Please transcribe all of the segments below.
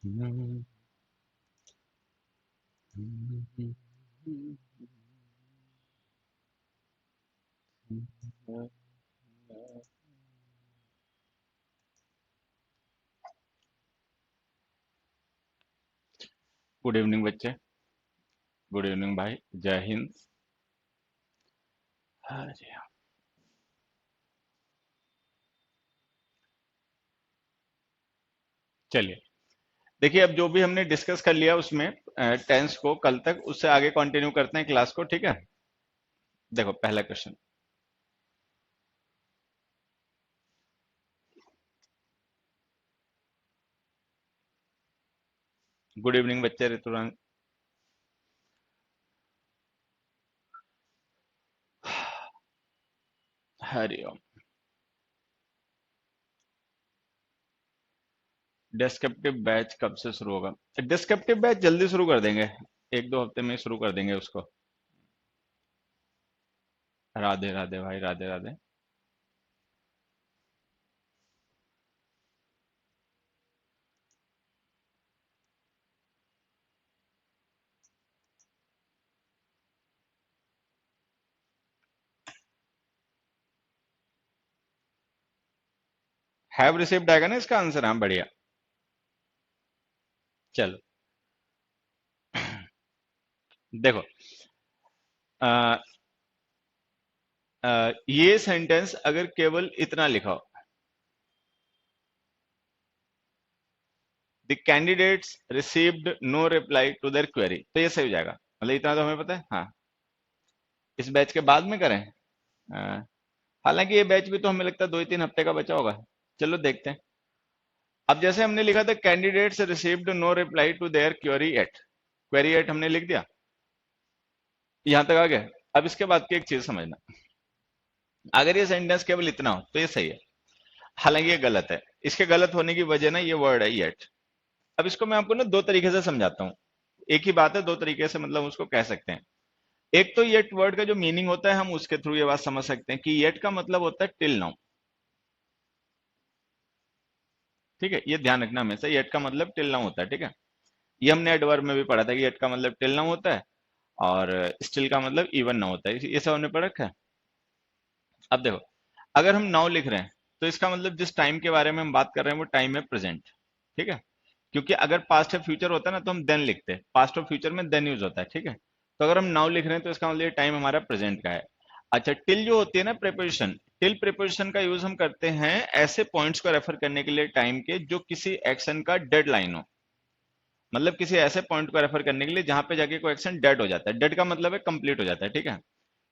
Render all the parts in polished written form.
Good evening बच्चे। Good evening भाई। जय हिंद। हाँ जी हाँ। चलिए, देखिए अब जो भी हमने डिस्कस कर लिया उसमें टेंस को कल तक, उससे आगे कंटिन्यू करते हैं क्लास को, ठीक है। देखो पहला क्वेश्चन। गुड इवनिंग बच्चे। ऋतुरान। हरिओम। डिस्क्रिप्टिव बैच कब से शुरू होगा? डिस्क्रिप्टिव बैच जल्दी शुरू कर देंगे, एक दो हफ्ते में शुरू कर देंगे उसको। राधे राधे भाई, राधे राधे। हैव रिसीव्ड आएगा ना इसका आंसर? हाँ बढ़िया। चलो देखो, आ, ये सेंटेंस अगर केवल इतना लिखा हो, the candidates received no reply to their query, तो ये सही हो जाएगा। मतलब इतना तो हमें पता है। हाँ, इस बैच के बाद में करें। हाँ, हालांकि ये बैच भी तो हमें लगता है 2 ही 3 हफ्ते का बचा होगा। चलो देखते हैं। अब जैसे हमने लिखा था candidates received no reply to their query at, query at हमने लिख दिया, यहां तक आ गया। अब इसके बाद की एक चीज समझना, अगर ये सेंटेंस केवल इतना हो तो ये सही है, हालांकि ये गलत है। इसके गलत होने की वजह ना ये वर्ड है येट। अब इसको मैं आपको ना दो तरीके से समझाता हूँ। एक ही बात है, दो तरीके से मतलब उसको कह सकते हैं। एक तो येट वर्ड का जो मीनिंग होता है हम उसके थ्रू ये बात समझ सकते हैं कि येट का मतलब होता है टिल नाउ। ठीक है, ये ध्यान रखना हमेशा, येट का मतलब टिल नाउ होता है। ठीक है, ये हमने एडवर्ब में भी पढ़ा था कि येट का मतलब टिल नाउ होता है, और स्टिल का मतलब इवन नाउ होता है। ये सब हमने पढ़ रखा है। अब देखो, अगर हम नाउ लिख रहे हैं तो इसका मतलब जिस टाइम के बारे में हम बात कर रहे हैं वो टाइम है प्रेजेंट। ठीक है, क्योंकि अगर पास्ट या फ्यूचर होता है ना तो हम देन लिखते हैं, पास्ट और फ्यूचर में देन यूज होता है। ठीक है, तो अगर हम नाउ लिख रहे हैं तो इसका मतलब टाइम हमारा प्रेजेंट का है। अच्छा, टिल जो होती है ना प्रेपोजिशन, टिल प्रेपोजिशन का यूज हम करते हैं ऐसे पॉइंट्स को रेफर करने के लिए टाइम के जो किसी एक्शन का डेड लाइन हो। मतलब किसी ऐसे पॉइंट को रेफर करने के लिए जहां पे जाके कोई एक्शन डेड हो जाता है। डेड का मतलब है कंप्लीट हो जाता है। ठीक है,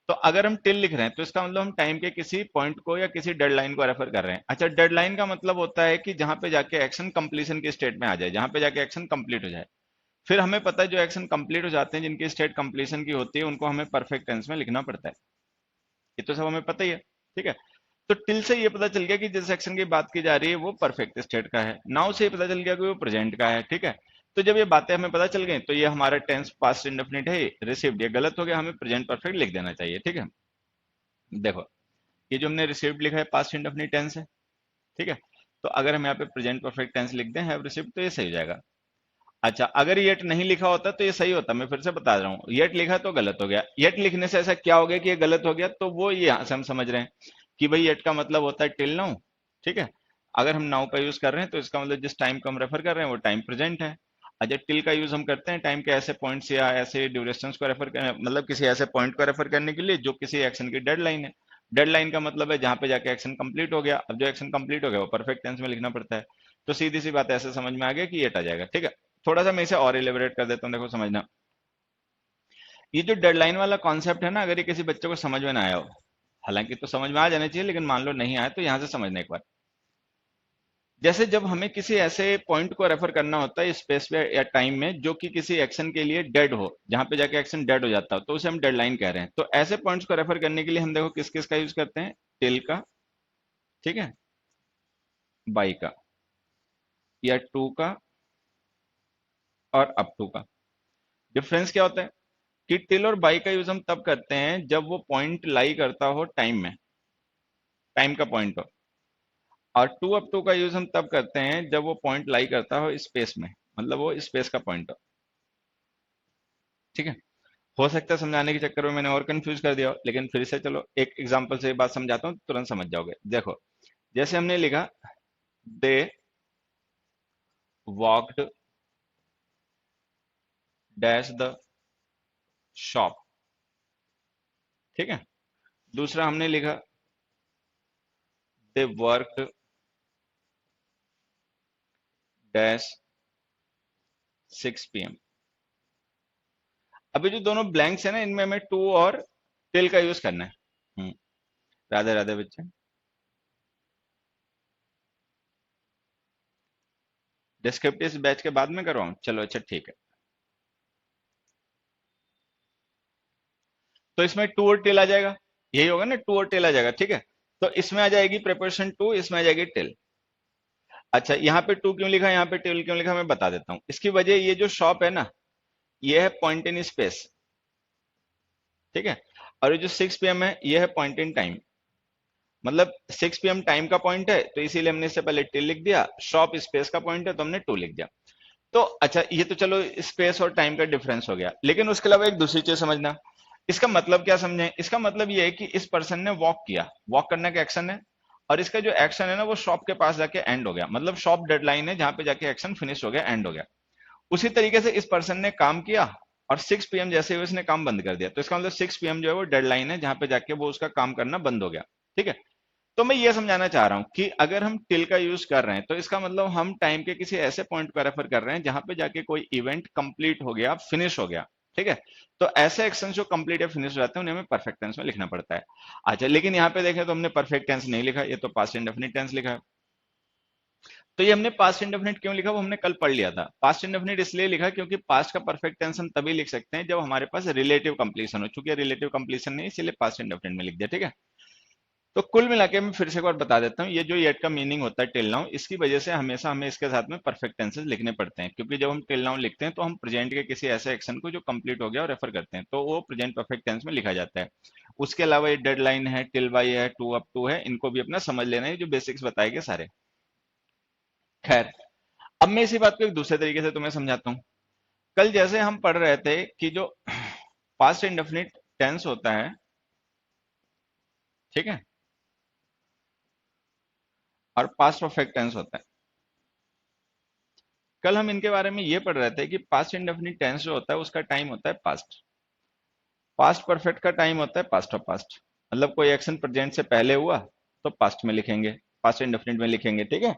तो अगर हम टिल लिख रहे हैं तो इसका मतलब हम टाइम के किसी पॉइंट को या किसी डेडलाइन को रेफर कर रहे हैं। अच्छा, डेडलाइन का मतलब होता है कि जहां पे जाके एक्शन कंप्लीशन की स्टेट में आ जाए, जहां पे जाके एक्शन कंप्लीट हो जाए। फिर हमें पता है जो एक्शन कंप्लीट हो जाते हैं, जिनकी स्टेट कंप्लीशन की होती है, उनको हमें परफेक्ट टेंस में लिखना पड़ता है। ये तो सब हमें पता ही है। ठीक है, तो टिल से ये पता चल गया कि जिस एक्शन की बात की जा रही है वो परफेक्ट स्टेट का है। नाउ से ये पता चल गया कि वो प्रेजेंट का है। ठीक है, तो जब ये बातें हमें पता चल गई तो ये हमारा टेंस पास्ट इंडेफिनिट है, रिसीव्ड ये गलत हो गया, हमें प्रेजेंट परफेक्ट लिख देना चाहिए। ठीक है, देखो ये जो हमने रिसीव्ड लिखा है पास्ट इंडेफिनिट टेंस है। ठीक है, तो अगर हम यहाँ पे प्रेजेंट परफेक्ट टेंस लिख दें हैव रिसीव्ड तो ये सही हो जाएगा। अच्छा, अगर येट नहीं लिखा होता तो ये सही होता। मैं फिर से बता रहा हूँ, येट लिखा तो गलत हो गया। येट लिखने से ऐसा क्या हो गया कि ये गलत हो गया, तो वो ये यहाँ से हम समझ रहे हैं कि भाई येट का मतलब होता है टिल नाउ। ठीक है, अगर हम नाउ का यूज कर रहे हैं तो इसका मतलब जिस टाइम को हम रेफर कर रहे हैं वो टाइम प्रेजेंट है। अच्छा, टिल का यूज हम करते हैं टाइम के ऐसे पॉइंट्स या ऐसे ड्यूरेशंस को रेफर करने, मतलब किसी ऐसे पॉइंट को रेफर करने के लिए जो किसी एक्शन की डेडलाइन है। डेडलाइन का मतलब है जहां पे जाके एक्शन कंप्लीट हो गया। अब जो एक्शन कंप्लीट हो गया वो परफेक्ट टेंस में लिखना पड़ता है। तो सीधी सी बात ऐसे समझ में आ गया कि ये आ जाएगा। ठीक है, थोड़ा सा मैं इसे और एलिबरेट कर देता हूँ, देखो समझना। ये जो डेडलाइन वाला कॉन्सेप्ट है ना, अगर ये किसी बच्चे को समझ में ना आया हो, हालांकि तो समझ में आ जाना चाहिए, लेकिन मान लो नहीं आया तो यहां से समझना एक बार। जैसे जब हमें किसी ऐसे पॉइंट को रेफर करना होता है स्पेस में या टाइम में जो कि किसी एक्शन के लिए डेड हो, जहां पे जाके एक्शन डेड हो जाता हो, तो उसे हम डेडलाइन कह रहे हैं। तो ऐसे पॉइंट्स को रेफर करने के लिए हम देखो किस किस का यूज करते हैं, टिल का, ठीक है, बाई का, या टू का, और अप टू का। डिफरेंस क्या होता है कि टिल और बाई का यूज हम तब करते हैं जब वो पॉइंट लाई करता हो टाइम में, टाइम का पॉइंट हो। और टू अप टू का यूज हम तब करते हैं जब वो पॉइंट लाई करता हो स्पेस में, मतलब वो स्पेस का पॉइंट हो। ठीक है, हो सकता है समझाने के चक्कर में मैंने और कंफ्यूज कर दिया हो, लेकिन फिर से चलो एक एग्जांपल से ये बात समझाता हूँ, तुरंत समझ जाओगे। देखो, जैसे हमने लिखा दे वॉकड डैश द शॉप। ठीक है, दूसरा हमने लिखा दे वर्कड डैश 6 PM। अभी जो दोनों ब्लैंक्स है ना, इनमें हमें टू और टिल का यूज करना है। हम्म, राधे राधे बच्चे। डिस्क्रिप्टिव इस बैच के बाद में करवाऊं, चलो अच्छा ठीक है। तो इसमें टू और टिल आ जाएगा, यही होगा ना, टू और टिल आ जाएगा। ठीक है, तो इसमें आ जाएगी प्रिपोजिशन टू, इसमें आ जाएगी टिल। अच्छा, यहाँ पे टू क्यों लिखा, यहाँ पे टिल क्यों लिखा, मैं बता देता हूँ। इसकी वजह, ये जो शॉप है ना, ये है पॉइंट इन स्पेस। ठीक है, और ये जो 6 PM है, ये है पॉइंट इन टाइम। मतलब 6 PM टाइम का पॉइंट है, तो इसीलिए हमने इससे पहले टिल लिख दिया। शॉप स्पेस का पॉइंट है, तो हमने टू लिख दिया। तो अच्छा, ये तो चलो स्पेस और टाइम का डिफरेंस हो गया, लेकिन उसके अलावा एक दूसरी चीज समझना। इसका मतलब क्या समझे, इसका मतलब ये है कि इस पर्सन ने वॉक किया, वॉक करने का एक्शन है, और इसका जो एक्शन है ना, वो शॉप के पास जाके एंड हो गया। मतलब शॉप डेडलाइन है, जहां पे जाके एक्शन फिनिश हो गया, एंड हो गया। उसी तरीके से इस पर्सन ने काम किया, और 6 PM जैसे ही उसने काम बंद कर दिया, तो इसका मतलब 6 PM जो है वो डेडलाइन है, जहां पे जाके वो उसका काम करना बंद हो गया। ठीक है, तो मैं ये समझाना चाह रहा हूं कि अगर हम टिल का यूज कर रहे हैं, तो इसका मतलब हम टाइम के किसी ऐसे पॉइंट को रेफर कर रहे हैं जहां पे जाके कोई इवेंट कंप्लीट हो गया, फिनिश हो गया। ठीक है, तो ऐसे एक्शन जो कंप्लीट या फिनिश हो जाते हैं, उन्हें हमें परफेक्ट टेंस में लिखना पड़ता है। अच्छा, लेकिन यहाँ पे देखें तो हमने परफेक्ट टेंस नहीं लिखा, ये तो पास्ट इंडेफिनिट टेंस लिखा है। तो ये हमने पास्ट इंडेफिनिट क्यों लिखा, वो हमने कल पढ़ लिया था। पास्ट इंडेफिनिट इसलिए लिखा क्योंकि पास्ट का परफेक्ट टेंस हम तभी लिख सकते हैं जब हमारे पास रिलेटिव कंप्लीशन हो। चूंकि रिलेटिव कंप्लीशन नहीं, इसलिए पास्ट इंडेफिनिट में लिख दिया। ठीक है, तो कुल मिला के मैं फिर से एक बार बता देता हूँ, ये जो येट का मीनिंग होता है टिल नाउ, इसकी वजह से हमेशा हमें इसके साथ में परफेक्ट टेंसेस लिखने पड़ते हैं। क्योंकि जब हम टिल नाउ लिखते हैं, तो हम प्रेजेंट के किसी ऐसे एक्शन को जो कंप्लीट हो गया और रेफर करते हैं, तो वो प्रेजेंट परफेक्ट टेंस में लिखा जाता है। उसके अलावा ये डेडलाइन है, टिल बाई है, टू अप टू है, इनको भी अपना समझ लेना है, जो बेसिक्स बताए गए सारे। खैर, अब मैं इसी बात को एक दूसरे तरीके से तुम्हें समझाता हूँ। कल जैसे हम पढ़ रहे थे कि जो पास्ट इंडेफिनिट टेंस होता है, ठीक है, और पास्ट परफेक्ट टेंस होता है। कल हम इनके बारे में ये पढ़ रहे थे कि पास्ट इंडेफिनिट टेंस जो होता है, उसका टाइम होता है पास्ट। पास्ट परफेक्ट का टाइम होता है पास्ट ऑफ पास्ट। मतलब कोई एक्शन प्रेजेंट से पहले हुआ, तो पास्ट में लिखेंगे, पास्ट इंडेफिनिट में लिखेंगे। ठीक है,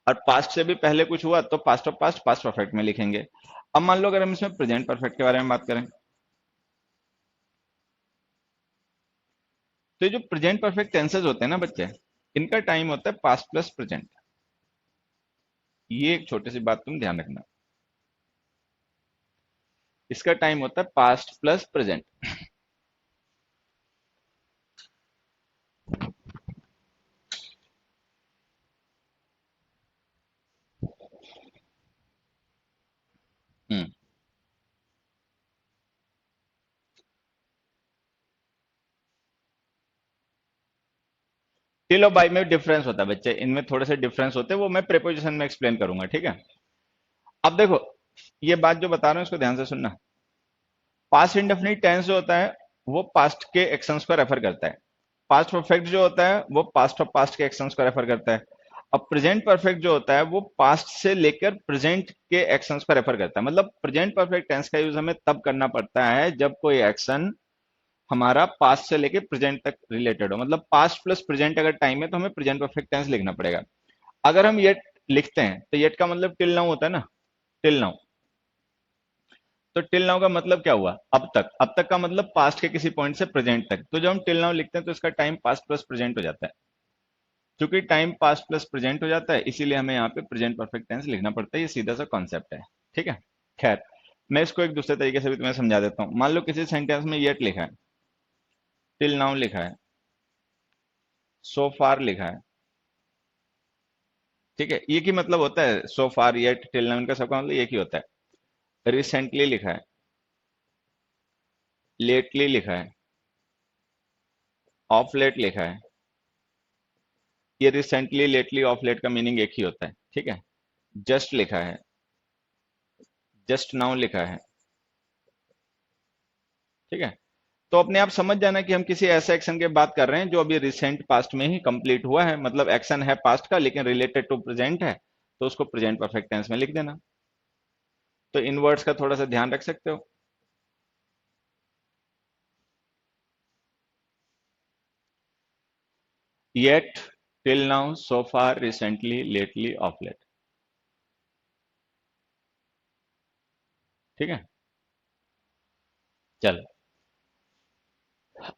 और पास्ट से भी पहले कुछ हुआ, तो past of past, past perfect में लिखेंगे। अब मान लो अगर हम इसमें प्रेजेंट परफेक्ट के बारे में बात करें, तो ये जो प्रेजेंट परफेक्ट टेंसेज होते हैं ना बच्चे, इनका टाइम होता है पास्ट प्लस प्रेजेंट। ये एक छोटी सी बात तुम ध्यान रखना, इसका टाइम होता है पास्ट प्लस प्रेजेंट। हम्म, टिल और बाई में डिफरेंस होता है बच्चे, इनमें थोड़े से डिफरेंस होते हैं, वो मैं प्रेपोजिशन में एक्सप्लेन करूंगा। ठीक है, अब देखो, ये बात जो बता रहा हूं, इसको ध्यान से सुनना। पास्ट इंडेफिनिट टेंस जो होता है, वो पास्ट के एक्शंस को रेफर करता है। पास्ट परफेक्ट जो होता है, वो पास्ट ऑफ पास्ट के एक्शंस को रेफर करता है। अब प्रेजेंट परफेक्ट जो होता है, वो पास्ट से लेकर प्रेजेंट के एक्शंस को रेफर करता है। मतलब प्रेजेंट परफेक्ट टेंस का यूज हमें तब करना पड़ता है जब कोई एक्शन हमारा पास्ट से लेकर प्रेजेंट तक रिलेटेड हो। मतलब पास्ट प्लस प्रेजेंट अगर टाइम है, तो हमें प्रेजेंट परफेक्ट टेंस लिखना पड़ेगा। अगर हम येट लिखते हैं, तो येट का मतलब टिल नाउ होता है ना, टिल नाउ। तो टिल नाउ का मतलब क्या हुआ, अब तक। अब तक का मतलब पास्ट के किसी पॉइंट से प्रेजेंट तक। तो जब हम टिल नाउ लिखते हैं, तो इसका टाइम पास्ट प्लस प्रेजेंट हो जाता है। क्योंकि टाइम पास्ट प्लस प्रेजेंट हो जाता है, इसीलिए हमें यहाँ पे प्रेजेंट परफेक्ट टेंस लिखना पड़ता है। ये सीधा सा कॉन्सेप्ट है। ठीक है, खैर, मैं इसको एक दूसरे तरीके से भी तुम्हें समझा देता हूँ। मान लो किसी सेंटेंस में येट लिखा है, टिल नाउ लिखा है, सो फार लिखा है। ठीक है, ये की मतलब होता है सो फार, येट, टिल नाउ, इनका सबका मतलब एक ही होता है। रिसेंटली लिखा है, लेटली लिखा है, ऑफ लेट लिखा है। ये रिसेंटली, लेटली, ऑफ लेट का मीनिंग एक ही होता है। ठीक है, जस्ट लिखा है, जस्ट नाउ लिखा है, ठीक है। तो अपने आप समझ जाना कि हम किसी ऐसे एक्शन की बात कर रहे हैं जो अभी रिसेंट पास्ट में ही कंप्लीट हुआ है, मतलब एक्शन है पास्ट का लेकिन रिलेटेड टू प्रेजेंट है, तो उसको प्रेजेंट परफेक्ट टेंस में लिख देना। तो इन वर्ड्स का थोड़ा सा ध्यान रख सकते हो। Yet, till now, so far, recently, lately, of late, ठीक है। चलो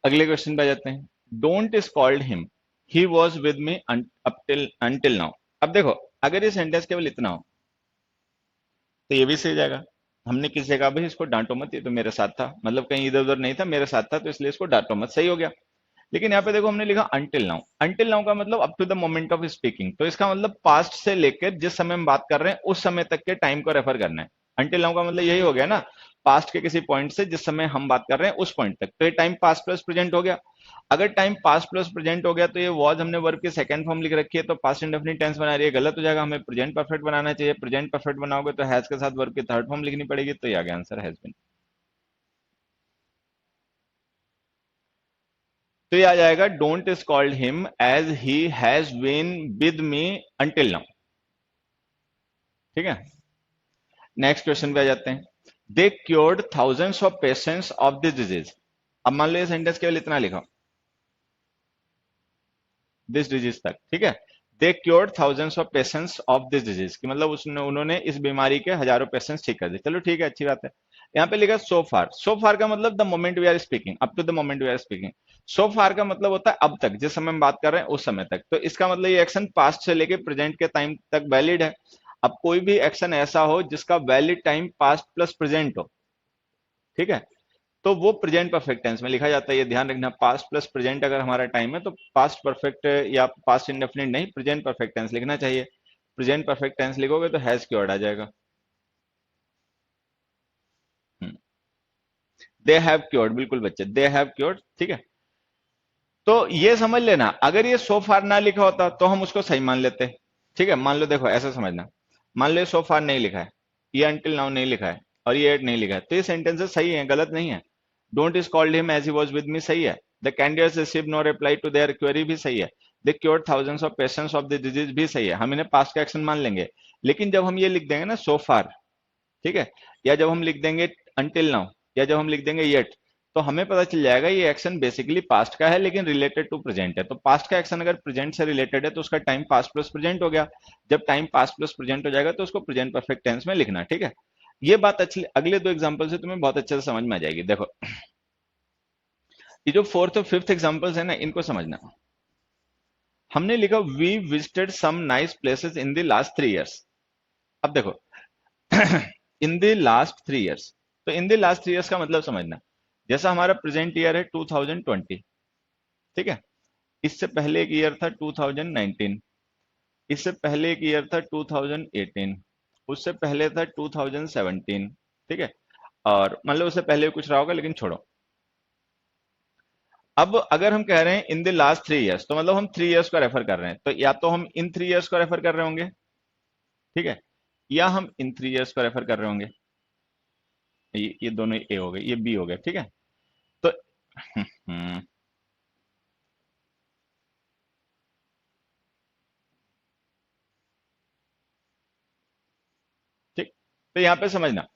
अगले क्वेश्चन पे आ जाते हैं। Don't is called him, he was with me up till until now. अब देखो, अगर ये सेंटेंस केवल इतना हो तो ये भी सही जाएगा। हमने किसी से कहा भाई इसको डांटो मत, ये तो मेरे साथ था, मतलब कहीं इधर उधर नहीं था, मेरे साथ था, तो इसलिए इसको डांटो मत, सही हो गया। लेकिन यहाँ पे देखो हमने लिखा अनटिल नाउ। अनटिल नाउ का मतलब up to the moment of speaking, तो इसका मतलब पास्ट से लेकर जिस समय हम बात कर रहे हैं उस समय तक के टाइम को रेफर करना है। अनटिल नाउ का मतलब यही हो गया ना, पास्ट के किसी पॉइंट से जिस समय हम बात कर रहे हैं उस पॉइंट तक, तो ये टाइम पास्ट प्लस प्रेजेंट हो गया। अगर टाइम पास्ट प्लस प्रेजेंट हो गया तो ये वॉज हमने वर्ब की सेकंड फॉर्म लिख रखी है, तो पास्ट इंडेफिनिट टेंस बना रही है, गलत हो जाएगा, हमें प्रेजेंट परफेक्ट बनाना चाहिए। प्रेजेंट परफेक्ट बनाओगे तो हैज के साथ वर्ब की थर्ड फॉर्म लिखनी पड़ेगी, तो ये आ गया आंसर, हैज बीन। तो ये आ जाएगा don't is called him as he has been with me until now, ठीक है। नेक्स्ट क्वेश्चन पे आ जाते हैं। They cured thousands of patients of this disease. अब मान लो ये सेंटेंस केवल इतना लिखा, दिस डिजीज तक, ठीक है। They cured thousands of patients of this disease की मतलब उसने उन्होंने इस बीमारी के हजारों पेशेंट्स ठीक कर दिए, चलो ठीक है, अच्छी बात है। यहाँ पे लिखा सो फार। सो फार का मतलब the moment we are speaking, up to the moment we are speaking. So far का मतलब होता है अब तक, जिस समय हम बात कर रहे हैं उस समय तक, तो इसका मतलब ये एक्शन पास्ट से लेके प्रेजेंट के टाइम तक वैलिड है। अब कोई भी एक्शन ऐसा हो जिसका valid time past plus present हो, ठीक है, तो वो प्रेजेंट परफेक्ट टेंस में लिखा जाता है। ये ध्यान रखना, पास्ट प्लस प्रेजेंट अगर हमारा टाइम है तो पास्ट परफेक्ट या पास्ट इंडेफिनिट नहीं, प्रेजेंट परफेक्ट टेंस लिखना चाहिए। प्रेजेंट परफेक्ट टेंस लिखोगे तो हैज क्योर्ड आ जाएगा। दे हैव क्योर्ड, बिल्कुल बच्चे, दे हैव क्योर्ड, ठीक है। तो ये समझ लेना, अगर ये सो फार ना लिखा होता तो हम उसको सही मान लेते, ठीक है। मान लो देखो ऐसा समझना, मान लो ये सो फार नहीं लिखा है, ये अंटिल नाउ नहीं लिखा है, और ये एट नहीं लिखा है, तो ये सेंटेंसेस सही है, गलत नहीं है। Don't is called him as he was with me सही है। The candidates receive no reply to their query भी सही है। They cured thousands of patients of the disease भी सही है, हम इन्हें पास्ट का एक्शन मान लेंगे। लेकिन जब हम ये लिख देंगे ना सो फार, ठीक है, या जब हम लिख देंगे अंटिल नाउ, या जब हम लिख देंगे येट, तो हमें पता चल जाएगा ये एक्शन बेसिकली पास्ट का है लेकिन रिलेटेड टू प्रेजेंट है। तो पास्ट का एक्शन अगर प्रेजेंट से रिलेटेड है तो उसका टाइम पास्ट प्लस प्रेजेंट हो गया। जब टाइम पास्ट प्लस प्रेजेंट हो जाएगा तो उसको प्रेजेंट परफेक्ट टेंस में लिखना, ठीक है। ये बात अच्छी, अगले दो एग्जांपल से तुम्हें बहुत अच्छे से समझ में आ जाएगी। देखो ये जो फोर्थ और फिफ्थ एग्जांपल्स है ना, इनको समझना। हमने लिखा we visited some nice places in the last 3 years. अब देखो इन द लास्ट 3 इयर्स, तो इन द लास्ट 3 इयर्स का मतलब समझना, जैसा हमारा प्रेजेंट ईयर है 2020, ठीक है, इससे पहले एक ईयर था 2019, इससे पहले एक ईयर था 2018, उससे पहले था 2017, ठीक है, और मतलब उससे पहले भी कुछ रहा होगा लेकिन छोड़ो। अब अगर हम कह रहे हैं इन द लास्ट 3 इयर्स, तो मतलब हम 3 इयर्स को रेफर कर रहे हैं, तो या तो हम इन 3 इयर्स को रेफर कर रहे होंगे, ठीक है, या हम इन 3 इयर्स को रेफर कर रहे होंगे। ये दोनों ए हो गए, ये बी हो गया, ठीक है। तो ठीक, तो यहां पे समझना,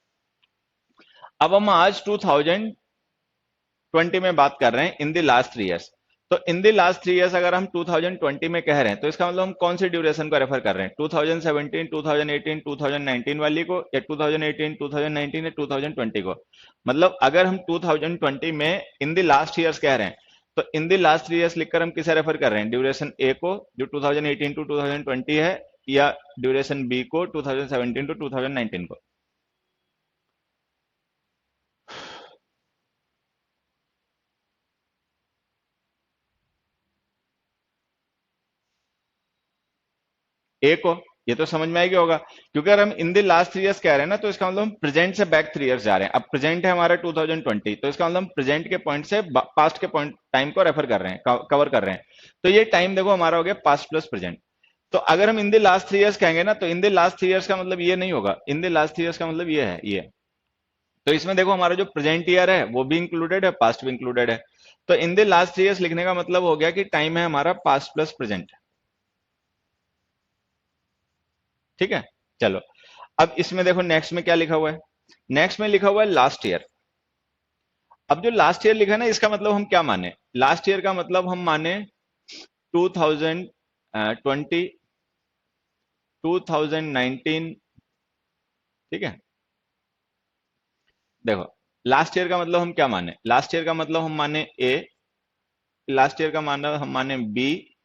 अब हम आज 2020 में बात कर रहे हैं इन द लास्ट 3 इयर्स। तो इन द लास्ट 3 इयर्स अगर हम 2020 में कह रहे हैं तो इसका मतलब हम कौन सी ड्यूरेशन को रेफर कर रहे हैं, 2017, 2018, 2019 वाली को, या 2018, 2019 या 2020 को। मतलब अगर हम 2020 में इन द लास्ट ईयर्स कह रहे हैं तो इन द लास्ट 3 इयर्स लिखकर हम किसे रेफर कर रहे हैं, ड्यूरेशन ए को जो 2018 टू 2020 है, या ड्यूरेशन बी को 2017 टू 2019 को। ए को, ये तो समझ में आएगी होगा, क्योंकि अगर हम इन द लास्ट 3 इयर्स कह रहे हैं ना, तो इसका मतलब हम प्रेजेंट से बैक 3 इयर्स जा रहे हैं। अब प्रेजेंट है हमारा 2020, तो इसका मतलब हम प्रेजेंट के पॉइंट से पास्ट के पॉइंट टाइम को रेफर कर रहे हैं, कवर कर रहे हैं। तो ये टाइम देखो हमारा हो गया पास्ट प्लस प्रेजेंट। तो अगर हम इन द लास्ट 3 इयर्स कहेंगे ना, तो इन द लास्ट 3 इयर्स का मतलब ये नहीं होगा, इन द लास्ट 3 इयर्स का मतलब ये है, ये। तो इसमें देखो हमारा जो प्रेजेंट ईयर है वो भी इंक्लूडेड है, पास्ट भी इंक्लूडेड है। तो इन द लास्ट 3 इयर्स लिखने का मतलब हो गया कि टाइम है हमारा पास्ट प्लस प्रेजेंट। ठीक है, चलो। अब इसमें देखो नेक्स्ट में क्या लिखा हुआ है, नेक्स्ट में लिखा हुआ है लास्ट ईयर। अब जो लास्ट ईयर लिखा है ना, इसका मतलब हम क्या माने, लास्ट ईयर का मतलब हम माने 2020, 2019। ठीक है, देखो लास्ट ईयर का मतलब हम क्या माने, लास्ट ईयर का मतलब हम माने ए, लास्ट ईयर का माना हम माने बी,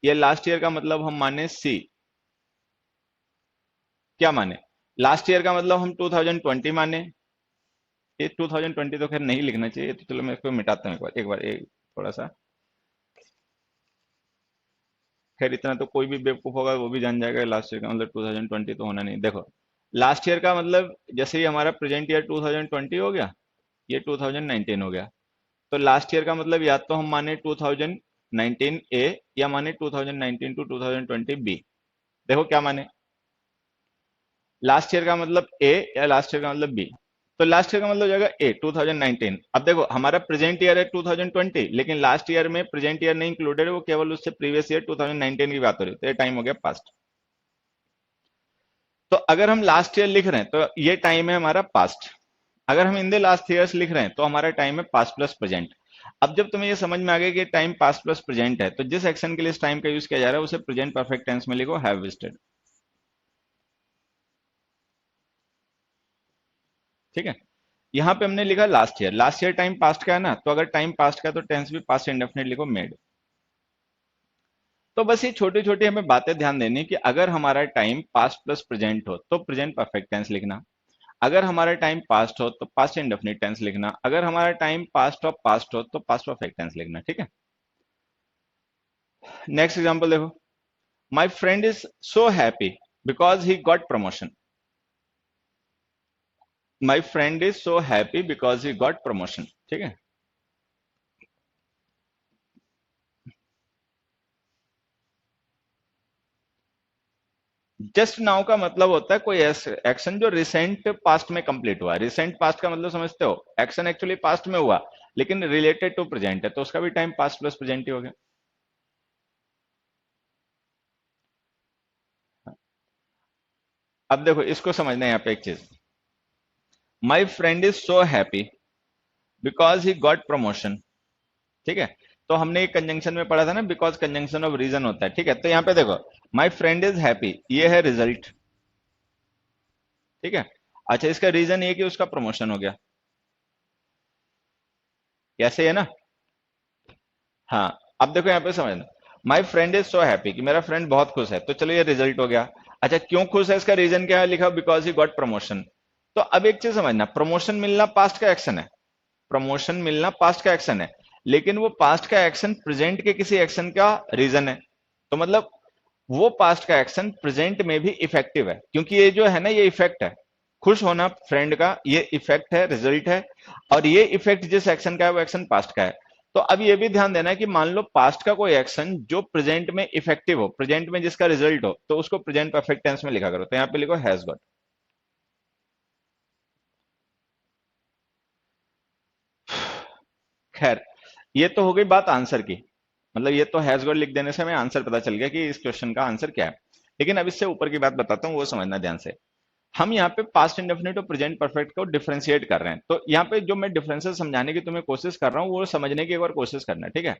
या लास्ट ईयर का मतलब हम माने सी। क्या माने, लास्ट ईयर का मतलब हम 2020 माने। ये 2020 तो खैर नहीं लिखना चाहिए, तो चलो मैं इसको मिटाता हूँ एक थोड़ा सा। खैर इतना तो कोई भी बेवकूफ होगा वो भी जान जाएगा, लास्ट ईयर का मतलब 2020 तो होना नहीं। देखो लास्ट ईयर का मतलब जैसे ही हमारा प्रेजेंट ईयर 2020 हो गया, ये 2019 हो गया। तो लास्ट ईयर का मतलब या तो हम माने 2019 ए, या माने 2019 टू 2020 बी। देखो क्या माने, लास्ट ईयर का मतलब ए या लास्ट ईयर का मतलब बी। तो लास्ट ईयर का मतलब हो जाएगा ए 2019। अब देखो हमारा प्रेजेंट ईयर है 2020, लेकिन लास्ट ईयर में प्रेजेंट ईयर नहीं इंक्लूडेड है, वो केवल उससे प्रीवियस ईयर 2019 की बात हो रही है, तो ये टाइम हो गया पास्ट। तो अगर हम लास्ट ईयर लिख रहे हैं तो ये टाइम है हमारा पास्ट। अगर हम इन द लास्ट ईयर्स लिख रहे हैं तो हमारा टाइम है पास्ट प्लस प्रेजेंट। अब जब तुम्हें ये समझ में आ गया कि टाइम पास्ट प्लस प्रेजेंट है, तो जिस एक्शन के लिए इस टाइम का यूज किया जा रहा है उसे प्रेजेंट परफेक्ट टेंस में लिखो, हैव विजिटेड। ठीक है, यहाँ पे हमने लिखा last year, last year time past का है ना, तो अगर टाइम पास्ट का है तो टेंस भी पास्ट इंडेफिनिट लिखो, मेड। तो बस ये छोटी छोटी हमें बातें ध्यान देनी कि अगर हमारा टाइम पास्ट प्लस प्रेजेंट हो तो प्रेजेंट परफेक्ट टेंस लिखना, अगर हमारा टाइम पास्ट हो तो पास्ट इंडेफिनिट टेंस लिखना, अगर हमारा टाइम पास्ट हो तो पास्ट परफेक्ट टेंस लिखना। ठीक है, नेक्स्ट एग्जांपल देखो, my friend is so happy because he got promotion. My friend is so happy because he got promotion. ठीक है, जस्ट नाउ का मतलब होता है कोई एक्शन जो रिसेंट पास्ट में कंप्लीट हुआ। रिसेंट पास्ट का मतलब समझते हो, एक्शन एक्चुअली पास्ट में हुआ लेकिन रिलेटेड टू प्रेजेंट है, तो उसका भी टाइम पास्ट प्लस प्रेजेंट ही हो गया। अब देखो इसको समझना है यहाँ पे एक चीज, my friend is so happy because he got promotion. ठीक है, तो हमने एक कंजंक्शन में पढ़ा था ना, बिकॉज कंजंक्शन ऑफ रीजन होता है। ठीक है, तो यहाँ पे देखो माई फ्रेंड इज हैप्पी, ये है रिजल्ट। ठीक है, अच्छा इसका रीजन ये कि उसका प्रमोशन हो गया, कैसे है ना। हाँ, अब देखो यहाँ पे समझना, my friend is so happy कि मेरा फ्रेंड बहुत खुश है, तो चलो ये रिजल्ट हो गया। अच्छा क्यों खुश है, इसका रीजन क्या है, लिखा बिकॉज ही गॉट प्रमोशन। तो अब एक चीज समझना, प्रमोशन मिलना पास्ट का एक्शन है, प्रमोशन मिलना पास्ट का एक्शन है, लेकिन वो पास्ट का एक्शन प्रेजेंट के किसी एक्शन का रीजन है। तो मतलब वो पास्ट का एक्शन प्रेजेंट में भी इफेक्टिव है, क्योंकि ये जो है ना ये इफेक्ट है, खुश होना फ्रेंड का ये इफेक्ट है, रिजल्ट है। और ये इफेक्ट जिस एक्शन का है वो एक्शन पास्ट का है। तो अब ये भी ध्यान देना है कि मान लो पास्ट का कोई एक्शन जो प्रेजेंट में इफेक्टिव हो, प्रेजेंट में जिसका रिजल्ट हो, तो उसको प्रेजेंट परफेक्ट टेंस में लिखा करो। तो यहाँ पे लिखो हैज गॉट। खैर ये तो हो गई बात आंसर की, मतलब ये तो हैज गॉट लिख देने से हमें आंसर पता चल गया कि इस क्वेश्चन का आंसर क्या है। लेकिन अब इससे ऊपर की बात बताता हूँ, वो समझना ध्यान से। हम यहाँ पे पास्ट इंडेफिनिट और प्रेजेंट परफेक्ट को डिफरेंशिएट कर रहे हैं, तो यहाँ पे जो मैं डिफरेंसेस समझाने की तुम्हें कोशिश कर रहा हूँ वो समझने की एक बार कोशिश करना है। ठीक है,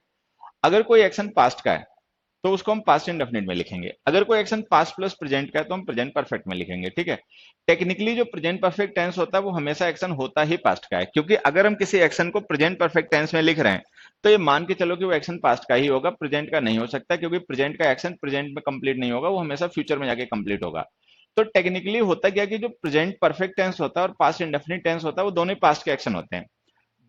अगर कोई एक्शन पास्ट का है तो उसको हम पास्ट इंडेफिनिट में लिखेंगे, अगर कोई एक्शन पास्ट प्लस प्रेजेंट का है तो हम प्रेजेंट परफेक्ट में लिखेंगे। ठीक है, टेक्निकली जो प्रेजेंट परफेक्ट टेंस होता है वो हमेशा एक्शन होता ही पास्ट का है, क्योंकि अगर हम किसी एक्शन को प्रेजेंट परफेक्ट टेंस में लिख रहे हैं तो ये मान के चलो कि वो एक्शन पास्ट का ही होगा, प्रेजेंट का नहीं हो सकता, क्योंकि प्रेजेंट का एक्शन प्रेजेंट में कंप्लीट नहीं होगा, वो हमेशा फ्यूचर में जाके कंप्लीट होगा। तो टेक्निकली होता क्या कि जो प्रेजेंट परफेक्ट टेंस होता है और पास्ट इंडेफिनिट टेंस होता है वो दोनों ही पास्ट के एक्शन होते हैं।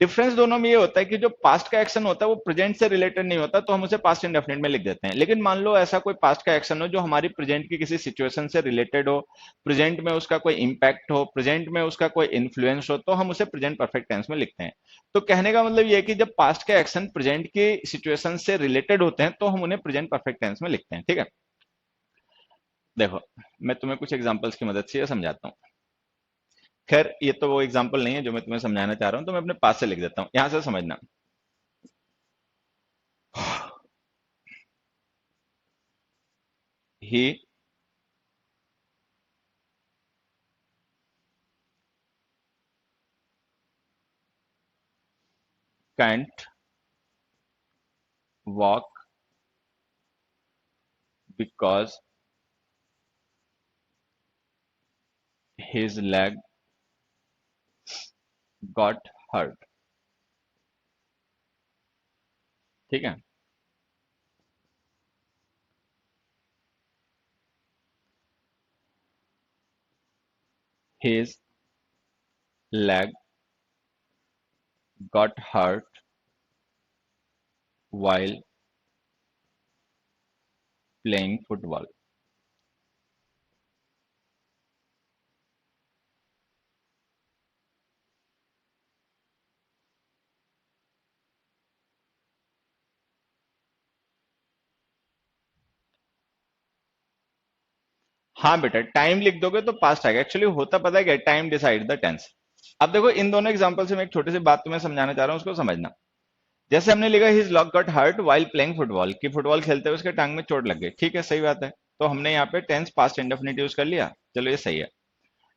डिफरेंस दोनों में ये होता है कि जो पास्ट का एक्शन होता है वो प्रेजेंट से रिलेटेड नहीं होता, तो हम उसे पास्ट इंडेफिनिट में लिख देते हैं। लेकिन मान लो ऐसा कोई पास्ट का एक्शन हो जो हमारी प्रेजेंट की किसी सिचुएशन से रिलेटेड हो, प्रेजेंट में उसका कोई इंपैक्ट हो, प्रेजेंट में उसका कोई इन्फ्लुएंस हो, तो हम उसे प्रेजेंट परफेक्ट टेंस में लिखते हैं। तो कहने का मतलब ये है कि जब पास्ट के एक्शन प्रेजेंट की सिचुएशन से रिलेटेड होते हैं तो हम उन्हें प्रेजेंट परफेक्ट टेंस में लिखते हैं। ठीक है, देखो, मैं तुम्हें कुछ एग्जांपल्स की मदद से ये समझाता हूँ। खैर, ये तो वो एग्जांपल नहीं है जो मैं तुम्हें समझाना चाह रहा हूँ, तो मैं अपने पास से लिख देता हूँ, यहां से समझना। He can't walk because his leg got hurt. ठीक है। His leg got hurt while playing football. हाँ बेटा, टाइम लिख दोगे तो पास्ट आएगा। एक्चुअली होता पता है क्या, टाइम डिसाइड द टेंस। अब देखो, इन दोनों एग्जांपल से मैं एक छोटी सी बात तुम्हें समझाना चाह रहा हूँ, उसको समझना। जैसे हमने लिखा his lock got hurt while playing football, कि फुटबॉल खेलते हुए उसके टांग में चोट लग गई। ठीक है, सही बात है। तो हमने यहाँ पे टेंस पास्ट इंडेफिनिट यूज कर लिया, चलो ये सही है।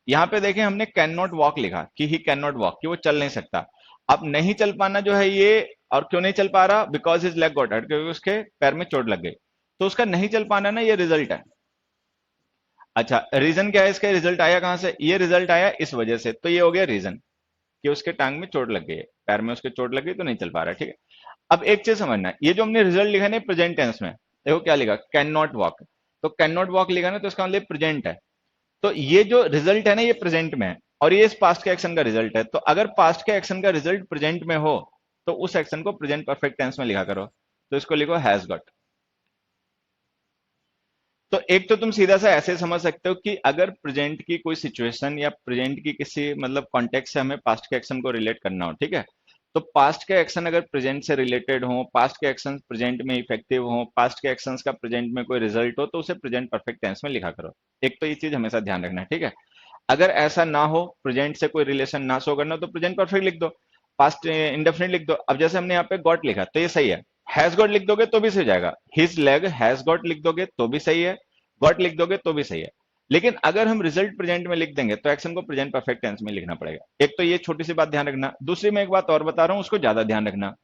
यहाँ पे देखें, हमने कैन नॉट वॉक लिखा कि ही कैन नॉट वॉक, कि वो चल नहीं सकता। अब नहीं चल पाना जो है ये, और क्यों नहीं चल पा रहा, because his leg got hurt, क्योंकि उसके पैर में चोट लग गई। तो उसका नहीं चल पाना ना, ये रिजल्ट है। अच्छा, रीजन क्या है इसका, रिजल्ट आया कहां से, ये रिजल्ट आया इस वजह से, तो ये हो गया रीजन, कि उसके टांग में चोट लग गई है, पैर में उसके चोट लग गई तो नहीं चल पा रहा। ठीक है। अब एक चीज समझना, ये जो हमने रिजल्ट लिखा ना प्रेजेंट टेंस में, देखो क्या लिखा, कैन नॉट वॉक। तो कैन नॉट वॉक लिखा ना, तो इसका मतलब प्रेजेंट है। तो ये जो रिजल्ट है ना, ये प्रेजेंट में है, और ये इस पास्ट के एक्शन का रिजल्ट है। तो अगर पास्ट के एक्शन का रिजल्ट प्रेजेंट में हो, तो उस एक्शन को प्रेजेंट परफेक्ट टेंस में लिखा करो। तो इसको लिखो हैज गॉट। तो एक तो तुम सीधा सा ऐसे समझ सकते हो कि अगर प्रेजेंट की कोई सिचुएशन या प्रेजेंट की किसी मतलब कॉन्टेक्स्ट से हमें पास्ट के एक्शन को रिलेट करना हो, ठीक है, तो पास्ट के एक्शन अगर प्रेजेंट से रिलेटेड हो, पास्ट के एक्शन प्रेजेंट में इफेक्टिव हो, पास्ट के एक्शंस का प्रेजेंट में कोई रिजल्ट हो, तो उसे प्रेजेंट परफेक्ट टेंस में लिखा करो। एक तो ये चीज हमेशा ध्यान रखना है, ठीक है। अगर ऐसा ना हो, प्रेजेंट से कोई रिलेशन ना शो करना, तो प्रेजेंट परफेक्ट लिख दो, पास्ट इंडेफिनिट लिख दो। अब जैसे हमने यहाँ पे गॉट लिखा, तो ये सही है। हैज गॉट लिख दोगे तो भी सही हो जाएगा, हिज लेग हैज गॉट लिख दोगे तो भी सही है, गॉट लिख दोगे तो भी सही है। लेकिन अगर हम रिजल्ट प्रेजेंट में लिख देंगे, तो एक्शन को प्रेजेंट परफेक्ट टेंस में लिखना पड़ेगा। एक तो ये छोटी सी बात ध्यान रखना। दूसरी मैं एक बात और बता रहा हूं, उसको ज्यादा ध्यान रखना।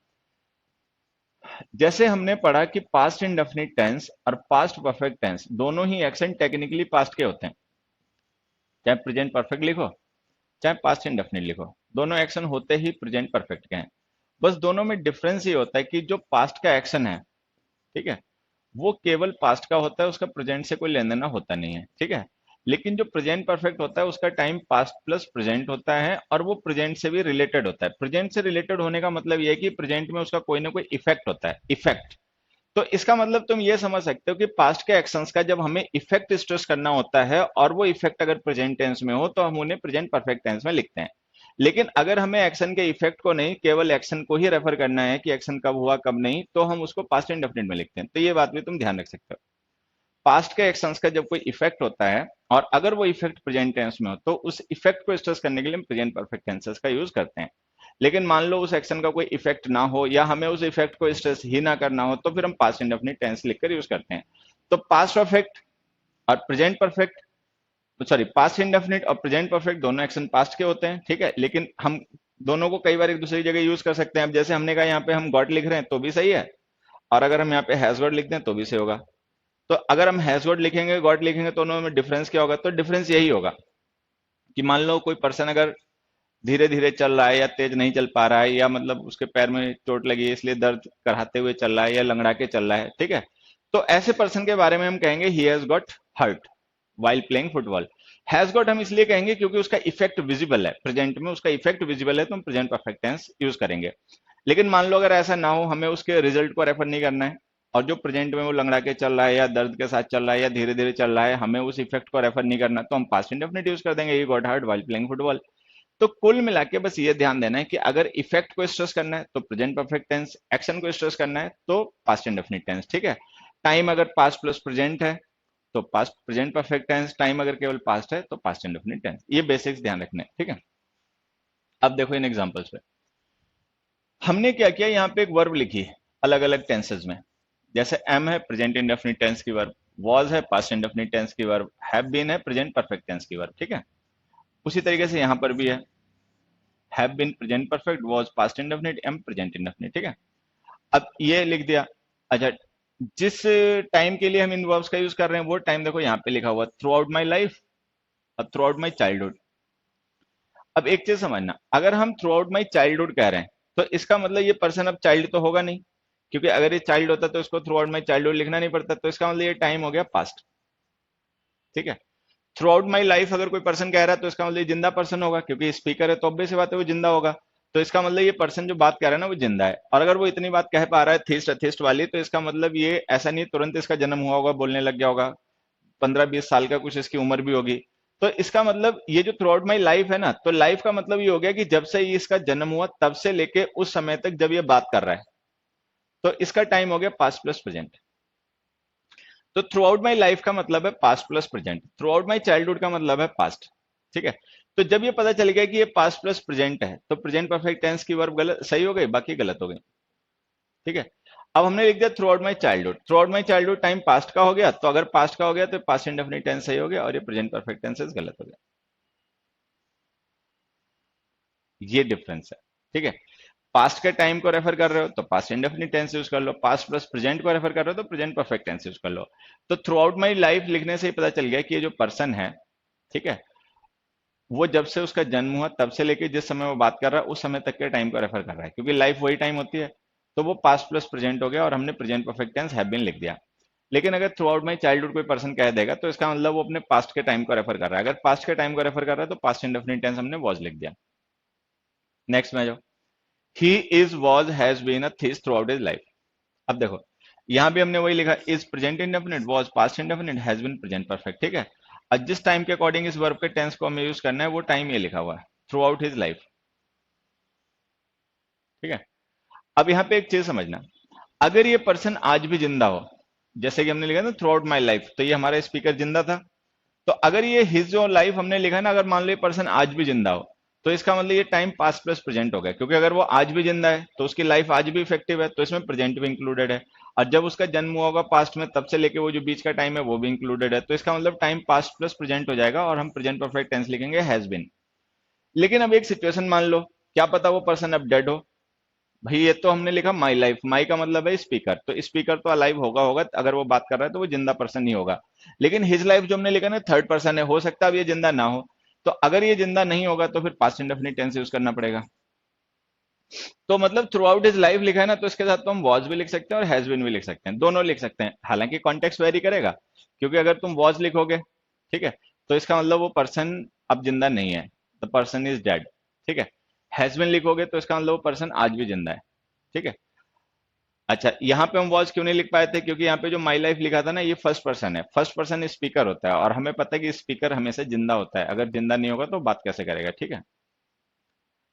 जैसे हमने पढ़ा कि पास्ट इंडेफिनिट टेंस और पास्ट परफेक्ट टेंस दोनों ही एक्शन टेक्निकली पास्ट के होते हैं, चाहे प्रेजेंट परफेक्ट लिखो चाहे पास्ट इंडेफिनिट लिखो, दोनों एक्शन होते ही प्रेजेंट परफेक्ट के हैं। बस दोनों में डिफरेंस ये होता है कि जो पास्ट का एक्शन है, ठीक है, वो केवल पास्ट का होता है, उसका प्रेजेंट से कोई लेन देना होता नहीं है, ठीक है। लेकिन जो प्रेजेंट परफेक्ट होता है, उसका टाइम पास्ट प्लस प्रेजेंट होता है, और वो प्रेजेंट से भी रिलेटेड होता है। प्रेजेंट से रिलेटेड होने का मतलब ये है कि प्रेजेंट में उसका कोई ना कोई इफेक्ट होता है, इफेक्ट। तो इसका मतलब तुम ये समझ सकते हो कि पास्ट के एक्शंस का जब हमें इफेक्ट स्ट्रेस करना होता है, और वो इफेक्ट अगर प्रेजेंट टेंस में हो, तो हम उन्हें प्रेजेंट परफेक्ट टेंस में लिखते हैं। लेकिन अगर हमें एक्शन के इफेक्ट को नहीं, केवल एक्शन को ही रेफर करना है कि एक्शन कब हुआ कब नहीं, तो हम उसको पास्ट इंडेफिनिट में लिखते हैं। तो ये बात भी तुम ध्यान रख सकते हो। पास्ट के एक्शंस का जब कोई इफेक्ट होता है, और अगर वो इफेक्ट प्रेजेंट टेंस में हो, तो उस इफेक्ट को स्ट्रेस करने के लिए हम प्रेजेंट परफेक्ट टेंसेस का यूज करते हैं। लेकिन मान लो उस एक्शन का कोई इफेक्ट ना हो, या हमें उस इफेक्ट को स्ट्रेस ही ना करना हो, तो फिर हम पास्ट इंडेफिनिट टेंस लिखकर यूज करते हैं। तो पास्ट परफेक्ट और present perfect, sorry, past indefinite और प्रेजेंट परफेक्ट दोनों एक्शन पास्ट के होते हैं, ठीक है। लेकिन हम दोनों को कई बार एक दूसरी जगह यूज कर सकते हैं। अब जैसे हमने कहा यहाँ पे हम गॉट लिख रहे हैं तो भी सही है, और अगर हम यहाँ पे हैज गॉट लिख दें तो भी सही होगा। तो अगर हम हैज गॉट लिखेंगे गॉट लिखेंगे, तो दोनों में डिफरेंस क्या होगा, तो डिफरेंस यही होगा कि मान लो कोई पर्सन अगर धीरे धीरे चल रहा है, या तेज नहीं चल पा रहा है, या मतलब उसके पैर में चोट लगी है इसलिए दर्द कराते हुए चल रहा है, या लंगड़ा के चल रहा है, ठीक है। तो ऐसे पर्सन के बारे में हम कहेंगे he has got hurt while playing football. Has got हम इसलिए कहेंगे क्योंकि उसका इफेक्ट विजिबल है, प्रेजेंट में उसका इफेक्ट विजिबल है, तो हम प्रेजेंट परफेक्ट टेंस यूज करेंगे। लेकिन मान लो अगर ऐसा ना हो, हमें उसके रिजल्ट को रेफर नहीं करना है, और जो प्रेजेंट में वो लंगड़ा के चल रहा है, या दर्द के साथ चल रहा है, या धीरे धीरे चल रहा है, हमें उस इफेक्ट को रेफर नहीं करना, तो हम पास्ट इंडेफिनिट यूज कर देंगे, he got hurt while playing football. तो कुल मिला के बस ये ध्यान देना है कि अगर इफेक्ट को स्ट्रेस करना है तो प्रेजेंट परफेक्ट टेंस, एक्शन को स्ट्रेस करना है तो पास्ट इंडेफिनिट टेंस, ठीक है। टाइम अगर पास्ट प्लस प्रेजेंट है, तो past present perfect tense time अगर केवल पास्ट है तो पास्ट इंडेफिनिट टेंस। ये बेसिक्स ध्यान रखने हैं, ठीक है। अब देखो इन एग्जांपल्स पे हमने क्या किया, यहाँ पे एक वर्ब लिखी अलग अलग टेंसेस में। जैसे एम है प्रेजेंट इंडेफिनिट टेंस की वर्ब, वॉज है पास्ट इंडेफिनिट टेंस की वर्ब, हैव बीन है प्रेजेंट परफेक्ट टेंस की वर्ब, ठीक है। उसी तरीके से यहाँ पर भी है, have been present perfect, was past indefinite, am present indefinite, ठीक है। अब ये लिख दिया। अच्छा, जिस टाइम के लिए हम इन वर्ब्स का यूज कर रहे हैं वो टाइम देखो यहाँ पे लिखा हुआ थ्रू आउट माई लाइफ और थ्रू आउट माई चाइल्डहुड। अब एक चीज समझना, अगर हम थ्रू आउट माई चाइल्डहुड कह रहे हैं तो इसका मतलब ये पर्सन अब चाइल्ड तो होगा नहीं, क्योंकि अगर ये चाइल्ड होता तो इसको थ्रू आउट माई चाइल्डहुड लिखना नहीं पड़ता, तो इसका मतलब ये टाइम हो गया पास्ट, ठीक है। थ्रू आउट माई लाइफ अगर कोई पर्सन कह रहा है तो इसका मतलब ये जिंदा पर्सन होगा, क्योंकि स्पीकर है तो ऑब्वियस सी बात है वो जिंदा होगा। तो इसका मतलब ये पर्सन जो बात कर रहा है ना वो जिंदा है, और अगर वो इतनी बात कह पा रहा है थीस्ट अथिस्ट वाली, तो इसका मतलब ये ऐसा नहीं तुरंत इसका जन्म हुआ होगा बोलने लग गया होगा, 15-20 साल का कुछ इसकी उम्र भी होगी। तो इसका मतलब ये जो थ्रू आउट माई लाइफ है ना, तो लाइफ का मतलब ये हो गया कि जब से ये इसका जन्म हुआ तब से लेके उस समय तक जब ये बात कर रहा है, तो इसका टाइम हो गया पास्ट प्लस प्रेजेंट। तो थ्रू आउट माई लाइफ का मतलब है past plus present, through out my childhood का मतलब है पास्ट, ठीक है। तो जब ये पता चल गया कि ये पास्ट प्लस प्रेजेंट है तो प्रेजेंट परफेक्ट टेंस की वर्ब गलत सही हो गई, बाकी गलत हो गई, ठीक है। अब हमने लिख दिया through out my childhood, through out my childhood time past का हो गया, तो अगर पास्ट का हो गया तो पास्ट इंडेफिनिट टेंस सही हो गया और ये प्रेजेंट परफेक्ट टेंसेस गलत हो गया। ये डिफरेंस है, ठीक है। पास्ट के टाइम को रेफर कर रहे हो तो पास्ट इंडेफिनिट टेंस यूज कर लो, पास्ट प्लस प्रेजेंट को रेफर कर रहे हो तो प्रेजेंट परफेक्ट टेंस यूज कर लो। तो थ्रू आउट माई लाइफ लिखने से ही पता चल गया कि ये जो पर्सन है, ठीक है, वो जब से उसका जन्म हुआ तब से लेके जिस समय वो बात कर रहा है उस समय तक के टाइम को रेफर कर रहा है, क्योंकि लाइफ वही टाइम होती है। तो वो पास्ट प्लस प्रेजेंट हो गया और हमने present perfect tense have been लिख दिया। लेकिन अगर थ्रू आउट माई चाइल्डहुड कोई पर्सन कह देगा तो इसका मतलब वो अपने पास्ट के टाइम को रेफर कर रहा है, अगर पास्ट के टाइम को रेफर कर रहा है तो पास्ट इंडेफिनिट टेंस हमने वॉज लिख दिया। नेक्स्ट में जो he is was has been a theist throughout his life. अब देखो यहां भी हमने वही लिखा, is present indefinite, was past indefinite, has been present perfect, ठीक है। अब जिस टाइम के अकॉर्डिंग इस वर्ब के टेंस को हमें यूज करना है वो टाइम ये लिखा हुआ है थ्रू आउट हिज लाइफ, ठीक है। अब यहाँ पे एक चीज समझना, अगर ये पर्सन आज भी जिंदा हो, जैसे कि हमने लिखा ना थ्रू आउट माई लाइफ, तो ये हमारा स्पीकर जिंदा था। तो अगर ये हिज जो लाइफ हमने लिखा ना, अगर मान लो ये पर्सन आज भी जिंदा हो, तो इसका मतलब ये टाइम पास्ट प्लस प्रेजेंट हो गया, क्योंकि अगर वो आज भी जिंदा है तो उसकी लाइफ आज भी इफेक्टिव है, तो इसमें प्रेजेंट भी इंक्लूडेड है। और जब उसका जन्म हुआ होगा पास्ट में तब से लेके वो जो बीच का टाइम है वो भी इंक्लूडेड है, तो इसका मतलब टाइम पास्ट प्लस प्रेजेंट हो जाएगा और हम प्रेजेंट परफेक्ट टेंस लिखेंगे हैज बीन। लेकिन अब एक सिचुएशन मान लो, क्या पता वो पर्सन अब डेड हो। भाई ये तो हमने लिखा माई लाइफ, माई का मतलब है स्पीकर, तो स्पीकर तो अलाइव होगा होगा, अगर वो बात कर रहा है तो वो जिंदा पर्सन ही होगा। लेकिन हिज लाइफ जो हमने लिखा ना थर्ड पर्सन है, हो सकता है अब ये जिंदा ना हो। तो अगर ये जिंदा नहीं होगा तो फिर पास्ट इंडेफिनिट टेंस यूज करना पड़ेगा। तो मतलब थ्रू आउट हिज लाइफ लिखा है ना, तो इसके साथ तो हम वॉज भी लिख सकते हैं और हैज बीन भी लिख सकते हैं, दोनों लिख सकते हैं। हालांकि कॉन्टेक्स्ट वेरी करेगा, क्योंकि अगर तुम वॉज लिखोगे, ठीक है, तो इसका मतलब वो पर्सन अब जिंदा नहीं है, द पर्सन इज डेड, ठीक है। हैज बीन लिखोगे तो इसका मतलब वो पर्सन आज भी जिंदा है, ठीक है। अच्छा, यहाँ पे हम वॉज क्यों नहीं लिख पाए थे, क्योंकि यहाँ पे जो माई लाइफ लिखा था ना ये फर्स्ट पर्सन है, फर्स्ट पर्सन स्पीकर होता है और हमें पता है कि स्पीकर हमेशा जिंदा होता है, अगर जिंदा नहीं होगा तो बात कैसे करेगा, ठीक है।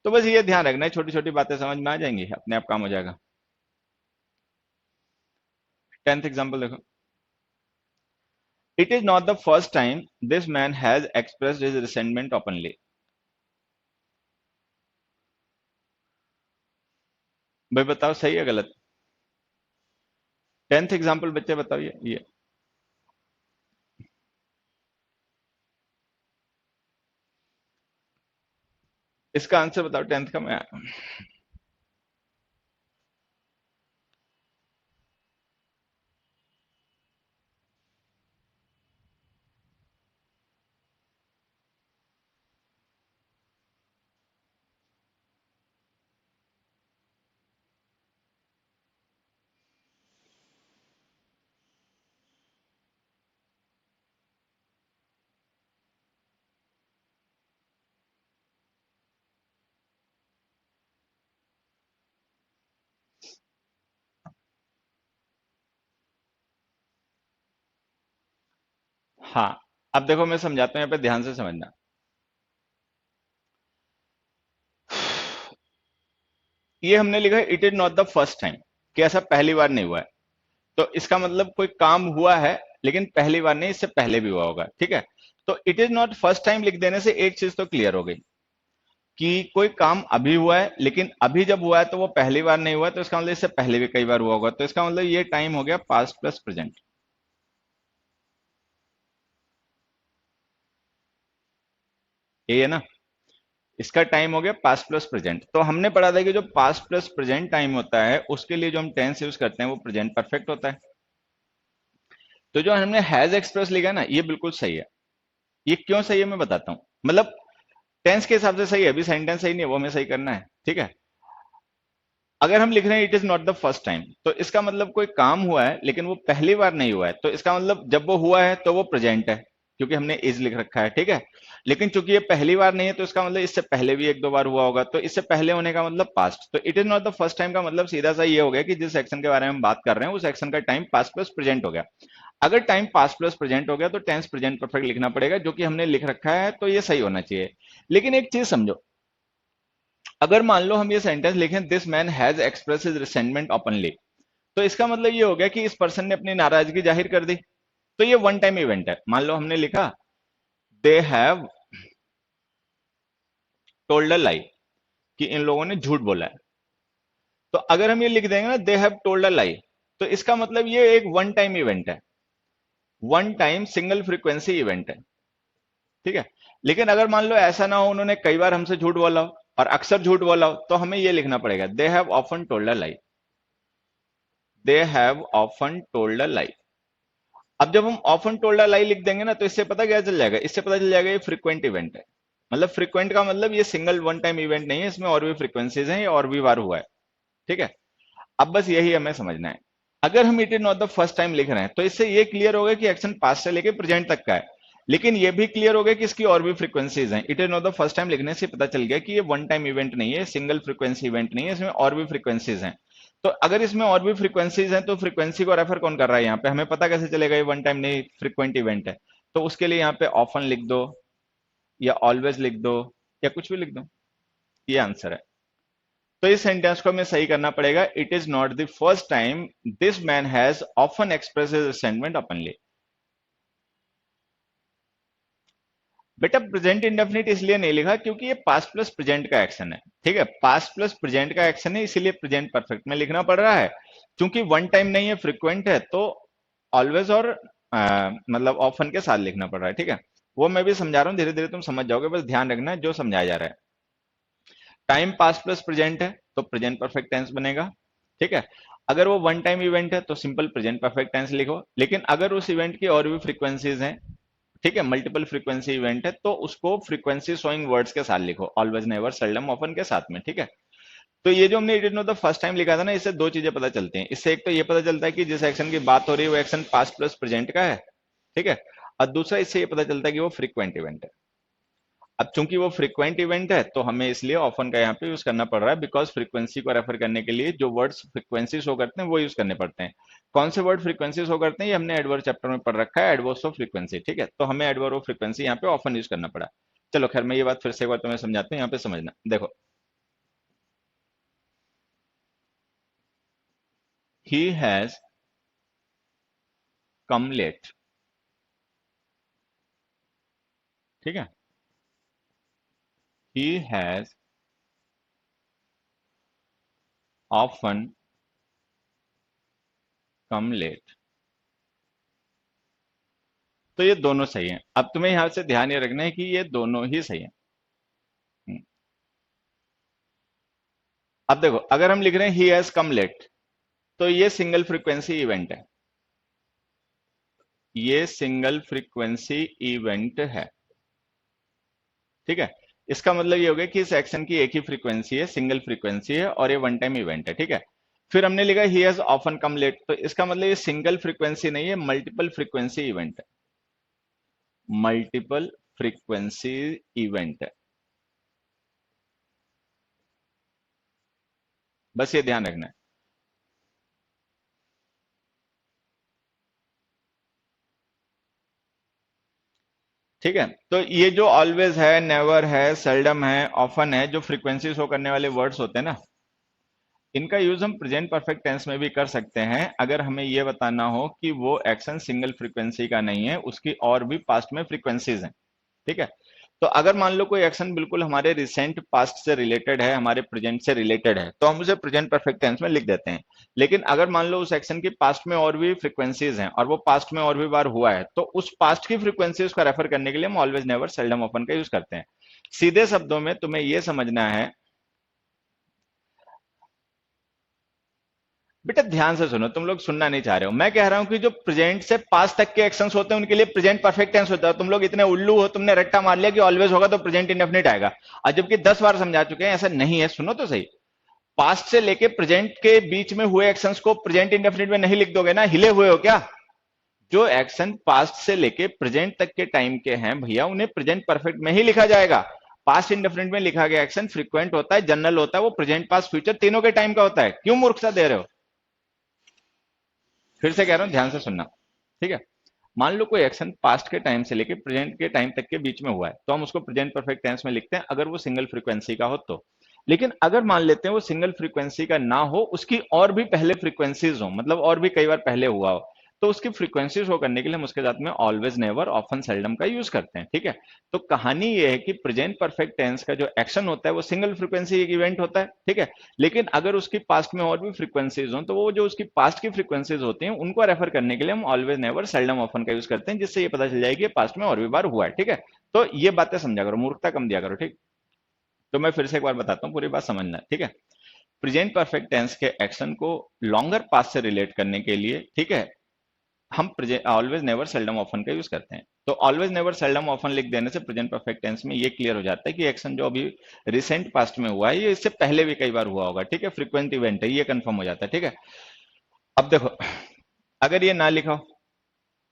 तो बस ये ध्यान रखना है, छोटी छोटी बातें समझ में आ जाएंगी, अपने आप काम हो जाएगा। 10th एग्जाम्पल देखो, it is not the first time this man has expressed his resentment openly. भाई बताओ सही है गलत। 10th एग्जाम्पल बच्चे बताओ, ये इसका आंसर बताओ 10th का। मैं हाँ, अब देखो मैं समझाता हूँ, यहाँ पे ध्यान से समझना। ये हमने लिखा है it is not the first time, कि ऐसा पहली बार नहीं हुआ है। तो इसका मतलब कोई काम हुआ है, लेकिन पहली बार नहीं, इससे पहले भी हुआ होगा, ठीक है। तो it is not first time लिख देने से एक चीज तो क्लियर हो गई कि कोई काम अभी हुआ है, लेकिन अभी जब हुआ है तो वो पहली बार नहीं हुआ है, तो इसका मतलब इससे पहले भी कई बार हुआ होगा, तो इसका मतलब ये टाइम हो गया पास्ट प्लस प्रेजेंट। यही है ना, इसका टाइम हो गया पास्ट प्लस प्रेजेंट। तो हमने पढ़ा था कि जो पास्ट प्लस प्रेजेंट टाइम होता है उसके लिए जो हम टेंस यूज करते हैं वो प्रेजेंट परफेक्ट होता है। तो जो हमने हैज एक्सप्रेस लिखा है ना, ये बिल्कुल सही है। ये क्यों सही है मैं बताता हूं, मतलब टेंस के हिसाब से सही है, अभी सेंटेंस सही नहीं है, वो हमें सही करना है, ठीक है। अगर हम लिख रहे हैं it is not the first time, तो इसका मतलब कोई काम हुआ है लेकिन वो पहली बार नहीं हुआ है, तो इसका मतलब जब वो हुआ है तो वो प्रेजेंट है, क्योंकि हमने इज लिख रखा है, ठीक है। लेकिन चूंकि ये पहली बार नहीं है तो इसका मतलब इससे पहले भी एक दो बार हुआ होगा, तो इससे पहले होने का मतलब पास्ट। तो it is not the first time का मतलब सीधा सा ये हो गया कि जिस एक्शन के बारे में हम बात कर रहे हैं उस एक्शन का टाइम पास्ट प्लस प्रेजेंट हो गया। अगर टाइम पास्ट प्लस प्रेजेंट हो गया तो टेंस प्रेजेंट परफेक्ट लिखना पड़ेगा, जो कि हमने लिख रखा है, तो ये सही होना चाहिए। लेकिन एक चीज समझो, अगर मान लो हम ये सेंटेंस लिखें this man has express his resentment openly, तो इसका मतलब ये हो गया कि इस पर्सन ने अपनी नाराजगी जाहिर कर दी। तो ये वन टाइम इवेंट है। मान लो हमने लिखा they have told a lie, कि इन लोगों ने झूठ बोला है। तो अगर हम ये लिख देंगे ना they have told a lie, तो इसका मतलब ये एक वन टाइम इवेंट है, one time single frequency event है, ठीक है। लेकिन अगर मान लो ऐसा ना हो, उन्होंने कई बार हमसे झूठ बोला हो और अक्सर झूठ बोला हो, तो हमें ये लिखना पड़ेगा they have often told a lie, they have often told a lie. अब जब हम ऑफन टोल्ड अ लाई लिख देंगे ना, तो इससे पता क्या चल जाएगा, इससे पता चल जाएगा ये फ्रीक्वेंट इवेंट है। मतलब फ्रीक्वेंट का मतलब ये सिंगल वन टाइम इवेंट नहीं है, इसमें और भी फ्रीक्वेंसीज हैं, ये और भी बार हुआ है, ठीक है। अब बस यही हमें समझना है। अगर हम it is not the first time लिख रहे हैं तो इससे ये क्लियर होगा कि एक्शन पास्ट से लेके प्रेजेंट तक का है, लेकिन ये भी क्लियर हो गया कि इसकी और भी फ्रीक्वेंसीज हैं। It is not the first time लिखने से पता चल गया कि ये वन टाइम इवेंट नहीं है, सिंगल फ्रीक्वेंसी इवेंट नहीं है, इसमें और भी फ्रीक्वेंसीज हैं। तो अगर इसमें और भी फ्रीक्वेंसीज हैं तो फ्रीक्वेंसी को रेफर कौन कर रहा है यहाँ पे, हमें पता कैसे चलेगा ये वन टाइम नहीं फ्रीक्वेंट इवेंट है। तो उसके लिए यहाँ पे ऑफन लिख दो या ऑलवेज लिख दो या कुछ भी लिख दो, ये आंसर है। तो इस सेंटेंस को हमें सही करना पड़ेगा, it is not the first time this man has often express his resentment openly. बेटा प्रेजेंट इंडेफिनिट इसलिए नहीं लिखा क्योंकि ये पास्ट प्लस प्रेजेंट का एक्शन है, ठीक है। पास्ट प्लस प्रेजेंट का एक्शन है, इसीलिए प्रेजेंट परफेक्ट में लिखना पड़ रहा है। क्योंकि वन टाइम नहीं है, फ्रिक्वेंट है, तो ऑलवेज और मतलब ऑफन के साथ लिखना पड़ रहा है, ठीक है। वो मैं भी समझा रहा हूँ, धीरे धीरे तुम समझ जाओगे, बस ध्यान रखना जो समझाया जा रहा है। टाइम पास्ट प्लस प्रेजेंट है तो प्रेजेंट परफेक्ट टेंस बनेगा, ठीक है। अगर वो वन टाइम इवेंट है तो सिंपल प्रेजेंट परफेक्ट टेंस लिखो। लेकिन अगर उस इवेंट की और भी फ्रीक्वेंसीज हैं, ठीक है, मल्टीपल फ्रीक्वेंसी इवेंट है, तो उसको फ्रीक्वेंसी शोइंग वर्ड्स के साथ लिखो, ऑलवेज नेवर सेल्डम ऑफन के साथ में, ठीक है। तो ये जो हमने it is not the first time लिखा था ना, इससे दो चीजें पता चलती हैं। इससे एक तो ये पता चलता है कि जिस एक्शन की बात हो रही है वो एक्शन पास्ट प्लस प्रेजेंट का है, ठीक है। और दूसरा इससे ये पता चलता है कि वो फ्रीक्वेंट इवेंट है। अब चूंकि वो फ्रीक्वेंट इवेंट है तो हमें इसलिए ऑफन का यहाँ पे यूज करना पड़ रहा है, बिकॉज फ्रीक्वेंसी को रेफर करने के लिए जो वर्ड्स फ्रीक्वेंसी शो करते हैं वो यूज करने पड़ते हैं। कौन से वर्ड फ्रीक्वेंसी शो करते हैं ये हमने एडवर्ब चैप्टर में पढ़ रखा है, एडवर्ब्स ऑफ फ्रीक्वेंसी, ठीक है। तो हमें एडवर्ब ऑफ फ्रीक्वेंसी यहाँ पे ऑफन यूज करना पड़ा। चलो खैर, मैं ये बात फिर से एक बार तुम्हें समझाता हूँ, यहाँ पे समझना देखो। ही हैज कम लेट, ठीक है। He has often come late. तो ये दोनों सही है। अब तुम्हें यहां से ध्यान ये रखना है कि ये दोनों ही सही है। अब देखो, अगर हम लिख रहे हैं ही हैज कम लेट, तो ये सिंगल फ्रीक्वेंसी इवेंट है, ये सिंगल फ्रीक्वेंसी इवेंट है, ठीक है। इसका मतलब ये हो गया कि इस एक्शन की एक ही फ्रीक्वेंसी है, सिंगल फ्रीक्वेंसी है, और ये वन टाइम इवेंट है, ठीक है। फिर हमने लिखा he has often come late, तो इसका मतलब ये सिंगल फ्रीक्वेंसी नहीं है, मल्टीपल फ्रीक्वेंसी इवेंट है, मल्टीपल फ्रीक्वेंसी इवेंट है। बस ये ध्यान रखना है, ठीक है। तो ये जो ऑलवेज है, नेवर है, सेल्डम है, ऑफन है, जो फ्रीक्वेंसी शो करने वाले वर्ड्स होते हैं ना, इनका यूज हम प्रेजेंट परफेक्ट टेंस में भी कर सकते हैं अगर हमें यह बताना हो कि वो एक्शन सिंगल फ्रीक्वेंसी का नहीं है, उसकी और भी पास्ट में फ्रीक्वेंसीज हैं। ठीक है, तो अगर मान लो कोई एक्शन बिल्कुल हमारे रिसेंट पास्ट से रिलेटेड है, हमारे प्रेजेंट से रिलेटेड है, तो हम उसे प्रेजेंट परफेक्ट टेंस में लिख देते हैं। लेकिन अगर मान लो उस एक्शन की पास्ट में और भी फ्रीक्वेंसीज हैं और वो पास्ट में और भी बार हुआ है, तो उस पास्ट की फ्रीक्वेंसीज का रेफर करने के लिए हम ऑलवेज नेवर सेल्डम ऑफन का यूज करते हैं। सीधे शब्दों में तुम्हें यह समझना है, बेटा ध्यान से सुनो, तुम लोग सुनना नहीं चाह रहे हो। मैं कह रहा हूं कि जो प्रेजेंट से पास्ट तक के एक्शंस होते हैं उनके लिए प्रेजेंट परफेक्ट टेंस होता है। तुम लोग इतने उल्लू हो, तुमने रट्टा मार लिया कि ऑलवेज होगा तो प्रेजेंट इंडेफिनिट आएगा, और जबकि 10 बार समझा चुके हैं ऐसा नहीं है। सुनो तो सही, पास्ट से लेके प्रेजेंट के बीच में हुए एक्शंस को प्रेजेंट इंडेफिनिट में नहीं लिख दोगे ना, हिले हुए हो क्या? जो एक्शन पास्ट से लेके प्रेजेंट तक के टाइम के हैं भैया, उन्हें प्रेजेंट परफेक्ट में ही लिखा जाएगा। पास्ट इंडेफिनिट में लिखा गया एक्शन फ्रीक्वेंट होता है, जनरल होता है, वो प्रेजेंट पास्ट फ्यूचर तीनों के टाइम का होता है। क्यों मूर्खता दे रहे हो? फिर से कह रहा हूं, ध्यान से सुनना। ठीक है, मान लो कोई एक्शन पास्ट के टाइम से लेके प्रेजेंट के टाइम तक के बीच में हुआ है, तो हम उसको प्रेजेंट परफेक्ट टेंस में लिखते हैं अगर वो सिंगल फ्रीक्वेंसी का हो तो। लेकिन अगर मान लेते हैं वो सिंगल फ्रीक्वेंसी का ना हो, उसकी और भी पहले फ्रीक्वेंसीज हो, मतलब और भी कई बार पहले हुआ हो, तो उसकी फ्रीक्वेंसी शो करने के लिए हम उसके साथ में ऑलवेज नेवर ऑफन सेल्डम का यूज करते हैं। ठीक है, तो कहानी ये है कि प्रेजेंट परफेक्ट टेंस का जो एक्शन होता है वो सिंगल फ्रीक्वेंसी एक इवेंट होता है। ठीक है, लेकिन अगर उसकी पास्ट में और भी फ्रीक्वेंसीज हो, तो वो जो उसकी पास्ट की फ्रीक्वेंसीज होती हैं उनको रेफर करने के लिए हम ऑलवेज नेवर सेल्डम ऑफन का यूज करते हैं, जिससे ये पता चल जाएगी पास्ट में और भी बार हुआ है। ठीक है, तो ये बातें समझा करो, मूर्खता कम दिया करो। ठीक, तो मैं फिर से एक बार बताता हूँ, पूरी बात समझना। ठीक है, प्रेजेंट परफेक्ट टेंस के एक्शन को लॉन्गर पास्ट से रिलेट करने के लिए, ठीक है, हम ऑलवेज नेवर सेल्डम ऑफन का यूज करते हैं। तो ऑलवेज नेवर सेल्डम ऑफन लिख देने से प्रेजेंट परफेक्ट टेंस में ये क्लियर हो जाता है कि एक्शन जो अभी रिसेंट पास्ट में हुआ है ये इससे पहले भी कई बार हुआ होगा। ठीक है, फ्रीक्वेंट इवेंट है, ये कंफर्म हो जाता है। ठीक है, अब देखो, अगर ये ना लिखा हो,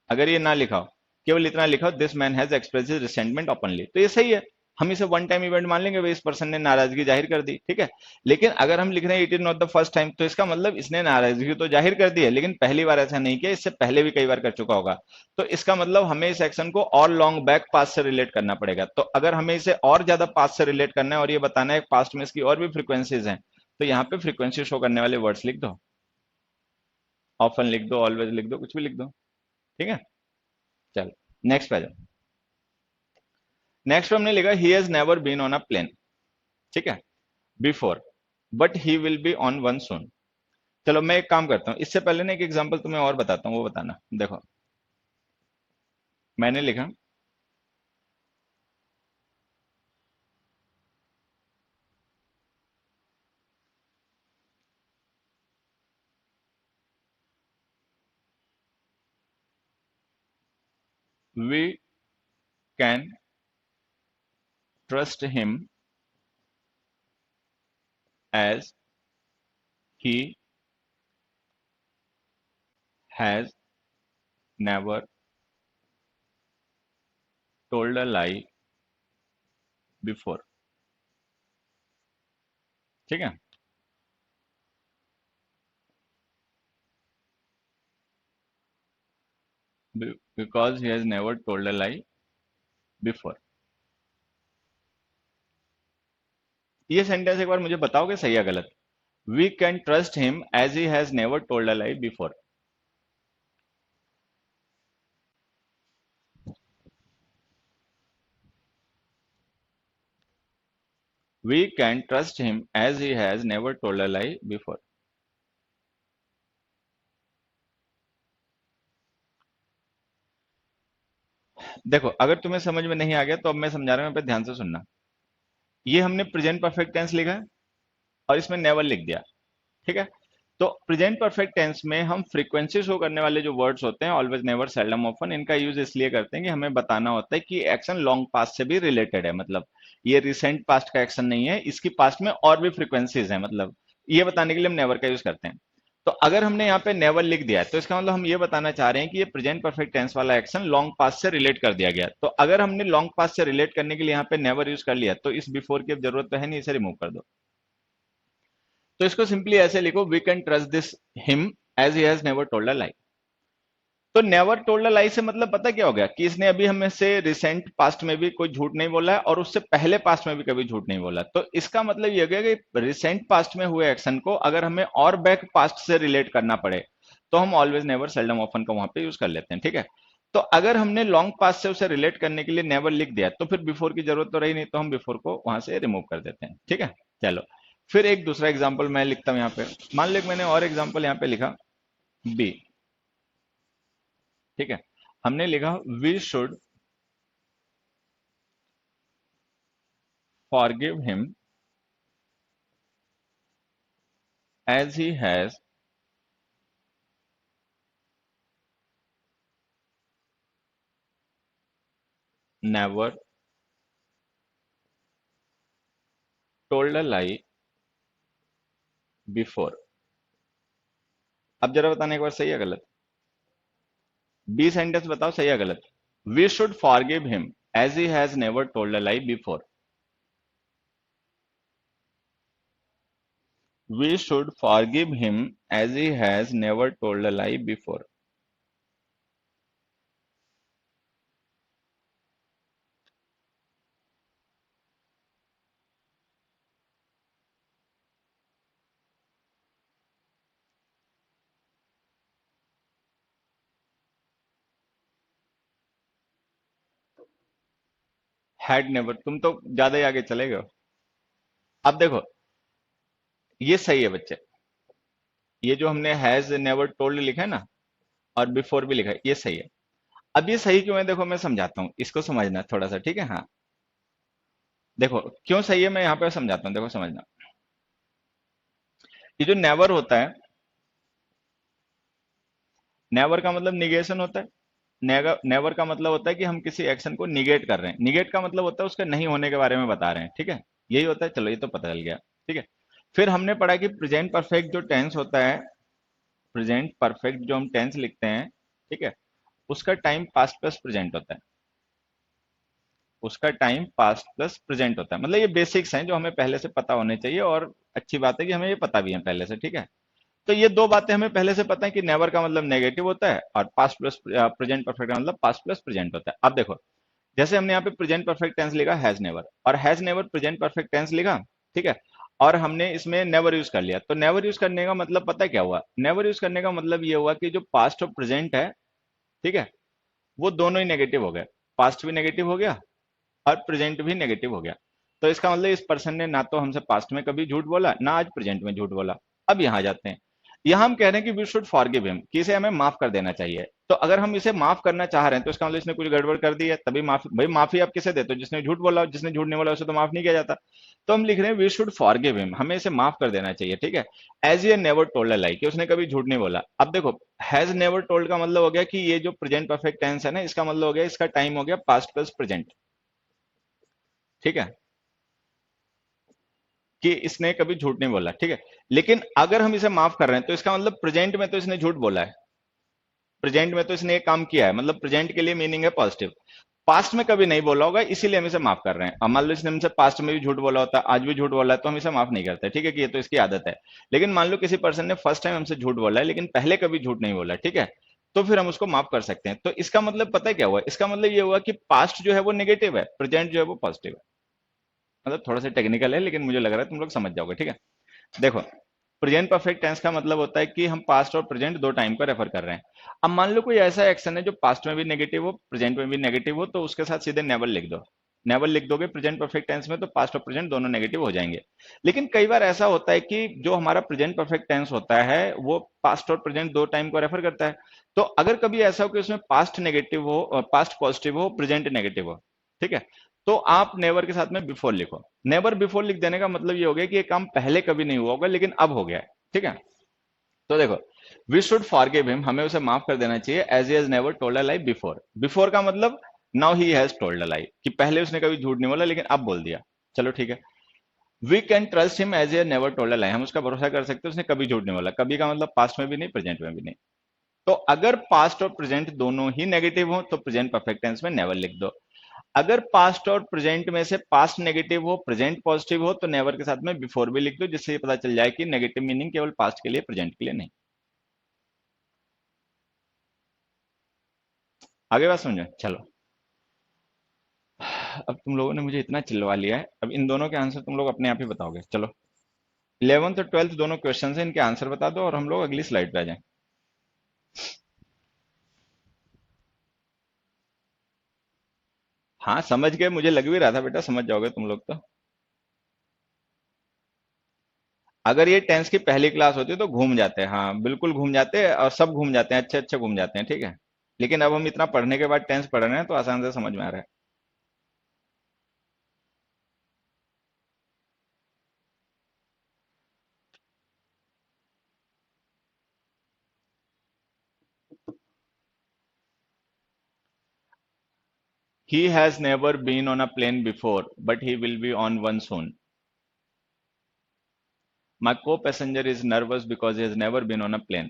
अगर ये ना लिखा हो, केवल इतना लिखा हो this man has express resentment openly, तो ये सही है, हम इसे वन टाइम इवेंट मान लेंगे, भाई इस पर्सन ने नाराजगी जाहिर कर दी। ठीक है, लेकिन अगर हम लिख रहे हैं it is not the first time, तो इसका मतलब इसने नाराजगी तो जाहिर कर दी है, लेकिन पहली बार ऐसा नहीं किया, इससे पहले भी कई बार कर चुका होगा। तो इसका मतलब हमें इस एक्शन को और लॉन्ग बैक पास्ट से रिलेट करना पड़ेगा। तो अगर हमें इसे और ज्यादा पास्ट से रिलेट करना है और ये बताना है पास्ट में इसकी और भी फ्रीक्वेंसीज हैं, तो यहाँ पे फ्रीक्वेंसी शो करने वाले वर्ड्स लिख दो, ऑफन लिख दो, ऑलवेज लिख दो, कुछ भी लिख दो। ठीक है, चलो नेक्स्ट पे जाओ। नेक्स्ट हमने लिखा he has never been on a plane. ठीक है, before, but he will be on one soon. चलो मैं एक काम करता हूँ, इससे पहले ना एक एग्जांपल तुम्हें और बताता हूँ, वो बताना। देखो मैंने लिखा we can trust him as he has never told a lie before. ठीक है, because he has never told a lie before. ये सेंटेंस एक बार मुझे बताओगे सही या गलत? We can trust him as he has never told a lie before. We can trust him as he has never told a lie before. देखो अगर तुम्हें समझ में नहीं आ गया तो अब मैं समझा रहा हूं, पे ध्यान से सुनना। ये हमने प्रेजेंट परफेक्ट टेंस लिखा है और इसमें नेवर लिख दिया। ठीक है, तो प्रेजेंट परफेक्ट टेंस में हम फ्रीक्वेंसी शो करने वाले जो वर्ड्स होते हैं ऑलवेज नेवर सेल्डम ऑफन, इनका यूज इसलिए करते हैं कि हमें बताना होता है कि एक्शन लॉन्ग पास्ट से भी रिलेटेड है, मतलब ये रिसेंट पास्ट का एक्शन नहीं है, इसकी पास्ट में और भी फ्रीक्वेंसीज है, मतलब ये बताने के लिए हम नेवर का यूज करते हैं। तो अगर हमने यहाँ पे नेवर लिख दिया है तो इसका मतलब हम ये बताना चाह रहे हैं कि ये प्रेजेंट परफेक्ट टेंस वाला एक्शन लॉन्ग पास्ट से रिलेट कर दिया गया। तो अगर हमने लॉन्ग पास्ट से रिलेट करने के लिए यहाँ पे नेवर यूज कर लिया तो इस बिफोर की अब जरूरत तो है नहीं, इसे रिमूव कर दो। तो इसको सिंपली ऐसे लिखो, we can trust this him as he has never told a lie. तो नेवर टोल्ड अ लाई से मतलब पता क्या हो गया कि इसने अभी हमें से रिसेंट पास्ट में भी कोई झूठ नहीं बोला है और उससे पहले पास्ट में भी कभी झूठ नहीं बोला। तो इसका मतलब ये हो गया कि रिसेंट पास्ट में हुए एक्शन को अगर हमें और बैक पास्ट से रिलेट करना पड़े तो हम ऑलवेज नेवर सेल्डम ऑफन का वहां पे यूज कर लेते हैं, ठीक है। तो अगर हमने लॉन्ग पास्ट से उसे रिलेट करने के लिए नेवर लिख दिया तो फिर बिफोर की जरूरत तो रही नहीं, तो हम बिफोर को वहां से रिमूव कर देते हैं, ठीक है। चलो फिर एक दूसरा एग्जाम्पल मैं लिखता हूं यहाँ पे। मान लो कि मैंने और एग्जाम्पल यहाँ पे लिखा बी, ठीक है। हमने लिखा we should forgive him as he has never told a lie before। अब जरा बताने एक बार सही है गलत, बी सेंटेंस बताओ सही है गलत। We should forgive him as he has never told a lie before. We should forgive him as he has never told a lie before. Had never, तुम तो ज्यादा ही आगे चले गए हो। अब देखो ये सही है बच्चे, ये जो हमने हैज नेवर टोल्ड लिखा है ना और बिफोर भी लिखा है ये सही है। अब ये सही क्यों है देखो मैं समझाता हूँ, इसको समझना थोड़ा सा, ठीक है। हाँ देखो क्यों सही है मैं यहाँ पे समझाता हूँ, देखो समझना। ये जो नेवर होता है, नेवर का मतलब निगेशन होता है। नेवर का मतलब होता है कि हम किसी एक्शन को निगेट कर रहे हैं। निगेट का मतलब होता है उसके नहीं होने के बारे में बता रहे हैं, ठीक है। यही होता है, चलो ये तो पता चल गया, ठीक है। फिर हमने पढ़ा कि प्रेजेंट परफेक्ट जो टेंस होता है, प्रेजेंट परफेक्ट जो हम टेंस लिखते हैं, ठीक है, उसका टाइम पास्ट प्लस प्रेजेंट होता है। उसका टाइम पास्ट प्लस प्रेजेंट होता है, मतलब ये बेसिक्स हैं जो हमें पहले से पता होने चाहिए और अच्छी बात है कि हमें ये पता भी है पहले से, ठीक है। तो ये दो बातें हमें पहले से पता है कि नेवर का मतलब नेगेटिव होता है और पास्ट प्लस प्रेजेंट परफेक्ट का मतलब पास्ट प्लस प्रेजेंट होता है। अब देखो जैसे हमने यहाँ पे प्रेजेंट परफेक्ट टेंस लिखा हैज नेवर और has never present perfect tense लिखा, ठीक है, और हमने इसमें नेवर यूज कर लिया। तो नेवर यूज करने का मतलब पता है क्या हुआ, नेवर यूज करने का मतलब ये हुआ कि जो पास्ट और प्रेजेंट है, ठीक है, वो दोनों ही नेगेटिव हो गए। पास्ट भी नेगेटिव हो गया और प्रेजेंट भी नेगेटिव हो गया। तो इसका मतलब इस पर्सन ने ना तो हमसे पास्ट में कभी झूठ बोला ना आज प्रेजेंट में झूठ बोला। अब यहाँ जाते हैं, यहाँ हम कह रहे हैं कि वी शुड फॉरगिव हिम, कि इसे हमें माफ कर देना चाहिए। तो अगर हम इसे माफ करना चाह रहे हैं तो इसका मतलब इसने कुछ गड़बड़ कर दी है तभी माफी। भाई माफी आप किसे देते हो, जिसने झूठ बोला, जिसने झूठ नहीं बोला उसे तो माफ नहीं किया जाता। तो हम लिख रहे हैं वी शुड फॉरगिव हिम, हमें इसे माफ कर देना चाहिए, ठीक है। एज ये नेवर टोल्ड अ लाई, कि उसने कभी झूठ नहीं बोला। अब देखो हैज नेवर टोल्ड का मतलब हो गया कि ये जो प्रेजेंट परफेक्ट टेंस है ना, इसका मतलब हो गया इसका टाइम हो गया पास्ट प्लस प्रेजेंट, ठीक है, कि इसने कभी झूठ नहीं बोला, ठीक है। लेकिन अगर हम इसे माफ कर रहे हैं तो इसका मतलब प्रेजेंट में तो इसने झूठ बोला है, प्रेजेंट में तो इसने एक काम किया है, मतलब प्रेजेंट के लिए मीनिंग है पॉजिटिव। पास्ट में कभी नहीं बोला होगा इसीलिए हम इसे माफ कर रहे हैं। अब मान लो इसने हमसे पास्ट में भी झूठ बोला होता, आज भी झूठ बोला है, तो हम इसे माफ नहीं करते, ठीक है, कि ये तो इसकी आदत है। लेकिन मान लो किसी पर्सन ने फर्स्ट टाइम हमसे झूठ बोला है लेकिन पहले कभी झूठ नहीं बोला, ठीक है, तो फिर हम उसको माफ कर सकते हैं। तो इसका मतलब पता है क्या हुआ, इसका मतलब ये हुआ कि पास्ट जो है वो नेगेटिव है, प्रेजेंट जो है वो पॉजिटिव है। मतलब थोड़ा सा टेक्निकल है लेकिन मुझे लग रहा है तुम लोग समझ जाओगे, ठीक है। देखो प्रेजेंट परफेक्ट टेंस का मतलब होता है कि हम पास्ट और प्रेजेंट दो टाइम को रेफर कर रहे हैं। अब मान लो कोई ऐसा एक्शन है जो पास्ट में भी नेगेटिव हो प्रेजेंट में भी नेगेटिव हो, तो उसके साथ सीधे नेवर लिख दो। नेवर लिख दोगे प्रेजेंट परफेक्ट टेंस में तो पास्ट और प्रेजेंट दोनों नेगेटिव हो जाएंगे। लेकिन कई बार ऐसा होता है कि जो हमारा प्रेजेंट परफेक्ट टेंस होता है वो पास्ट और प्रेजेंट दो टाइम को रेफर करता है। तो अगर कभी ऐसा हो कि उसमें पास्ट नेगेटिव हो, पास्ट पॉजिटिव हो, प्रेजेंट नेगेटिव हो, ठीक है, तो आप नेवर के साथ में बिफोर लिखो। नेवर बिफोर लिख देने का मतलब ये हो गया कि ये काम पहले कभी नहीं हुआ होगा लेकिन अब हो गया है, ठीक है। तो देखो वी शुड फॉरगिव हिम, हमें उसे माफ कर देना चाहिए as he has never told a lie before. Before का मतलब now he has told a lie, कि पहले उसने कभी झूठ नहीं बोला लेकिन अब बोल दिया। चलो ठीक है। We can trust him as he has never told a lie, हम उसका भरोसा कर सकते हैं उसने कभी झूठ नहीं बोला। कभी का मतलब पास्ट में भी नहीं प्रेजेंट में भी नहीं। तो अगर पास्ट और प्रेजेंट दोनों ही नेगेटिव हो तो प्रेजेंट परफेक्ट टेंस में नेवर लिख दो। अगर पास्ट और प्रेजेंट में से पास्ट नेगेटिव हो प्रेजेंट पॉजिटिव हो तो नेवर के साथ में बिफोर भी लिख दो, जिससे ये पता चल जाए कि नेगेटिव मीनिंग केवल पास्ट के लिए प्रेजेंट के लिए नहीं। आगे बात समझो, चलो। अब तुम लोगों ने मुझे इतना चिल्लवा लिया है, अब इन दोनों के आंसर तुम लोग अपने आप ही बताओगे, चलो। 11th और 12th दोनों क्वेश्चन है, इनके आंसर बता दो और हम लोग अगली स्लाइड पे आ जाएं। हाँ समझ गए, मुझे लग भी रहा था बेटा समझ जाओगे तुम लोग तो। अगर ये टेंस की पहली क्लास होती तो घूम जाते हैं, हाँ बिल्कुल घूम जाते हैं, और सब घूम जाते हैं, अच्छे अच्छे घूम जाते हैं, ठीक है। लेकिन अब हम इतना पढ़ने के बाद टेंस पढ़ रहे हैं तो आसान से समझ में आ रहा है। He has never been on a plane before, but he will be on one soon. My co-passenger is nervous because he has never been on a plane.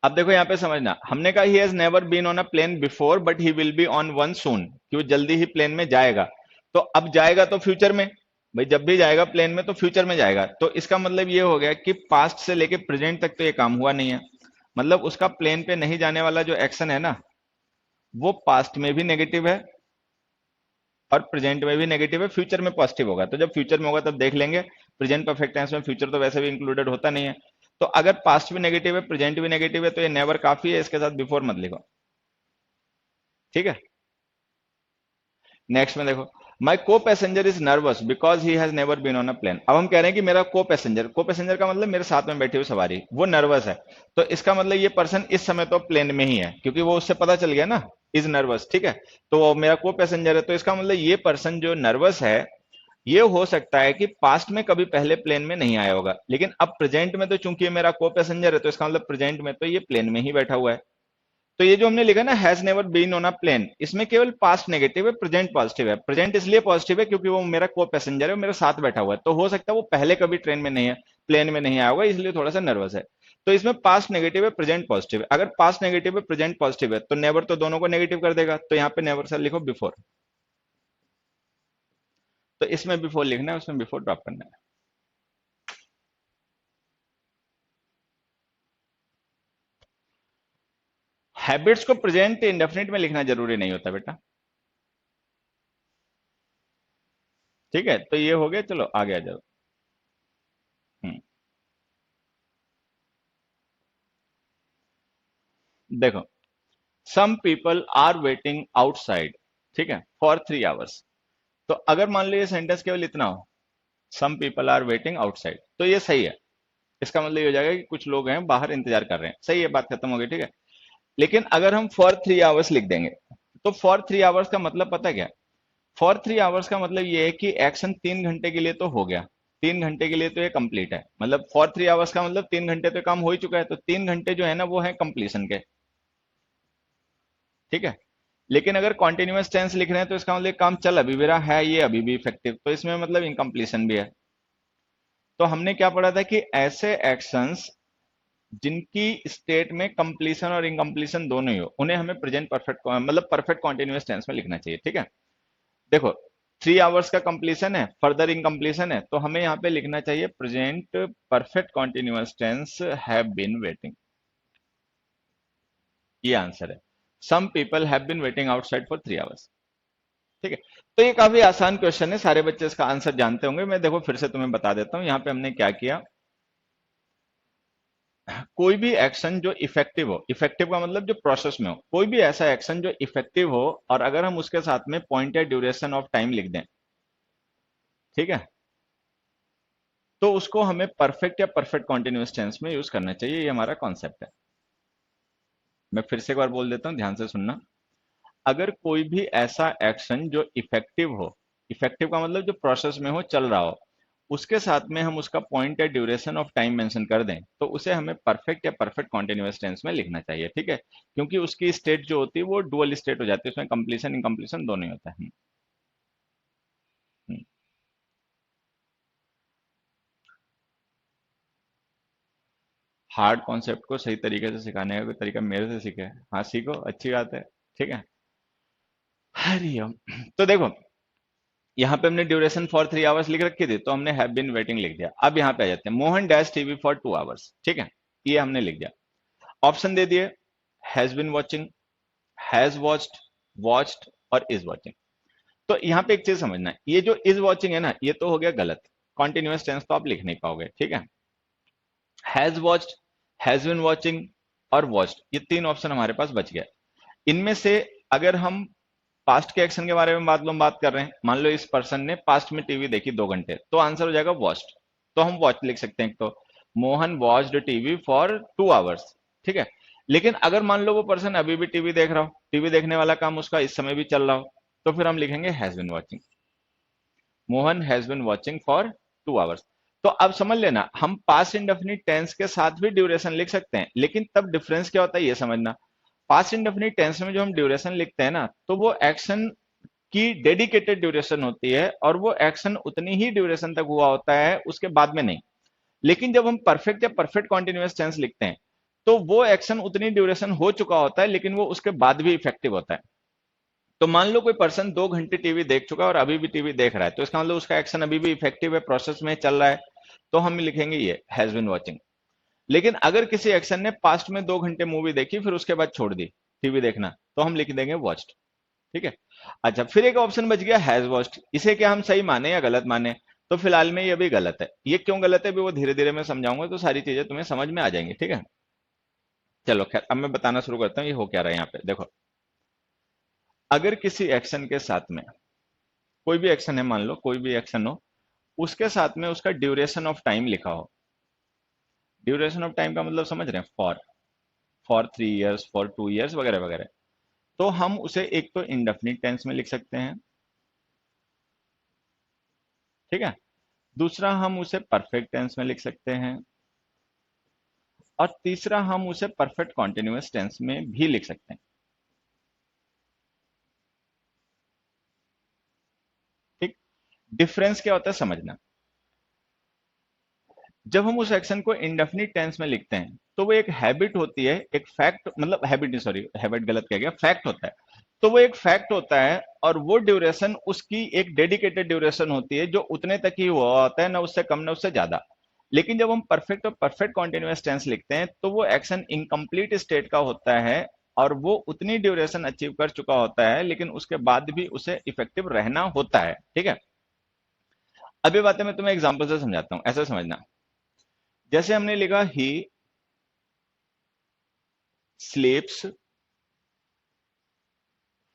अब देखो यहाँ पे समझना, हमने कहा he has never been on a plane before but he will be on one soon, कि वो जल्दी ही प्लेन में जाएगा। तो अब जाएगा तो फ्यूचर में, भाई जब भी जाएगा प्लेन में तो फ्यूचर में जाएगा, तो इसका मतलब ये हो गया कि पास्ट से लेके प्रेजेंट तक तो ये काम हुआ नहीं है। मतलब उसका प्लेन पे नहीं जाने वाला जो एक्शन है ना, वो पास्ट में भी नेगेटिव है और प्रेजेंट में भी नेगेटिव है, फ्यूचर में पॉजिटिव होगा। तो जब फ्यूचर में होगा तब देख लेंगे। प्रेजेंट परफेक्ट टेंस में फ्यूचर तो वैसे भी इंक्लूडेड होता नहीं है। तो अगर पास्ट भी नेगेटिव है, प्रेजेंट भी नेगेटिव है, तो ये नेवर काफी है, इसके साथ बिफोर मत लिखो, ठीक है। नेक्स्ट में देखो, my co-passenger is nervous because he has never been on a plane. अब हम कह रहे हैं कि मेरा को पैसेंजर का मतलब मेरे साथ में बैठी हुई सवारी वो नर्वस है। तो इसका मतलब ये पर्सन इस समय तो प्लेन में ही है, क्योंकि वो उससे पता चल गया ना, इज नर्वस, ठीक है। तो वो मेरा को पैसेंजर है, तो इसका मतलब ये पर्सन जो नर्वस है, ये हो सकता है कि पास्ट में कभी पहले प्लेन में नहीं आया होगा, लेकिन अब प्रेजेंट में तो चूंकि ये मेरा को पैसेंजर है, तो इसका मतलब प्रेजेंट में तो ये प्लेन में ही बैठा हुआ है। तो ये जो हमने लिखा ना, has never been on a plane, इसमें केवल पास्ट नेगेटिव है, प्रेजेंट पॉजिटिव है। प्रेजेंट इसलिए पॉजिटिव है क्योंकि वो मेरा को पैसेंजर है, वो मेरे साथ बैठा हुआ है, तो हो सकता है वो पहले कभी ट्रेन में नहीं है, प्लेन में नहीं आया होगा, इसलिए थोड़ा सा नर्वस है। तो इसमें पास्ट नेगेटिव है, प्रेजेंट पॉजिटिव है। अगर पास्ट नेगेटिव है, प्रेजेंट पॉजिटिव है, तो नेवर तो दोनों को नेगेटिव कर देगा, तो यहाँ पे नेवर से लिखो बिफोर। तो इसमें बिफोर लिखना है, उसमें बिफोर ड्रॉप करना है। हैबिट्स को प्रेजेंट इंडेफिनिट में लिखना जरूरी नहीं होता बेटा, ठीक है। तो ये हो गया, चलो आगे आ जाओ। हम्म, देखो, some people are waiting outside, ठीक है, फॉर 3 आवर्स। तो अगर मान लो ये सेंटेंस केवल इतना हो, some people are waiting outside, तो ये सही है। इसका मतलब ये हो जाएगा कि कुछ लोग हैं बाहर इंतजार कर रहे हैं, सही है, बात खत्म हो गई, ठीक है। लेकिन अगर हम फॉर 3 आवर्स लिख देंगे, तो फॉर 3 आवर्स का मतलब पता क्या है? फॉर 3 आवर्स का मतलब ये है कि एक्शन 3 घंटे के लिए तो हो गया, 3 घंटे के लिए तो ये कंप्लीट है। मतलब फॉर 3 आवर्स का मतलब 3 घंटे तो काम हो ही चुका है, तो 3 घंटे जो है ना वो है कंप्लीशन के, ठीक है। लेकिन अगर कॉन्टिन्यूअस टेंस लिख रहे हैं तो इसका मतलब काम चल अभी भी रहा है, ये अभी भी इफेक्टिव, तो इसमें मतलब इनकम्प्लीशन भी है। तो हमने क्या पढ़ा था कि ऐसे एक्शंस जिनकी स्टेट में कंप्लीशन और इनकम्प्लीशन दोनों ही हो, उन्हें हमें प्रेजेंट परफेक्ट मतलब परफेक्ट कॉन्टिन्यूअस टेंस में लिखना चाहिए, ठीक है। देखो, 3 आवर्स का कंप्लीशन है, फर्दर इनकम्प्लीशन है, तो हमें यहाँ पे लिखना चाहिए present perfect continuous tense have been waiting, ये आंसर है। Some people have been waiting outside for 3 hours, ठीक है। तो ये काफी आसान क्वेश्चन है, सारे बच्चे इसका आंसर जानते होंगे। मैं देखो फिर से तुम्हें बता देता हूँ, यहाँ पे हमने क्या किया। कोई भी एक्शन जो इफेक्टिव हो, इफेक्टिव का मतलब जो प्रोसेस में हो, कोई भी ऐसा एक्शन जो इफेक्टिव हो, और अगर हम उसके साथ में पॉइंटेड ड्यूरेशन ऑफ टाइम लिख दें, ठीक है, तो उसको हमें परफेक्ट या परफेक्ट कॉन्टिन्यूअस टेंस में यूज करना चाहिए, ये हमारा कॉन्सेप्ट है। मैं फिर से एक बार बोल देता हूं, ध्यान से सुनना। अगर कोई भी ऐसा एक्शन जो इफेक्टिव हो, इफेक्टिव का मतलब जो प्रोसेस में हो, चल रहा हो, उसके साथ में हम उसका पॉइंट या ड्यूरेशन ऑफ टाइम मेंशन कर दें, तो उसे हमें परफेक्ट या परफेक्ट कॉन्टिन्यूअस टेंस में लिखना चाहिए, ठीक है। क्योंकि उसकी स्टेट जो होती है वो डुअल स्टेट हो जाती है, उसमें कंप्लीशन इनकम्प्लीशन दोनों ही होता है। हम्म। हार्ड कॉन्सेप्ट को सही तरीके से सिखाने का कोई तरीका मेरे से सीखे? हाँ सीखो, अच्छी बात है, ठीक है। हरिओम। तो देखो, यहाँ पे हमने ड्यूरेशन फॉर 3 आवर्स लिख रखी थी, तो हमने हैव बीन वेटिंग लिख दिया। अब यहाँ पे आ जाते हैं, Mohan dash TV for 2 hours, ठीक है, ये हमने लिख दिया। ऑप्शन दे दिए, has been watching, has watched, watched और इज वॉचिंग। तो यहाँ पे एक चीज समझना है, ये जो इज वॉचिंग है ना, ये तो हो गया गलत, कॉन्टिन्यूअस टेंस तो आप लिख नहीं पाओगे, ठीक है। Has watched, has been watching और वॉच्ड, ये तीन ऑप्शन हमारे पास बच गया। इनमें से अगर हम पास्ट के एक्शन के बारे में बात कर रहे हैं, मान लो इस पर्सन ने पास्ट में टीवी देखी 2 घंटे, तो आंसर हो जाएगा वॉच्ड। तो हम वॉच लिख सकते हैं, तो Mohan watched TV for 2 hours, ठीक है। लेकिन अगर मान लो वो पर्सन अभी भी टीवी देख रहा हो, टीवी देखने वाला काम उसका इस समय भी चल रहा हो, तो फिर हम लिखेंगे has been watching, Mohan has been watching for 2 hours. तो अब समझ लेना, हम पास्ट इंडेफिनिट टेंस के साथ भी ड्यूरेशन लिख सकते हैं, लेकिन तब डिफरेंस क्या होता है ये समझना। पास्ट इंडेफिनिट टेंस में जो हम ड्यूरेशन लिखते हैं ना, तो वो एक्शन की डेडिकेटेड ड्यूरेशन होती है, और वो एक्शन उतनी ही ड्यूरेशन तक हुआ होता है, उसके बाद में नहीं। लेकिन जब हम परफेक्ट या परफेक्ट कॉन्टिन्यूअस टेंस लिखते हैं, तो वो एक्शन उतनी ड्यूरेशन हो चुका होता है, लेकिन वो उसके बाद भी इफेक्टिव होता है। तो मान लो कोई पर्सन 2 घंटे टीवी देख चुका है और अभी भी टीवी देख रहा है, तो इसका मतलब उसका एक्शन अभी भी इफेक्टिव है, प्रोसेस में चल रहा है, तो हम लिखेंगे ये हैज बिन वॉचिंग। लेकिन अगर किसी एक्शन ने पास्ट में 2 घंटे मूवी देखी फिर उसके बाद छोड़ दी टीवी देखना, तो हम लिख देंगे वॉच्ड, ठीक है। अच्छा, फिर एक ऑप्शन बच गया हैज वॉच्ड, इसे क्या हम सही माने या गलत माने? तो फिलहाल में ये भी गलत है। ये क्यों गलत है भी वो धीरे धीरे मैं समझाऊंगा, तो सारी चीजें तुम्हें समझ में आ जाएंगी, ठीक है। चलो खैर, अब मैं बताना शुरू करता हूँ ये हो क्या रहा है यहाँ पे। देखो, अगर किसी एक्शन के साथ में, कोई भी एक्शन है, मान लो कोई भी एक्शन हो, उसके साथ में उसका ड्यूरेशन ऑफ टाइम लिखा हो। ड्यूरेशन ऑफ टाइम का मतलब समझ रहे हैं, फॉर 3 इयर्स, फॉर 2 इयर्स वगैरह वगैरह, तो हम उसे एक तो इंडेफिनिट टेंस में लिख सकते हैं, ठीक है। दूसरा हम उसे परफेक्ट टेंस में लिख सकते हैं, और तीसरा हम उसे परफेक्ट कॉन्टिन्यूअस टेंस में भी लिख सकते हैं, ठीक। डिफरेंस क्या होता है समझना। जब हम उस एक्शन को इंडेफिनिट टेंस में लिखते हैं, तो वो एक हैबिट होती है, एक फैक्ट, मतलब हैबिट नहीं, सॉरी हैबिट गलत कह गया, फैक्ट होता है। तो वो एक फैक्ट होता है, और वो ड्यूरेशन उसकी एक डेडिकेटेड ड्यूरेशन होती है, जो उतने तक ही हुआ होता है, ना उससे कम ना उससे ज्यादा। लेकिन जब हम परफेक्ट और परफेक्ट कॉन्टिन्यूअस टेंस लिखते हैं, तो वो एक्शन इनकम्प्लीट स्टेट का होता है, और वो उतनी ड्यूरेशन अचीव कर चुका होता है, लेकिन उसके बाद भी उसे इफेक्टिव रहना होता है, ठीक है। अभी बातें मैं तुम्हें एग्जाम्पल से समझाता हूँ, ऐसा समझना। जैसे हमने लिखा ही स्लीप्स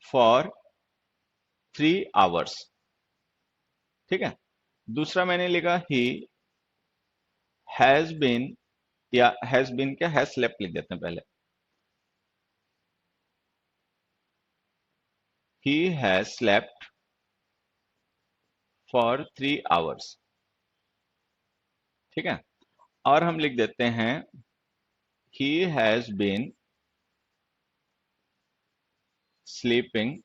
फॉर 3 आवर्स, ठीक है। दूसरा मैंने लिखा ही हैज बीन, या हैज बीन क्या, हैज स्लेप्ट लिख देते हैं पहले, he has slept for 3 hours, ठीक है। और हम लिख देते हैं he has been sleeping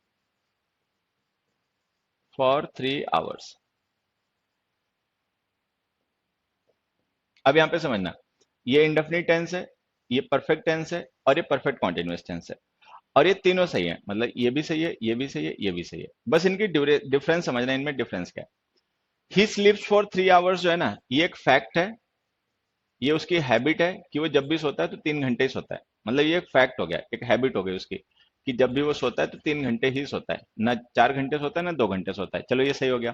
for 3 hours. अब यहां पे समझना, ये इंडेफिनिट टेंस है, ये परफेक्ट टेंस है, और ये परफेक्ट कॉन्टिन्यूअस टेंस है, और ये तीनों सही है, मतलब ये भी सही है, ये भी सही है, ये भी सही है। बस इनकी डिफरेंस समझना, इनमें डिफरेंस क्या है। ही स्लीप्स फॉर 3 आवर्स जो है ना, ये एक फैक्ट है, ये उसकी हैबिट है कि वो जब भी सोता है तो 3 घंटे ही सोता है, मतलब ये एक फैक्ट हो गया, एक हैबिट हो गई उसकी, कि जब भी वो सोता है तो 3 घंटे ही सोता है, ना 4 घंटे सोता है ना 2 घंटे सोता है। चलो ये सही हो गया।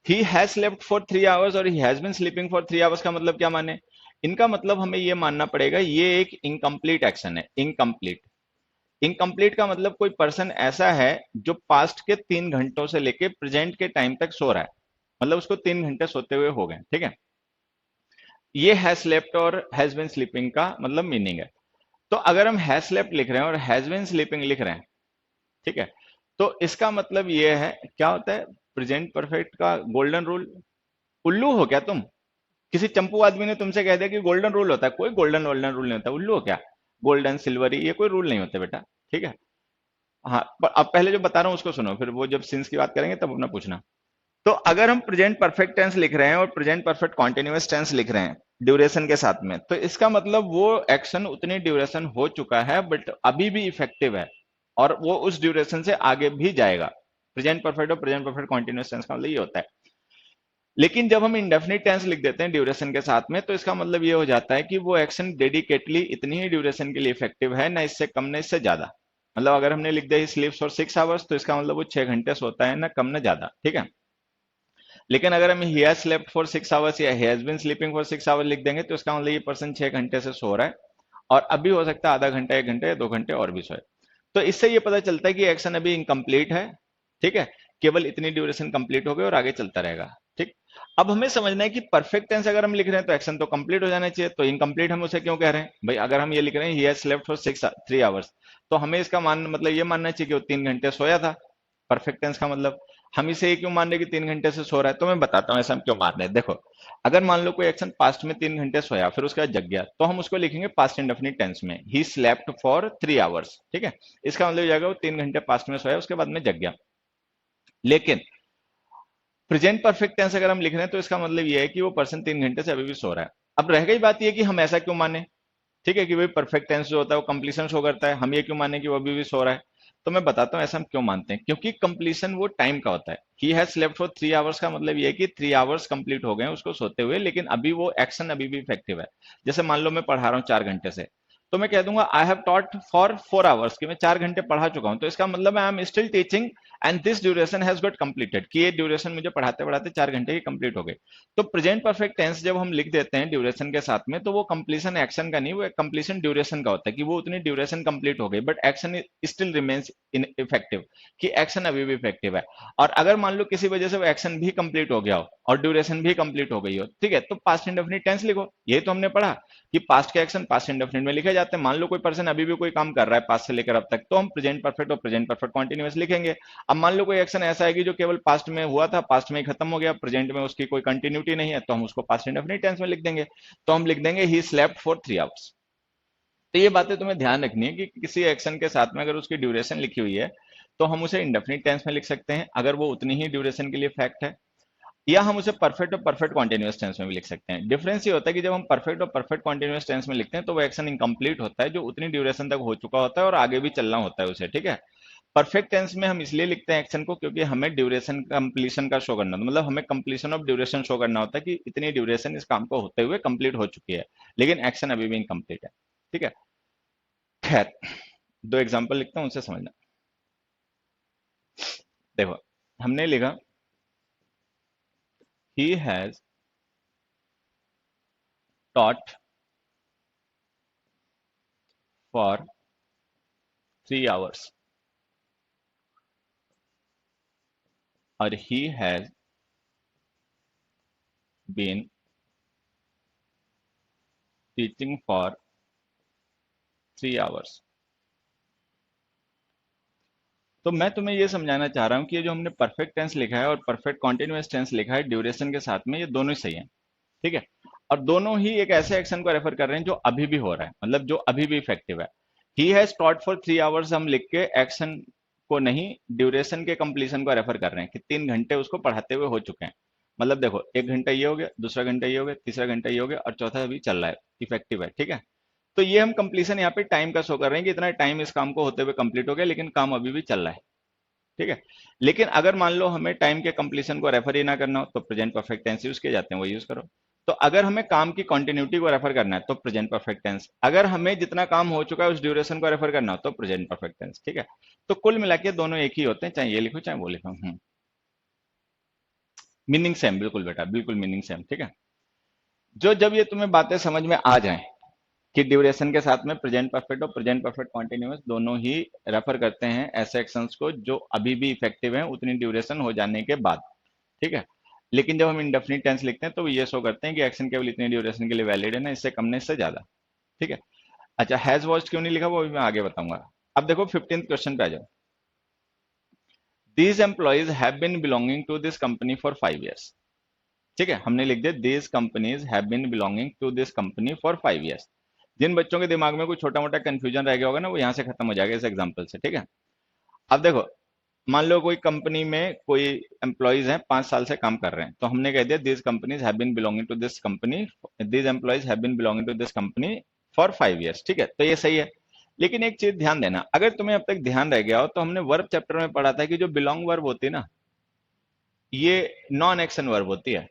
He has slept for 3 hours और he has been sleeping for 3 hours का मतलब क्या माने? इनका मतलब हमें ये मानना पड़ेगा, ये एक इनकम्प्लीट एक्शन है, इनकम्प्लीट। इनकम्प्लीट का मतलब कोई पर्सन ऐसा है जो पास्ट के 3 घंटों से लेके प्रेजेंट के टाइम तक सो रहा है, मतलब उसको 3 घंटे सोते हुए हो गए, ठीक है। ये हैज स्लेप्ट और हैज बिन स्लीपिंग का मतलब मीनिंग है। तो अगर हम हैज स्लेप्ट लिख रहे हैं और हैज बिन स्लीपिंग लिख रहे हैं, ठीक है, तो इसका मतलब ये है, क्या होता है प्रेजेंट परफेक्ट का गोल्डन रूल? उल्लू हो क्या तुम? किसी चंपू आदमी ने तुमसे कह दिया कि गोल्डन रूल होता है, कोई गोल्डन गोल्डन रूल नहीं होता, उल्लू हो क्या? गोल्डन सिल्वरी ये कोई रूल नहीं होते बेटा, ठीक है। हाँ, पर अब पहले जो बता रहा हूँ उसको सुनो, फिर वो जब सिंस की बात करेंगे तब अपना पूछना। तो अगर हम प्रेजेंट परफेक्ट टेंस लिख रहे हैं और प्रेजेंट परफेक्ट कॉन्टिन्यूअस टेंस लिख रहे हैं ड्यूरेशन के साथ में, तो इसका मतलब वो एक्शन उतनी ड्यूरेशन हो चुका है बट अभी भी इफेक्टिव है, और वो उस ड्यूरेशन से आगे भी जाएगा। प्रेजेंट परफेक्ट और प्रेजेंट परफेक्ट कॉन्टिन्यूअस टेंस का मतलब ये होता है। लेकिन जब हम इंडेफिनिट टेंस लिख देते हैं ड्यूरेशन के साथ में, तो इसका मतलब ये हो जाता है कि वो एक्शन डेडिकेटली इतनी ही ड्यूरेशन के लिए इफेक्टिव है, ना इससे कम ना इससे ज्यादा। मतलब अगर हमने लिख दिया ही स्लीप्स फॉर 6 आवर्स, तो इसका मतलब वो 6 घंटे सोता है, ना कम ना ज्यादा, ठीक है। लेकिन अगर हम he has slept for 6 hours या he has been sleeping for 6 hours लिख देंगे, तो इसका मतलब ये पर्सन 6 घंटे से सो रहा है, और अभी हो सकता है आधा घंटा, 1 घंटा या 2 घंटे और भी सोए। तो इससे ये पता चलता है कि एक्शन अभी इनकम्प्लीट है, ठीक है, केवल इतनी ड्यूरेशन कंप्लीट हो गई और आगे चलता रहेगा, ठीक। अब हमें समझना है कि परफेक्ट टेंस अगर हम लिख रहे हैं तो एक्शन तो कंप्लीट हो जाना चाहिए, तो इनकम्प्लीट हम उसे क्यों कह रहे हैं भाई? अगर हम ये लिख रहे हैं he has slept for 3 hours, तो हमें इसका मतलब ये मानना चाहिए कि वो 3 घंटे सोया था। परफेक्ट टेंस का मतलब हम इसे ये क्यों मान रहे कि 3 घंटे से सो रहा है, तो मैं बताता हूँ ऐसा हम क्यों मान रहे हैं। देखो, अगर मान लो कोई एक्शन पास्ट में 3 घंटे सोया, फिर उसके बाद जग गया, तो हम उसको लिखेंगे पास्ट इंडेफिनिट टेंस में, ही स्लेप्ट फॉर 3 आवर्स, ठीक है। इसका मतलब हो जाएगा वो 3 घंटे पास्ट में सोया, उसके बाद में जग गया। लेकिन प्रेजेंट परफेक्ट टेंस अगर हम लिख रहे हैं, तो इसका मतलब ये है कि वो पर्सन 3 घंटे से अभी भी सो रहा है। अब रह गई बात ये कि हम ऐसा क्यों माने, ठीक है, कि भाई परफेक्ट टेंस जो होता है वो कंप्लीशन शो करता है, हम ये क्यों माने कि वो अभी भी सो रहा है। तो मैं बताता हूँ ऐसा हम क्यों मानते हैं, क्योंकि कंप्लीशन वो टाइम का होता है। He has slept for 3 hours का मतलब ये है कि 3 आवर्स कंप्लीट हो गए हैं उसको सोते हुए, लेकिन अभी वो एक्शन अभी भी इफेक्टिव है। जैसे मान लो मैं पढ़ा रहा हूँ 4 घंटे से, तो मैं कह दूंगा I have taught for 4 hours, कि मैं 4 घंटे पढ़ा चुका हूं, तो इसका मतलब I am still teaching and this duration has got completed, कि ये ड्यूरेशन मुझे पढ़ाते पढ़ाते 4 घंटे की कंप्लीट हो गई। तो प्रेजेंट परफेक्ट टेंस जब हम लिख देते हैं ड्यूरेशन के साथ में, तो वो कंप्लीशन एक्शन का नहीं, वो कंप्लीशन ड्यूरेशन का होता है, कि वो उतनी ड्यूरेशन कंप्लीट हो गई, but action still remains in effective, कि एक्शन अभी भी इफेक्टिव है। और अगर मान लो किसी वजह से वो एक्शन भी कंप्लीट हो गया हो और ड्यूरेशन भी कंप्लीट हो गई हो, ठीक है, तो पास्ट इंडेफिनिट टेंस लिखो। ये तो हमने पढ़ा कि पास्ट के एक्शन पास्ट इंडेफिनिट में लिखे जाते हैं। मान लो कोई पर्सन अभी भी कोई काम कर रहा है पास्ट से लेकर अब तक, तो हम प्रेजेंट परफेक्ट और प्रेजेंट परफेक्ट कॉन्टिन्यूअस लिखेंगे। अब मान लो कोई एक्शन ऐसा है कि जो केवल पास्ट में हुआ था, पास्ट में ही खत्म हो गया, प्रेजेंट में उसकी कोई कंटिन्यूटी नहीं है, तो हम उसको पास्ट इंडेफिनिट टेंस में लिख देंगे। तो हम लिख देंगे ही स्लेप्ट फॉर 3 आवर्स। तो ये बातें तुम्हें ध्यान रखनी है कि किसी एक्शन के साथ में अगर उसकी ड्यूरेशन लिखी हुई है, तो हम उसे इंडेफिनिट टेंस में लिख सकते हैं अगर वो उतनी ही ड्यूरेशन के लिए फैक्ट है, या हम उसे परफेक्ट और परफेक्ट कॉन्टिन्यूअस टेंस में भी लिख सकते हैं। डिफरेंस ये होता है कि जब हम परफेक्ट और परफेक्ट कॉन्टिन्यूअस टेंस में लिखते हैं, तो वो एक्शन इनकम्प्लीट होता है जो उतनी ड्यूरेशन तक हो चुका होता है और आगे भी चलना होता है उसे, ठीक है। परफेक्ट टेंस में हम इसलिए लिखते हैं एक्शन को क्योंकि हमें ड्यूरेशन कंप्लीशन का शो करना होता है, मतलब हमें कंप्लीशन ऑफ ड्यूरेशन शो करना होता है कि इतनी ड्यूरेशन इस काम को होते हुए कंप्लीट हो चुकी है, लेकिन एक्शन अभी भी इनकम्प्लीट है, ठीक है। खैर, दो एग्जांपल लिखता हूं, उनसे समझना। देखो, हमने लिखा he has taught for 3 hours और he has been teaching for 3 hours. तो मैं तुम्हें ये समझाना चाह रहा हूं कि ये जो हमने परफेक्ट टेंस लिखा है और परफेक्ट कॉन्टिन्यूअस टेंस लिखा है ड्यूरेशन के साथ में, ये दोनों ही सही है, ठीक है। और दोनों ही एक ऐसे एक्शन को रेफर कर रहे हैं जो अभी भी हो रहा है, मतलब जो अभी भी इफेक्टिव है। He has taught for 3 hours हम लिख के एक्शन को नहीं, ड्यूरेशन के कंप्लीशन को रेफर कर रहे हैं कि 3 घंटे उसको पढ़ाते हुए हो चुके हैं। मतलब देखो, 1 घंटा ये हो गया, दूसरा घंटा ये हो गया, तीसरा घंटा ये हो गया, और चौथा अभी चल रहा है, इफेक्टिव है, ठीक है। तो ये हम कंप्लीशन यहाँ पे टाइम का शो कर रहे हैं कि इतना टाइम इस काम को होते हुए कंप्लीट हो गया, लेकिन काम अभी भी चल रहा है, ठीक है। लेकिन अगर मान लो हमें टाइम के कंप्लीशन को रेफर ही ना करना हो, तो प्रेजेंट परफेक्ट टेंस यूज किए जाते हैं, वो यूज करो। तो अगर हमें काम की कंटिन्यूटी को रेफर करना है तो प्रेजेंट परफेक्ट टेंस, अगर हमें जितना काम हो चुका है उस ड्यूरेशन को रेफर करना हो तो प्रेजेंट परफेक्ट टेंस, ठीक है। तो कुल मिला के दोनों एक ही होते हैं, चाहे ये लिखो चाहे वो लिखो। मीनिंग सेम, बिल्कुल बेटा, बिल्कुल मीनिंग सेम, ठीक है। जो जब ये तुम्हें बातें समझ में आ जाए कि ड्यूरेशन के साथ में प्रेजेंट परफेक्ट और प्रेजेंट परफेक्ट कॉन्टिन्यूअस दोनों ही रेफर करते हैं ऐसे एक्शंस को जो अभी भी इफेक्टिव हैं उतनी ड्यूरेशन हो जाने के बाद, ठीक है। लेकिन जब हम इंडेफिनिट टेंस लिखते हैं तो ये शो करते हैं कि एक्शन केवल इतनी ड्यूरेशन के लिए वैलिड है, ना इससे कम ना इससे ज्यादा, ठीक है। अच्छा, हैज वॉच्ड क्यों नहीं लिखा वो भी मैं आगे बताऊंगा। अब देखो 15th क्वेश्चन पे आ जाओ। These employees have been belonging to this company for 5 years, ठीक है। हमने लिख दिया these companies have been belonging to this company for 5 years। जिन बच्चों के दिमाग में कोई छोटा मोटा कंफ्यूजन रह गया होगा ना, वो यहाँ से खत्म हो जाएगा इस एग्जाम्पल से, ठीक है। अब देखो, मान लो कोई कंपनी में कोई एम्प्लॉयज हैं 5 साल से काम कर रहे हैं, तो हमने कह दिया this companies have been belonging to this company, this employees have been belonging to this company for 5 years, ठीक है। तो ये सही है। लेकिन एक चीज ध्यान देना, अगर तुम्हें अब तक ध्यान रह गया हो, तो हमने वर्ब चैप्टर में पढ़ा था कि जो बिलोंग वर्ब होती है ना, ये नॉन एक्शन वर्ब होती है।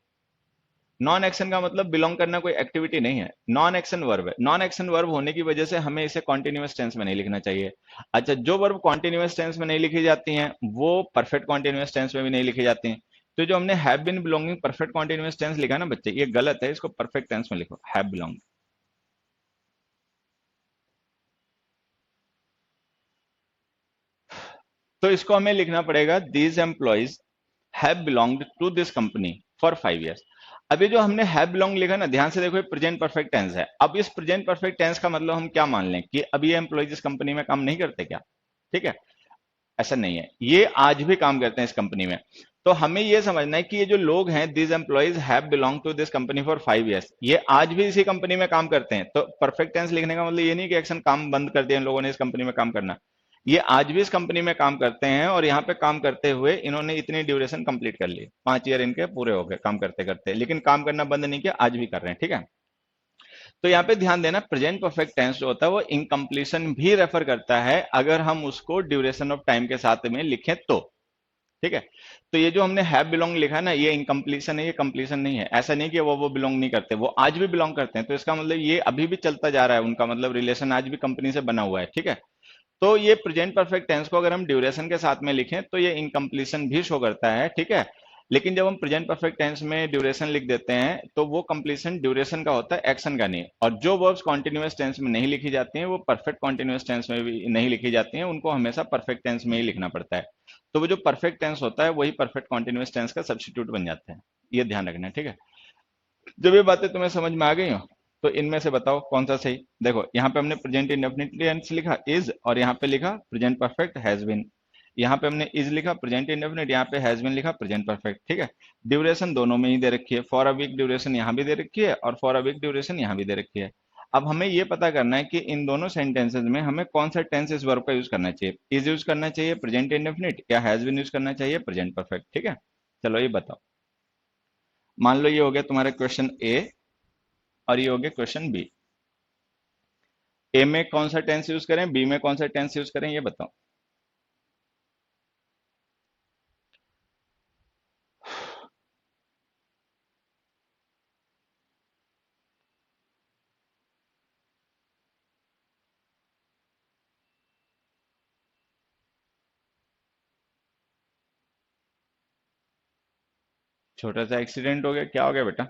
नॉन एक्शन का मतलब बिलोंग करना कोई एक्टिविटी नहीं है, नॉन एक्शन वर्ब है। नॉन एक्शन वर्ब होने की वजह से हमें इसे कॉन्टिन्यूअस टेंस में नहीं लिखना चाहिए। अच्छा, जो वर्ब कॉन्टिन्यूअस टेंस में नहीं लिखी जाती हैं वो परफेक्ट कॉन्टिन्यूअस टेंस में भी नहीं लिखी जाती हैं। तो जो हमने have been belonging perfect continuous tense लिखा ना बच्चे, ये गलत है, इसको परफेक्ट टेंस में लिखो, हैव बिलोंग। तो इसको हमें लिखना पड़ेगा, these employees have belonged to this company for 5 years। अभी जो हमने हैव बिलोंग लिखा ना, ध्यान से देखो, ये प्रेजेंट परफेक्ट टेंस है। अब इस प्रेजेंट परफेक्ट टेंस का मतलब हम क्या मान लें कि अभी ये एम्प्लॉइज इस कंपनी में काम नहीं करते क्या? ठीक है, ऐसा नहीं है, ये आज भी काम करते हैं इस कंपनी में। तो हमें ये समझना है कि ये जो लोग हैं, this employees have belong to this company for 5 years, ये आज भी इसी कंपनी में काम करते हैं। तो परफेक्ट टेंस लिखने का मतलब ये नहीं कि एक्शन काम बंद कर दिया इन लोगों ने इस कंपनी में काम करना। ये आज भी इस कंपनी में काम करते हैं और यहाँ पे काम करते हुए इन्होंने इतनी ड्यूरेशन कंप्लीट कर ली, 5 year इनके पूरे हो गए काम करते करते, लेकिन काम करना बंद नहीं किया, आज भी कर रहे हैं। ठीक है, तो यहाँ पे ध्यान देना, प्रेजेंट परफेक्ट टेंस जो होता है वो इनकम्प्लीशन भी रेफर करता है अगर हम उसको ड्यूरेशन ऑफ टाइम के साथ में लिखें तो। ठीक है, तो ये जो हमने हैव बिलोंग लिखा है ना, ये इनकम्प्लीशन है, ये कंप्लीशन नहीं है। ऐसा नहीं कि वो बिलोंग नहीं करते, वो आज भी बिलोंग करते हैं। तो इसका मतलब ये अभी भी चलता जा रहा है, उनका मतलब रिलेशन आज भी कंपनी से बना हुआ है। ठीक है, तो ये प्रेजेंट परफेक्ट टेंस को अगर हम ड्यूरेशन के साथ में लिखें तो ये इनकम्प्लीशन भी शो करता है। ठीक है, लेकिन जब हम प्रेजेंट परफेक्ट टेंस में ड्यूरेशन लिख देते हैं तो वो कंप्लीशन ड्यूरेशन का होता है, एक्शन का नहीं। और जो वर्ब्स कॉन्टिन्यूअस टेंस में नहीं लिखी जाती हैं वो परफेक्ट कॉन्टिन्यूअस टेंस में भी नहीं लिखी जाती हैं, उनको हमेशा परफेक्ट टेंस में ही लिखना पड़ता है। तो वो जो परफेक्ट टेंस होता है वही परफेक्ट कॉन्टिन्यूअस टेंस का सब्स्टिट्यूट बन जाता है, ये ध्यान रखना है। ठीक है, जब ये बातें तुम्हें समझ में आ गई हो तो इनमें से बताओ कौन सा सही। देखो, यहाँ पे हमने प्रेजेंट इंडेफिनिट टेंस लिखा इज, और यहाँ पे लिखा प्रेजेंट परफेक्ट हैज बीन। यहाँ पे हमने इज लिखा प्रेजेंट इंडेफिनिट, यहाँ पे हैज बीन लिखा प्रेजेंट परफेक्ट। ठीक है, ड्यूरेशन दोनों में ही दे रखी है, फॉर अ वीक ड्यूरेशन यहाँ भी दे रखी है और फॉर अ वीक ड्यूरेशन यहाँ भी दे रखी है। अब हमें ये पता करना है कि इन दोनों सेंटेंसेस में हमें कौन सा टेंस इस वर्ब का यूज करना चाहिए, इज यूज करना चाहिए प्रेजेंट इंडेफिनिट या हैज बीन यूज करना चाहिए प्रेजेंट परफेक्ट। ठीक है, चलो ये बताओ। मान लो ये हो गया तुम्हारा क्वेश्चन ए और ये हो गया क्वेश्चन बी। ए में कौन सा टेंस यूज करें, बी में कौन सा टेंस यूज करें, ये बताओ। छोटा सा एक्सीडेंट हो गया, क्या हो गया बेटा?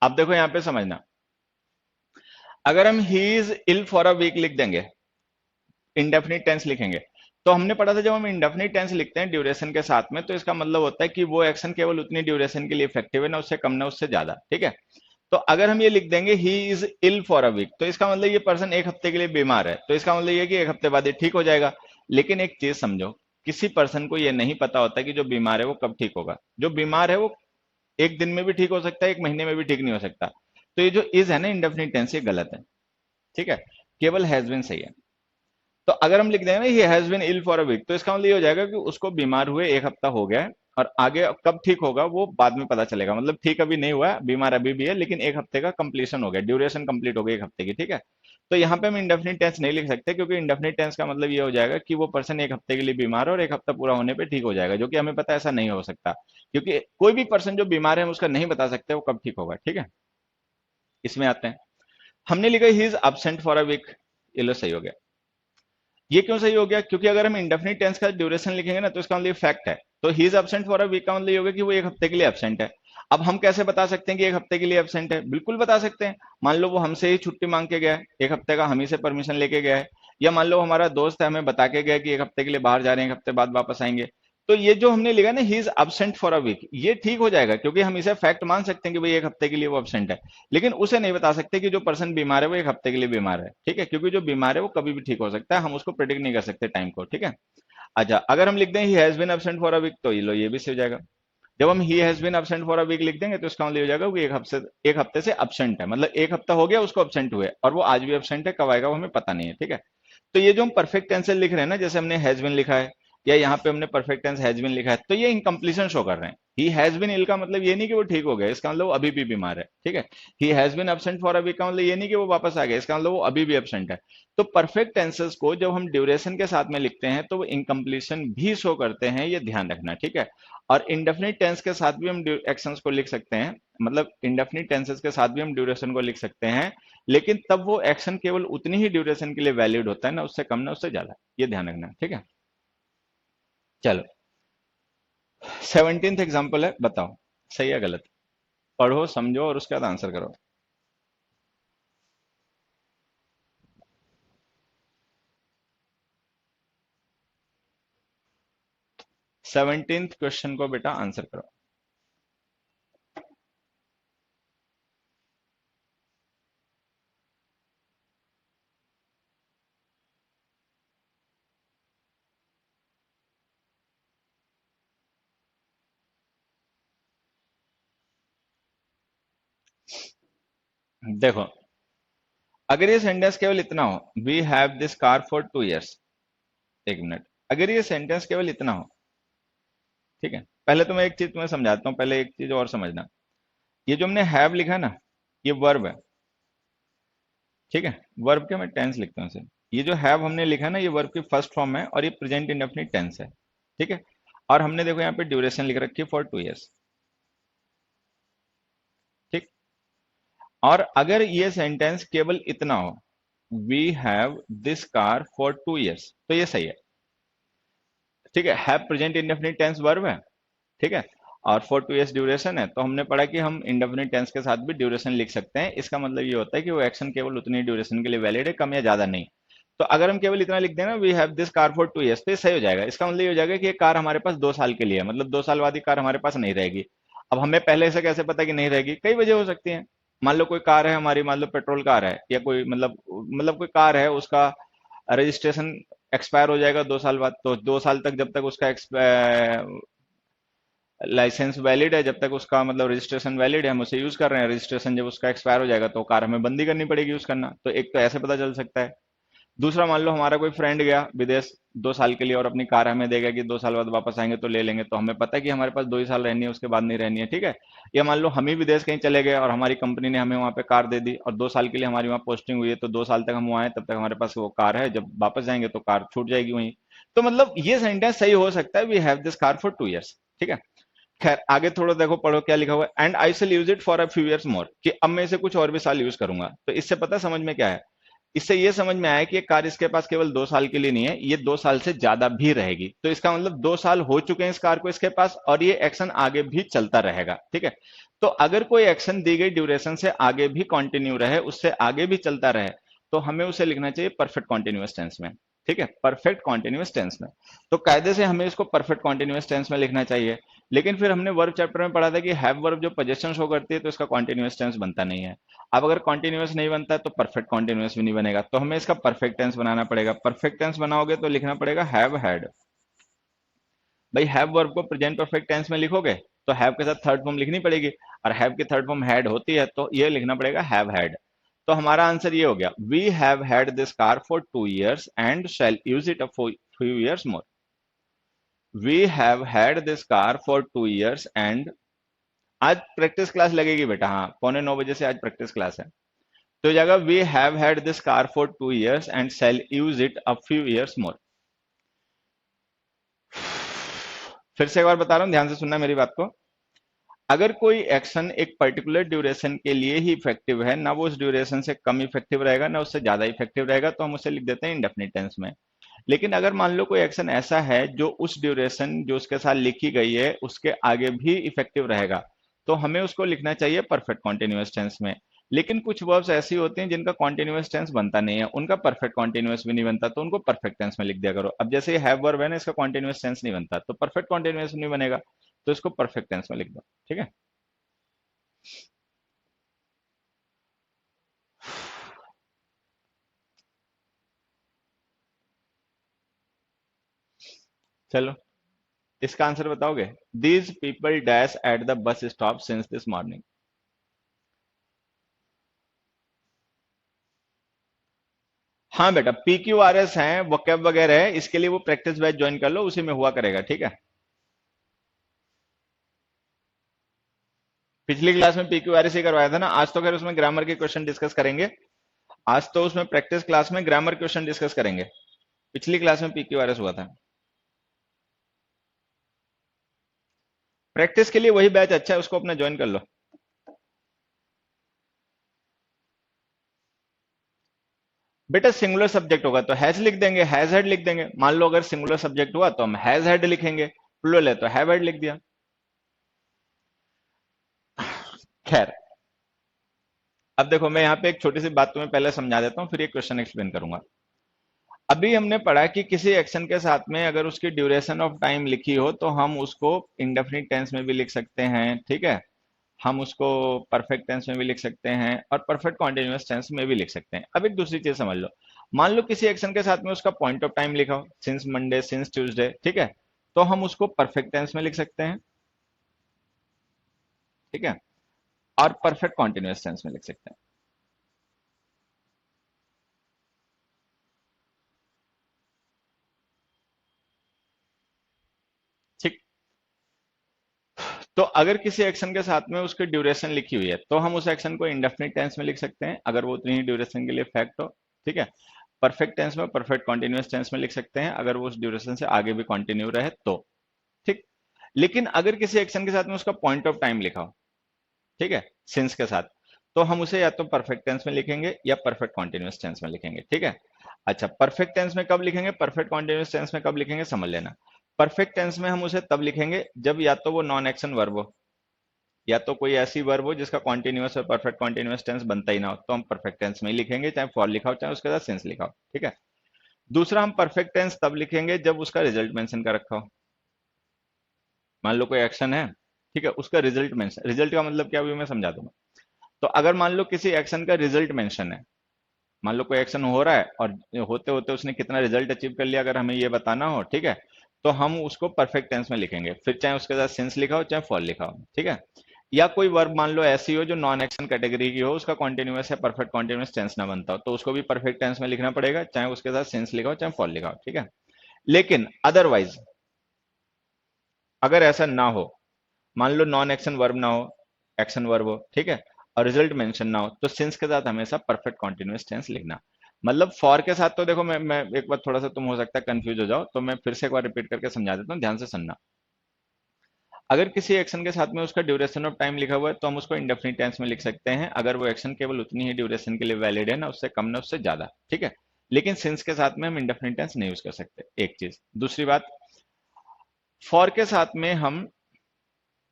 अब देखो यहां पे समझना, अगर हम he is ill for a week लिख देंगे, इंडेफिनिट टेंस लिखेंगे, तो हमने पढ़ा था जब हम इंडेफिनिट टेंस लिखते हैं ड्यूरेशन के साथ में तो इसका मतलब होता है कि वो एक्शन केवल उतनी ड्यूरेशन के लिए इफेक्टिव है, ना उससे कम ना उससे ज्यादा। ठीक है, तो अगर हम ये लिख देंगे he is ill for a week, तो इसका मतलब ये पर्सन एक हफ्ते के लिए बीमार है, तो इसका मतलब ये कि एक हफ्ते बाद ये ठीक हो जाएगा। लेकिन एक चीज समझो, किसी पर्सन को ये नहीं पता होता कि जो बीमार है वो कब ठीक होगा। जो बीमार है वो एक दिन में भी ठीक हो सकता है, एक महीने में भी ठीक नहीं हो सकता। तो ये जो इज है ना इंडेफिनिट टेंस, ये गलत है। ठीक है, केवल हैज बीन सही है। तो अगर हम लिख देंगे ना he has been ill for a week, तो इसका मतलब ये हो जाएगा कि उसको बीमार हुए एक हफ्ता हो गया है और आगे कब ठीक होगा वो बाद में पता चलेगा। मतलब ठीक अभी नहीं हुआ, बीमार अभी भी है, लेकिन एक हफ्ते का कंप्लीशन हो गया, ड्यूरेशन कंप्लीट हो गई एक हफ्ते की। ठीक है, तो यहाँ पे हम इंडेफिनिट टेंस नहीं लिख सकते, क्योंकि इंडेफिनिट टेंस का मतलब ये हो जाएगा कि वो पर्सन एक हफ्ते के लिए बीमार है और एक हफ्ता पूरा होने पे ठीक हो जाएगा, जो कि हमें पता है ऐसा नहीं हो सकता, क्योंकि कोई भी पर्सन जो बीमार है हम उसका नहीं बता सकते वो कब ठीक होगा। ठीक है, इसमें आते हैं, हमने लिखा he is absent for a week, ये लो सही हो गया। ये क्यों सही हो गया? क्योंकि अगर हम इंडेफिनिट टेंस का ड्यूरेशन लिखेंगे ना तो इसका मतलब फैक्ट है, तो he is absent for a week का मतलब ये होगा कि वो एक हफ्ते के लिए एब्सेंट है। अब हम कैसे बता सकते हैं कि एक हफ्ते के लिए एब्सेंट है? बिल्कुल बता सकते हैं। मान लो वो हमसे ही छुट्टी मांग के गया है, एक हफ्ते का हम ही से परमिशन लेके गया है, या मान लो हमारा दोस्त है हमें बता के गया कि एक हफ्ते के लिए बाहर जा रहे हैं, एक हफ्ते बाद वापस आएंगे। तो ये जो हमने लिखा ना he is absent for a week, ये ठीक हो जाएगा, क्योंकि हम इसे फैक्ट मान सकते हैं कि भाई एक हफ्ते के लिए वो एब्सेंट है। लेकिन उसे नहीं बता सकते कि जो पर्सन बीमार है वो एक हफ्ते के लिए बीमार है। ठीक है, क्योंकि जो बीमार है वो कभी भी ठीक हो सकता है, हम उसको प्रिडिक्ट नहीं कर सकते टाइम को। ठीक है, अच्छा, अगर हम लिख दें he has been absent for a week, तो ये लो ये भी सही हो जाएगा। जब हम he has been absent for a week लिख देंगे तो इसका मतलब ये हो जाएगा कि एक हफ्ते से absent है, मतलब एक हफ्ता हो गया उसको absent हुए, और वो आज भी absent है, कब आएगा वो हमें पता नहीं है, ठीक है। तो ये जो हम परफेक्ट टेंस लिख रहे हैं ना, जैसे हमने हैज बीन लिखा है या यहाँ पे हमने परफेक्ट टेंस हैज बीन लिखा है, तो ये इनकम्प्लीशन शो कर रहे हैं। ही हैज बीन इल का मतलब ये नहीं कि वो ठीक हो गया, इसका मतलब वो अभी भी बीमार है, ठीक है। He has been absent for a week का मतलब ये नहीं कि वो वापस आ गया, इसका मतलब वो अभी भी एब्सेंट है। तो परफेक्ट टेंसेस को जब हम ड्यूरेशन के साथ में लिखते हैं तो वो इनकम्प्लीशन भी शो करते हैं, ये ध्यान रखना, ठीक है। और इंडेफिनिट टेंस के साथ भी हम एक्शंस को लिख सकते हैं, मतलब इंडेफिनिट टेंसेस के साथ भी हम ड्यूरेशन को लिख सकते हैं, लेकिन तब वो एक्शन केवल उतनी ही ड्यूरेशन के लिए वैलिड होता है, ना उससे कम ना उससे ज्यादा, ये ध्यान रखना, ठीक है। चलो, 17th एग्जाम्पल है, बताओ सही है गलत। पढ़ो समझो और उसके बाद आंसर करो। 17th क्वेश्चन को बेटा आंसर करो। देखो, अगर ये सेंटेंस केवल इतना हो, we have this car for 2 years, एक मिनट, अगर ये सेंटेंस केवल इतना हो, ठीक है, पहले तो मैं एक चीज तुम्हें समझाता हूँ, पहले एक चीज और समझना। ये जो हमने हैव लिखा है ना, ये वर्ब है, ठीक है। वर्ब के मैं टेंस लिखता हूँ इसे। ये जो हैव हमने लिखा है ना, ये वर्ब की फर्स्ट फॉर्म है और ये प्रेजेंट इंडेफिनिट टेंस है, ठीक है। और हमने देखो यहाँ पे ड्यूरेशन लिख रखी है फॉर 2 years, ठीक। और अगर ये सेंटेंस केवल इतना हो, we have this car for 2 years, तो ये सही है, ठीक है। Have present indefinite tense verb है, ठीक है। और फॉर 2 years ड्यूरेशन है, तो हमने पढ़ा कि हम इंडेफिनिट टेंस के साथ भी ड्यूरेशन लिख सकते हैं। इसका मतलब ये होता है कि वो एक्शन केवल उतनी ड्यूरेशन के लिए वैलिड है, कम या ज्यादा नहीं। तो अगर हम केवल इतना लिख दें ना, we have this car for 2 years, तो ये सही हो जाएगा। इसका मतलब ये हो जाएगा कि ये कार हमारे पास 2 साल के लिए है, मतलब 2 साल बाद ये कार हमारे पास नहीं रहेगी। अब हमें पहले से कैसे पता कि नहीं रहेगी, कई वजह हो सकती है। मान लो कोई कार है हमारी, मान लो पेट्रोल कार है, या कोई मतलब कोई कार है, उसका रजिस्ट्रेशन एक्सपायर हो जाएगा 2 साल बाद, तो 2 साल तक जब तक उसका लाइसेंस वैलिड है, जब तक उसका मतलब रजिस्ट्रेशन वैलिड है, हम उसे यूज कर रहे हैं। रजिस्ट्रेशन जब उसका एक्सपायर हो जाएगा तो कार हमें बंदी करनी पड़ेगी यूज करना, तो एक तो ऐसे पता चल सकता है। दूसरा, मान लो हमारा कोई फ्रेंड गया विदेश 2 साल के लिए और अपनी कार हमें देगा कि 2 साल बाद वापस आएंगे तो ले लेंगे, तो हमें पता है कि हमारे पास 2 ही साल रहनी है, उसके बाद नहीं रहनी है, ठीक है। या मान लो हम ही विदेश कहीं चले गए और हमारी कंपनी ने हमें वहां पे कार दे दी और 2 साल के लिए हमारी वहां पोस्टिंग हुई है, तो 2 साल तक हम वहां हैं, तब तक हमारे पास वो कार है, जब वापस जाएंगे तो कार छूट जाएगी वहीं। तो मतलब ये सेंटेंस सही हो सकता है, we have this car for 2 years, ठीक है। खैर आगे थोड़ा देखो, पढ़ो क्या लिखा हुआ है, and I will use it for a few years मोर, कि अब मैं इसे कुछ और भी साल यूज करूंगा। तो इससे पता समझ में क्या है, इससे ये समझ में आया कि ये कार इसके पास केवल 2 साल के लिए नहीं है, ये 2 साल से ज्यादा भी रहेगी। तो इसका मतलब 2 साल हो चुके हैं इस कार को इसके पास, और ये एक्शन आगे भी चलता रहेगा, ठीक है। तो अगर कोई एक्शन दी गई ड्यूरेशन से आगे भी कंटिन्यू रहे, उससे आगे भी चलता रहे, तो हमें उसे लिखना चाहिए परफेक्ट कॉन्टिन्यूअस टेंस में, ठीक है, परफेक्ट कॉन्टिन्यूअस टेंस में। तो कायदे से हमें इसको परफेक्ट कॉन्टिन्यूअस टेंस में लिखना चाहिए। लेकिन फिर हमने वर्ब चैप्टर में पढ़ा था कि हैव वर्ब जो पोजीशन शो करती है तो इसका कॉन्टिन्यूअस टेंस बनता नहीं है। अब अगर कॉन्टिन्यूअस नहीं बनता है तो परफेक्ट कॉन्टिन्यूअस भी नहीं बनेगा, तो हमें इसका परफेक्ट टेंस बनाना पड़ेगा। परफेक्ट टेंस बनाओगे तो लिखना पड़ेगा हैव हैड। भाई हैव वर्ब को प्रेजेंट परफेक्ट टेंस में लिखोगे तो हैव के साथ थर्ड फॉर्म लिखनी पड़ेगी, और हैव की थर्ड फॉर्म हैड होती है, तो ये लिखना पड़ेगा हैव हैड। तो हमारा आंसर ये हो गया, we have had this car for 2 years and shall use it for few years more. We have had this car for 2 years and, आज प्रैक्टिस क्लास लगेगी बेटा, हाँ 8:45 से आज प्रैक्टिस क्लास है। तो जाएगा we have had this car for 2 years and shall use it a few years more. फिर से एक बार बता रहा हूं, ध्यान से सुनना मेरी बात को। अगर कोई एक्शन एक पर्टिकुलर ड्यूरेशन के लिए ही इफेक्टिव है, ना वो उस ड्यूरेशन से कम इफेक्टिव रहेगा ना उससे ज्यादा इफेक्टिव रहेगा, तो हम उसे लिख देते हैं इंडेफिनिट टेंस में। लेकिन अगर मान लो कोई एक्शन ऐसा है जो उस ड्यूरेशन जो उसके साथ लिखी गई है उसके आगे भी इफेक्टिव रहेगा, तो हमें उसको लिखना चाहिए परफेक्ट कॉन्टिन्यूअस टेंस में। लेकिन कुछ वर्ब्स ऐसी होती हैं जिनका कॉन्टिन्यूअस टेंस बनता नहीं है, उनका परफेक्ट कॉन्टिन्यूअस भी नहीं बनता, तो उनको परफेक्ट टेंस में लिख दिया करो। अब जैसे हैव वर्ब है ना, इसका कॉन्टिन्यूअस टेंस नहीं बनता, तो परफेक्ट कॉन्टिन्यूअस नहीं बनेगा, तो इसको परफेक्ट टेंस में लिख दो, ठीक है। चलो इसका आंसर बताओगे? These people dash at the bus stop since this morning. हाँ बेटा, PQRS है, वोकैब वगैरह है, इसके लिए वो प्रैक्टिस बैच ज्वाइन कर लो, उसी में हुआ करेगा, ठीक है। पिछली क्लास में PQRS ही करवाया था ना। आज तो खैर उसमें ग्रामर के क्वेश्चन डिस्कस करेंगे। आज तो उसमें प्रैक्टिस क्लास में ग्रामर क्वेश्चन डिस्कस करेंगे। पिछली क्लास में PQRS हुआ था। प्रैक्टिस के लिए वही बैच अच्छा है, उसको अपना ज्वाइन कर लो। बेटा सिंगुलर सब्जेक्ट होगा तो हैज लिख देंगे, हैज हेड लिख देंगे। मान लो अगर सिंगुलर सब्जेक्ट हुआ तो हम हैज हेड लिखेंगे, प्लूरल है तो हैव हेड लिख दिया। खैर, अब देखो मैं यहाँ पे एक छोटी सी बात तुम्हें पहले समझा देता हूँ, फिर ये क्वेश्चन एक्सप्लेन करूंगा। अभी हमने पढ़ा कि किसी एक्शन के साथ में अगर उसकी ड्यूरेशन ऑफ टाइम लिखी हो तो हम उसको इंडेफिनिट टेंस में भी लिख सकते हैं, ठीक है। हम उसको परफेक्ट टेंस में भी लिख सकते हैं और परफेक्ट कॉन्टिन्यूअस टेंस में भी लिख सकते हैं। अब एक दूसरी चीज समझ लो। मान लो किसी एक्शन के साथ में उसका पॉइंट ऑफ टाइम लिखा हो, सिंस मंडे, सिंस ट्यूसडे, ठीक है। तो हम उसको परफेक्ट टेंस में लिख सकते हैं, ठीक है, और परफेक्ट कॉन्टिन्यूअस टेंस में लिख सकते हैं। ठीक। तो अगर किसी एक्शन के साथ में उसकी ड्यूरेशन लिखी हुई है तो हम उस एक्शन को इंडेफिनिट टेंस में लिख सकते हैं, अगर वो उतनी ही ड्यूरेशन के लिए फैक्ट हो, ठीक है। परफेक्ट टेंस में, परफेक्ट कॉन्टिन्यूअस टेंस में लिख सकते हैं अगर वो उस ड्यूरेशन से आगे भी कंटिन्यू रहे तो, ठीक। लेकिन अगर किसी एक्शन के साथ में उसका पॉइंट ऑफ टाइम लिखा हो, ठीक है, सिंस के साथ, तो हम उसे या तो परफेक्ट टेंस में लिखेंगे या परफेक्ट कॉन्टिन्यूअस टेंस में लिखेंगे, ठीक है। अच्छा, परफेक्ट टेंस में कब लिखेंगे, परफेक्ट कॉन्टिन्यूअस टेंस में कब लिखेंगे, समझ लेना। परफेक्ट टेंस में हम उसे तब लिखेंगे जब या तो वो नॉन एक्शन वर्ब हो, या तो कोई ऐसी वर्ब हो जिसका कॉन्टिन्यूअस और परफेक्ट कॉन्टिन्यूअस टेंस बनता ही ना हो, तो हम परफेक्ट टेंस में ही लिखेंगे, चाहे फॉर लिखा हो चाहे उसके साथ सिंस लिखा हो, ठीक है। दूसरा, हम परफेक्ट टेंस तब लिखेंगे जब उसका रिजल्ट मेंशन कर रखा हो। मान लो कोई एक्शन है, ठीक है, उसका रिजल्ट मेंशन, रिजल्ट का मतलब क्या, अभी मैं समझा दूंगा। तो अगर मान लो किसी एक्शन का रिजल्ट मेंशन है, मान लो कोई एक्शन हो रहा है और होते होते उसने कितना रिजल्ट अचीव कर लिया, अगर हमें ये बताना हो, ठीक है, तो हम उसको परफेक्ट टेंस में लिखेंगे, फिर चाहे उसके साथ सिंस लिखा हो चाहे फॉर लिखा हो, ठीक है। या कोई वर्ब मान लो ऐसी हो जो नॉन एक्शन कैटेगरी की हो, उसका कॉन्टिन्यूअस है, परफेक्ट कॉन्टिन्यूअस टेंस ना बनता हो, तो उसको भी परफेक्ट टेंस में लिखना पड़ेगा, चाहे उसके साथ सिंस लिखा हो चाहे फॉर लिखा हो, ठीक है। लेकिन अदरवाइज अगर ऐसा ना हो, मान लो नॉन एक्शन वर्ब ना हो, एक्शन वर्ब हो, ठीक है, और रिजल्ट मेंशन ना हो, तो सिंस के साथ हमेशा परफेक्ट कॉन्टिन्यूअस टेंस लिखना। मतलब फॉर के साथ तो देखो, मैं एक बार थोड़ा सा तुम हो सकता है कंफ्यूज हो जाओ, तो मैं फिर से एक बार रिपीट करके समझा देता हूँ, ध्यान से सुनना। अगर किसी एक्शन के साथ में उसका ड्यूरेशन ऑफ टाइम लिखा हुआ है तो हम उसको इंडेफिनिट टेंस में लिख सकते हैं, अगर वो एक्शन केवल उतनी ही ड्यूरेशन के लिए वैलिड है, ना उससे कम ना उससे ज्यादा, ठीक है। लेकिन सिंस के साथ में हम इंडेफिनिट टेंस नहीं यूज कर सकते, एक चीज। दूसरी बात, फॉर के साथ में हम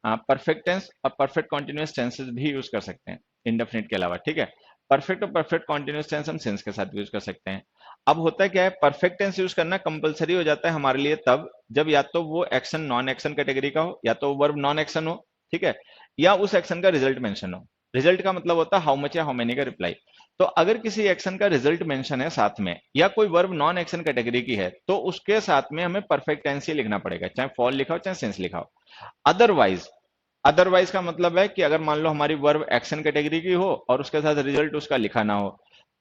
परफेक्ट टेंस और परफेक्ट कॉन्टिन्यूअस टेंसेस भी यूज कर सकते हैं इंडेफिनिट के अलावा, ठीक है। परफेक्ट और परफेक्ट कॉन्टिन्यूअस टेंस हम सेंस के साथ यूज कर सकते हैं। अब होता क्या है, परफेक्ट टेंस यूज करना कंपलसरी हो जाता है हमारे लिए तब जब या तो वो एक्शन नॉन एक्शन कैटेगरी का हो, या तो वर्ब नॉन एक्शन हो, ठीक है, या उस एक्शन का रिजल्ट मेंशन हो। रिजल्ट का मतलब होता है हाउ मच या हाउ मेनी का रिप्लाई। तो अगर किसी एक्शन का रिजल्ट मेंशन है साथ में, या कोई वर्ब नॉन एक्शन कैटेगरी की है, तो उसके साथ में हमें परफेक्ट टेंस ही लिखना पड़ेगा, चाहे फॉर लिखा हो चाहे सेंस लिखा हो। अदरवाइज, अदरवाइज का मतलब है कि अगर मान लो हमारी वर्ब एक्शन कैटेगरी की हो और उसके साथ रिजल्ट उसका लिखा ना हो,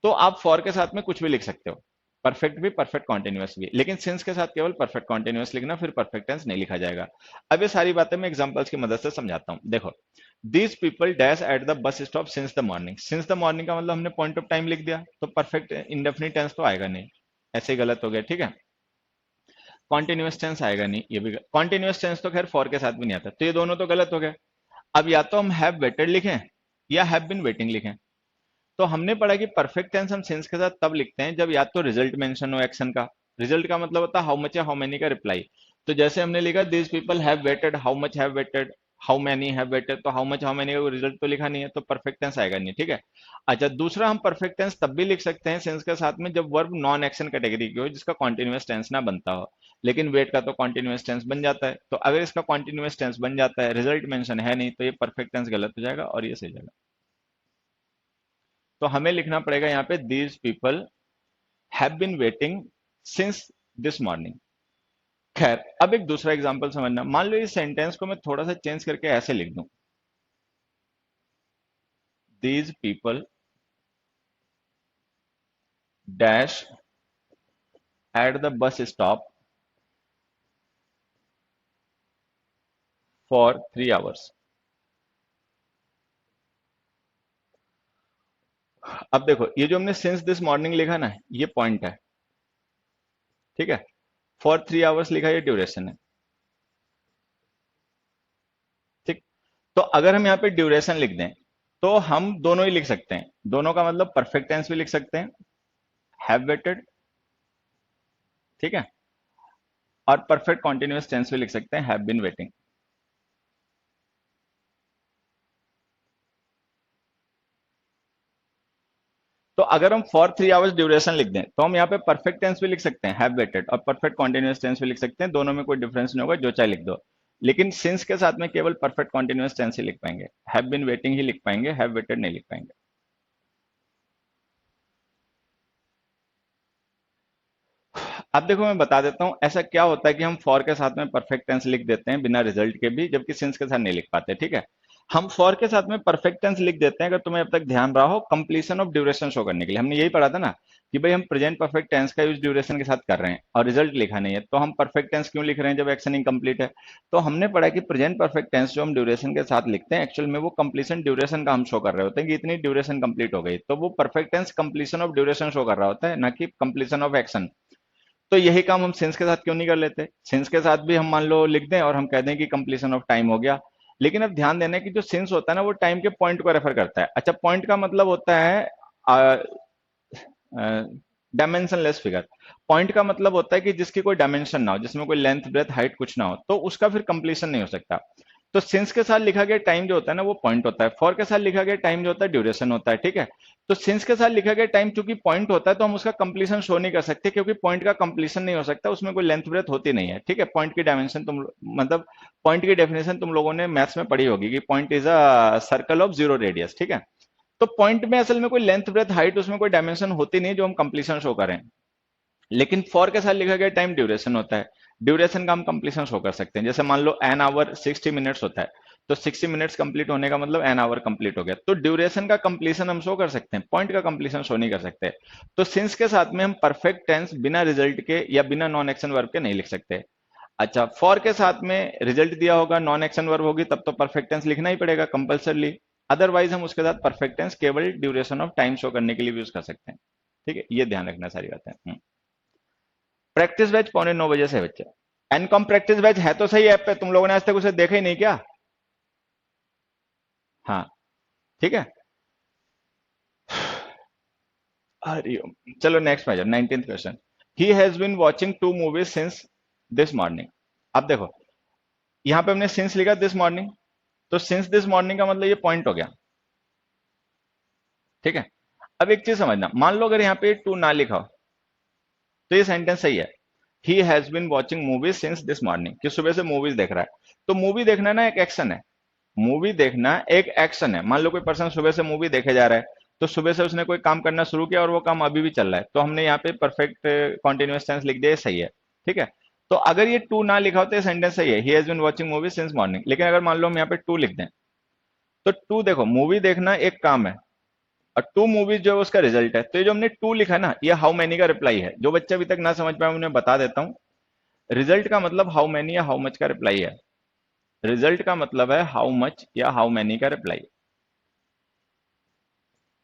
तो आप फॉर के साथ में कुछ भी लिख सकते हो, परफेक्ट भी परफेक्ट कॉन्टिन्यूअस भी, लेकिन सिंस के साथ केवल परफेक्ट कॉन्टिन्यूअस लिखना, फिर परफेक्ट टेंस नहीं लिखा जाएगा। अब ये सारी बातें मैं एग्जांपल्स की मदद से समझाता हूँ, देखो। These people dash at the bus stop since the morning, since the morning का मतलब हमने पॉइंट ऑफ टाइम लिख दिया, तो परफेक्ट इंडेफिनिट टेंस तो आएगा नहीं, ऐसे ही गलत हो गया, ठीक है। कॉन्टिन्यूअस टेंस आएगा नहीं, ये भी कॉन्टिन्यूअस टेंस तो खैर फॉर के साथ भी नहीं आता, तो ये दोनों तो गलत हो गए। अब या तो हम हैव वेटेड लिखें या हैव बीन वेटिंग लिखें। तो हमने पढ़ा कि परफेक्ट टेंस हम सिंस के साथ तब लिखते हैं जब या तो रिजल्ट मेंशन हो एक्शन का, रिजल्ट का मतलब होता है हाउ मच या हाउ मेनी का रिप्लाई। तो जैसे हमने लिखा these people have waited, how much have waited, how many have waited, तो हाउ मच हाउ मेनी का रिजल्ट तो लिखा नहीं है, तो परफेक्ट टेंस आएगा नहीं, ठीक है। अच्छा, दूसरा, हम परफेक्ट टेंस तब भी लिख सकते हैं सिंस के साथ में जब वर्ब नॉन एक्शन कैटेगरी की हो, जिसका कॉन्टिन्यूअस टेंस ना बनता हो। लेकिन वेट का तो कॉन्टिन्यूअस टेंस बन जाता है, तो अगर इसका कॉन्टिन्यूअस टेंस बन जाता है, रिजल्ट मेंशन है नहीं, तो ये परफेक्ट टेंस गलत हो जाएगा और ये सही जाएगा। तो हमें लिखना पड़ेगा यहाँ पे these people have been waiting since this morning, खैर, अब एक दूसरा एग्जांपल समझना। मान लो इस सेंटेंस को मैं थोड़ा सा चेंज करके ऐसे लिख दूं, these people dash at the bus stop for 3 hours. अब देखो, ये जो हमने सिंस दिस मॉर्निंग लिखा ना, ये पॉइंट है, ठीक है। फॉर 3 आवर्स लिखा, ये ड्यूरेशन है, ठीक। तो अगर हम यहाँ पे ड्यूरेशन लिख दें, तो हम दोनों ही लिख सकते हैं। दोनों का मतलब परफेक्ट टेंस भी लिख सकते हैं, हैव वेटेड, ठीक है, और परफेक्ट कॉन्टिन्यूअस टेंस भी लिख सकते हैं, हैव बीन वेटिंग। तो अगर हम फॉर 3 आवर्स ड्यूरेशन लिख दें, तो हम यहाँ पे परफेक्ट टेंस भी लिख सकते हैं, हैव वेटेड, और परफेक्ट कॉन्टिन्यूअस टेंस भी लिख सकते हैं। दोनों में कोई डिफरेंस नहीं होगा, जो चाहे लिख दो। लेकिन सिंस के साथ में केवल परफेक्ट कॉन्टिन्यूअस टेंस ही लिख पाएंगे, हैव बीन वेटिंग ही लिख पाएंगे, हैव वेटेड नहीं लिख पाएंगे। अब देखो, मैं बता देता हूं ऐसा क्या होता है कि हम फॉर के साथ में परफेक्ट टेंस लिख देते हैं बिना रिजल्ट के भी, जबकि सिंस के साथ नहीं लिख पाते, ठीक है। हम फॉर के साथ में परफेक्ट टेंस लिख देते हैं, अगर तुम्हें अब तक ध्यान रहा हो, कंप्लीशन ऑफ ड्यूरेशन शो करने के लिए। हमने यही पढ़ा था ना कि भाई हम प्रेजेंट परफेक्ट टेंस का यूज ड्यूरेशन के साथ कर रहे हैं और रिजल्ट लिखा नहीं है, तो हम परफेक्ट टेंस क्यों लिख रहे हैं जब एक्शन इनकम्प्लीट है। तो हमने पढ़ा कि प्रेजेंट परफेक्ट टेंस जो हम ड्यूरेशन के साथ लिखते हैं, एक्चुअल में वो कंप्लीशन ड्यूरेशन का हम शो कर रहे होते हैं कि इतनी ड्यूरेशन कंप्लीट हो गई, तो वो perfect tense completion of duration show कर रहा होता है, ना कि कंप्लीशन ऑफ एक्शन। तो यही काम हम सिंस के साथ क्यों नहीं कर लेते। सिंस के साथ भी हम मान लो लिख दें और हम कह दें कि कंप्लीशन ऑफ टाइम हो गया। लेकिन अब ध्यान देना कि जो सिंस होता है ना, वो टाइम के पॉइंट को रेफर करता है। अच्छा, पॉइंट का मतलब होता है डायमेंशनलेस फिगर। पॉइंट का मतलब होता है कि जिसकी कोई डायमेंशन ना हो, जिसमें कोई लेंथ ब्रेथ हाइट कुछ ना हो, तो उसका फिर कंप्लीशन नहीं हो सकता। तो सिंस के साथ लिखा गया टाइम जो होता है ना, वो पॉइंट होता है। फॉर के साथ लिखा गया टाइम जो होता है, ड्यूरेशन होता है, ठीक है। तो सिंस के साथ लिखा गया टाइम चूंकि पॉइंट होता है, तो हम उसका कंप्लीशन शो नहीं कर सकते, क्योंकि पॉइंट का कंप्लीशन नहीं हो सकता, उसमें कोई लेंथ ब्रेथ होती नहीं है, ठीक है। पॉइंट की डायमेंशन तुम मतलब पॉइंट की डेफिनेशन तुम लोगों ने मैथ्स में पढ़ी होगी कि point is a circle of zero radius, ठीक है। तो पॉइंट में असल में कोई लेंथ ब्रेथ हाइट, उसमें कोई डायमेंशन होती नहीं जो हम कंप्लीशन शो करें। लेकिन फॉर के साथ लिखा गया टाइम ड्यूरेशन होता है। ड्यूरेशन का हम कंप्लीशन शो कर सकते हैं। जैसे मान लो एन आवर 60 मिनट्स होता है, तो 60 मिनट्स कंप्लीट होने का मतलब एन आवर कंप्लीट हो गया। तो ड्यूरेशन का कंप्लीशन हम शो कर सकते हैं, पॉइंट का कंप्लीशन शो नहीं कर सकते। तो सिंस के साथ में हम परफेक्ट टेंस बिना रिजल्ट के या बिना नॉन एक्शन वर्ब के नहीं लिख सकते। अच्छा, फॉर के साथ में रिजल्ट दिया होगा, नॉन एक्शन वर्ब होगी, तब तो परफेक्ट टेंस लिखना ही पड़ेगा कंपल्सरली। अदरवाइज हम उसके साथ परफेक्ट टेंस केवल ड्यूरेशन ऑफ टाइम शो करने के लिए भी यूज कर सकते हैं, ठीक है। ये ध्यान रखना सारी बातें। प्रैक्टिस बैच 8:45 से बच्चे। एनकॉम प्रैक्टिस बैच है तो सही ऐप पे, तुम लोगों ने आज तक उसे देखा ही नहीं क्या? हाँ, ठीक है। हरिओम। चलो next major, 19th question. He has been watching 2 movies since this morning. अब देखो, यहां पे हमने सिंस लिखा दिस मॉर्निंग, तो सिंस दिस मॉर्निंग का मतलब ये पॉइंट हो गया, ठीक है। अब एक चीज समझना, मान लो अगर यहाँ पे टू ना लिखा हो, तो ये सेंटेंस सही है। He has been watching movies since this morning, कि सुबह से मूवीज देख रहा है। तो मूवी देखना ना एक एक्शन है, मूवी देखना एक एक्शन है। मान लो कोई पर्सन सुबह से मूवी देखे जा रहा है, तो सुबह से उसने कोई काम करना शुरू किया और वो काम अभी भी चल रहा है, तो हमने यहाँ पे परफेक्ट कॉन्टिन्यूअस टेंस लिख दिया, ये सही है, ठीक है। तो अगर ये टू ना लिखा होता है, सेंटेंस सही है, he has been watching movie since morning. लेकिन अगर मान लो हम यहाँ पे टू लिख दें, तो टू देखो, मूवी देखना एक काम है और टू मूवीज जो है उसका रिजल्ट है। तो ये जो हमने टू लिखा ना, ये हाउ मैनी का रिप्लाई है। जो बच्चे अभी तक ना समझ पाए उन्हें बता देता हूँ, रिजल्ट का मतलब हाउ मैनी या हाउ मच का रिप्लाई है। रिजल्ट का मतलब है हाउ मच या हाउ मैनी का रिप्लाई,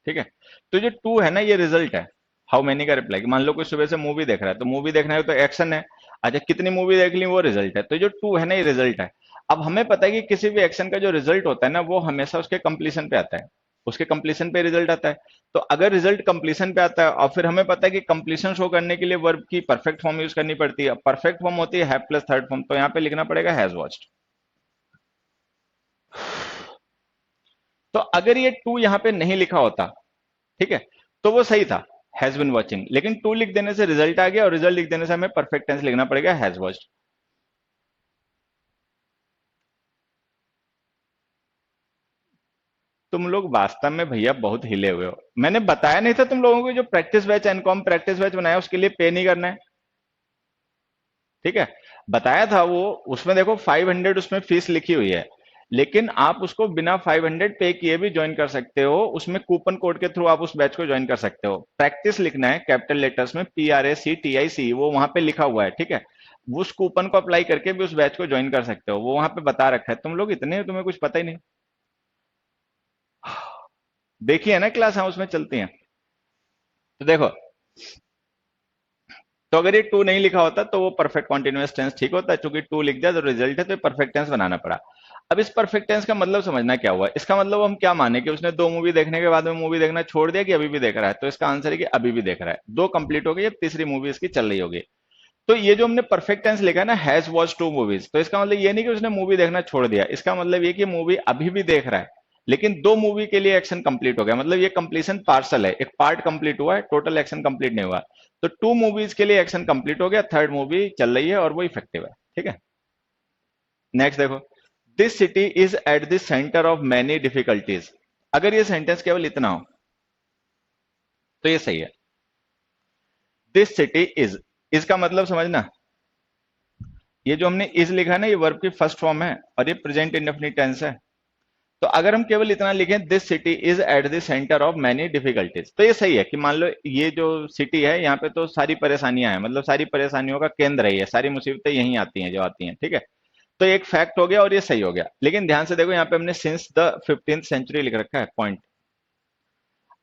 ठीक है। तो जो टू है ना, ये रिजल्ट है हाउ मैनी का रिप्लाई। मान लो कोई सुबह से मूवी देख रहा है, तो मूवी देखना है तो एक्शन है। अच्छा, कितनी मूवी देख ली वो रिजल्ट है। तो जो टू है ना, ये रिजल्ट है। अब हमें पता है कि किसी भी एक्शन का जो रिजल्ट होता है ना, वो हमेशा उसके कंप्लीशन पे आता है, उसके कंप्लीशन पे रिजल्ट आता है। तो अगर रिजल्ट कंप्लीशन पे आता है और फिर हमें पता है कि कंप्लीशन शो करने के लिए वर्ब की परफेक्ट फॉर्म यूज करनी पड़ती है। परफेक्ट फॉर्म होती है हैव प्लस थर्ड फॉर्म, तो यहाँ पे लिखना पड़ेगा हैज वॉच्ड। तो अगर ये टू यहाँ पे नहीं लिखा होता, ठीक है, तो वो सही था, हैज बिन वॉचिंग। लेकिन टू लिख देने से रिजल्ट आ गया और रिजल्ट लिख देने से हमें परफेक्ट टेंस लिखना पड़ेगा हैज वॉच्ड। तुम लोग वास्तव में भैया बहुत हिले हुए हो। मैंने बताया नहीं था तुम लोगों को जो practice batch Encom practice batch बनाया उसके लिए पे नहीं करना है। ठीक है, बताया था वो, उसमें देखो 500 उसमें फीस लिखी हुई है, लेकिन आप उसको बिना 500 पे किए भी ज्वाइन कर सकते हो, उसमें कूपन कोड के थ्रू आप उस बैच को ज्वाइन कर सकते हो। प्रैक्टिस लिखना है कैपिटल लेटर्स में, PRACTIC, वो वहां पे लिखा हुआ है, ठीक है। उस कूपन को अप्लाई करके भी उस बैच को ज्वाइन कर सकते हो, वो वहां पे बता रखा है। तुम लोग इतने हो, तुम्हें कुछ पता ही नहीं। देखिए ना क्लास, हाँ उसमें चलती हैं। तो देखो, तो अगर ये टू नहीं लिखा होता तो वो परफेक्ट कॉन्टिन्यूअस टेंस ठीक होता है, चूंकि टू लिख दिया तो रिजल्ट है, तो परफेक्ट टेंस बनाना पड़ा। अब इस परफेक्ट टेंस का मतलब समझना क्या हुआ, इसका मतलब हम क्या माने कि उसने दो मूवी देखने के बाद में मूवी देखना छोड़ दिया, कि अभी भी देख रहा है। तो इसका आंसर है कि अभी भी देख रहा है, दो कंप्लीट हो गई, अब तीसरी मूवी इसकी चल रही होगी। तो ये जो हमने परफेक्ट टेंस लिखा है ना, हैज वॉच टू मूवीज, तो इसका मतलब ये नहीं कि उसने मूवी देखना छोड़ दिया, इसका मतलब ये कि मूवी अभी भी देख रहा है, लेकिन दो मूवी के लिए एक्शन कंप्लीट हो गया, मतलब ये कंप्लीशन पार्सल है, एक पार्ट कंप्लीट हुआ है, टोटल एक्शन कंप्लीट नहीं हुआ। तो टू मूवीज के लिए एक्शन कंप्लीट हो गया, थर्ड मूवी चल रही है और वो इफेक्टिव है, ठीक है। नेक्स्ट देखो, this city is at the centre of many difficulties. अगर ये सेंटेंस केवल इतना हो तो ये सही है। दिस सिटी इज, इसका मतलब समझना, ये जो हमने इज लिखा है ना, ये वर्ब की फर्स्ट फॉर्म है और ये प्रेजेंट इंडेफिनिट टेंस है। तो अगर हम केवल इतना लिखें, this city is at the centre of many difficulties, तो ये सही है कि मान लो ये जो सिटी है यहाँ पे तो सारी परेशानियां हैं, मतलब सारी परेशानियों का केंद्र है, ये सारी मुसीबतें यहीं आती हैं जो आती हैं, ठीक है। तो एक फैक्ट हो गया और ये सही हो गया, लेकिन ध्यान से देखो यहाँ पे हमने सिंस द 15th सेंचुरी लिख रखा है, पॉइंट।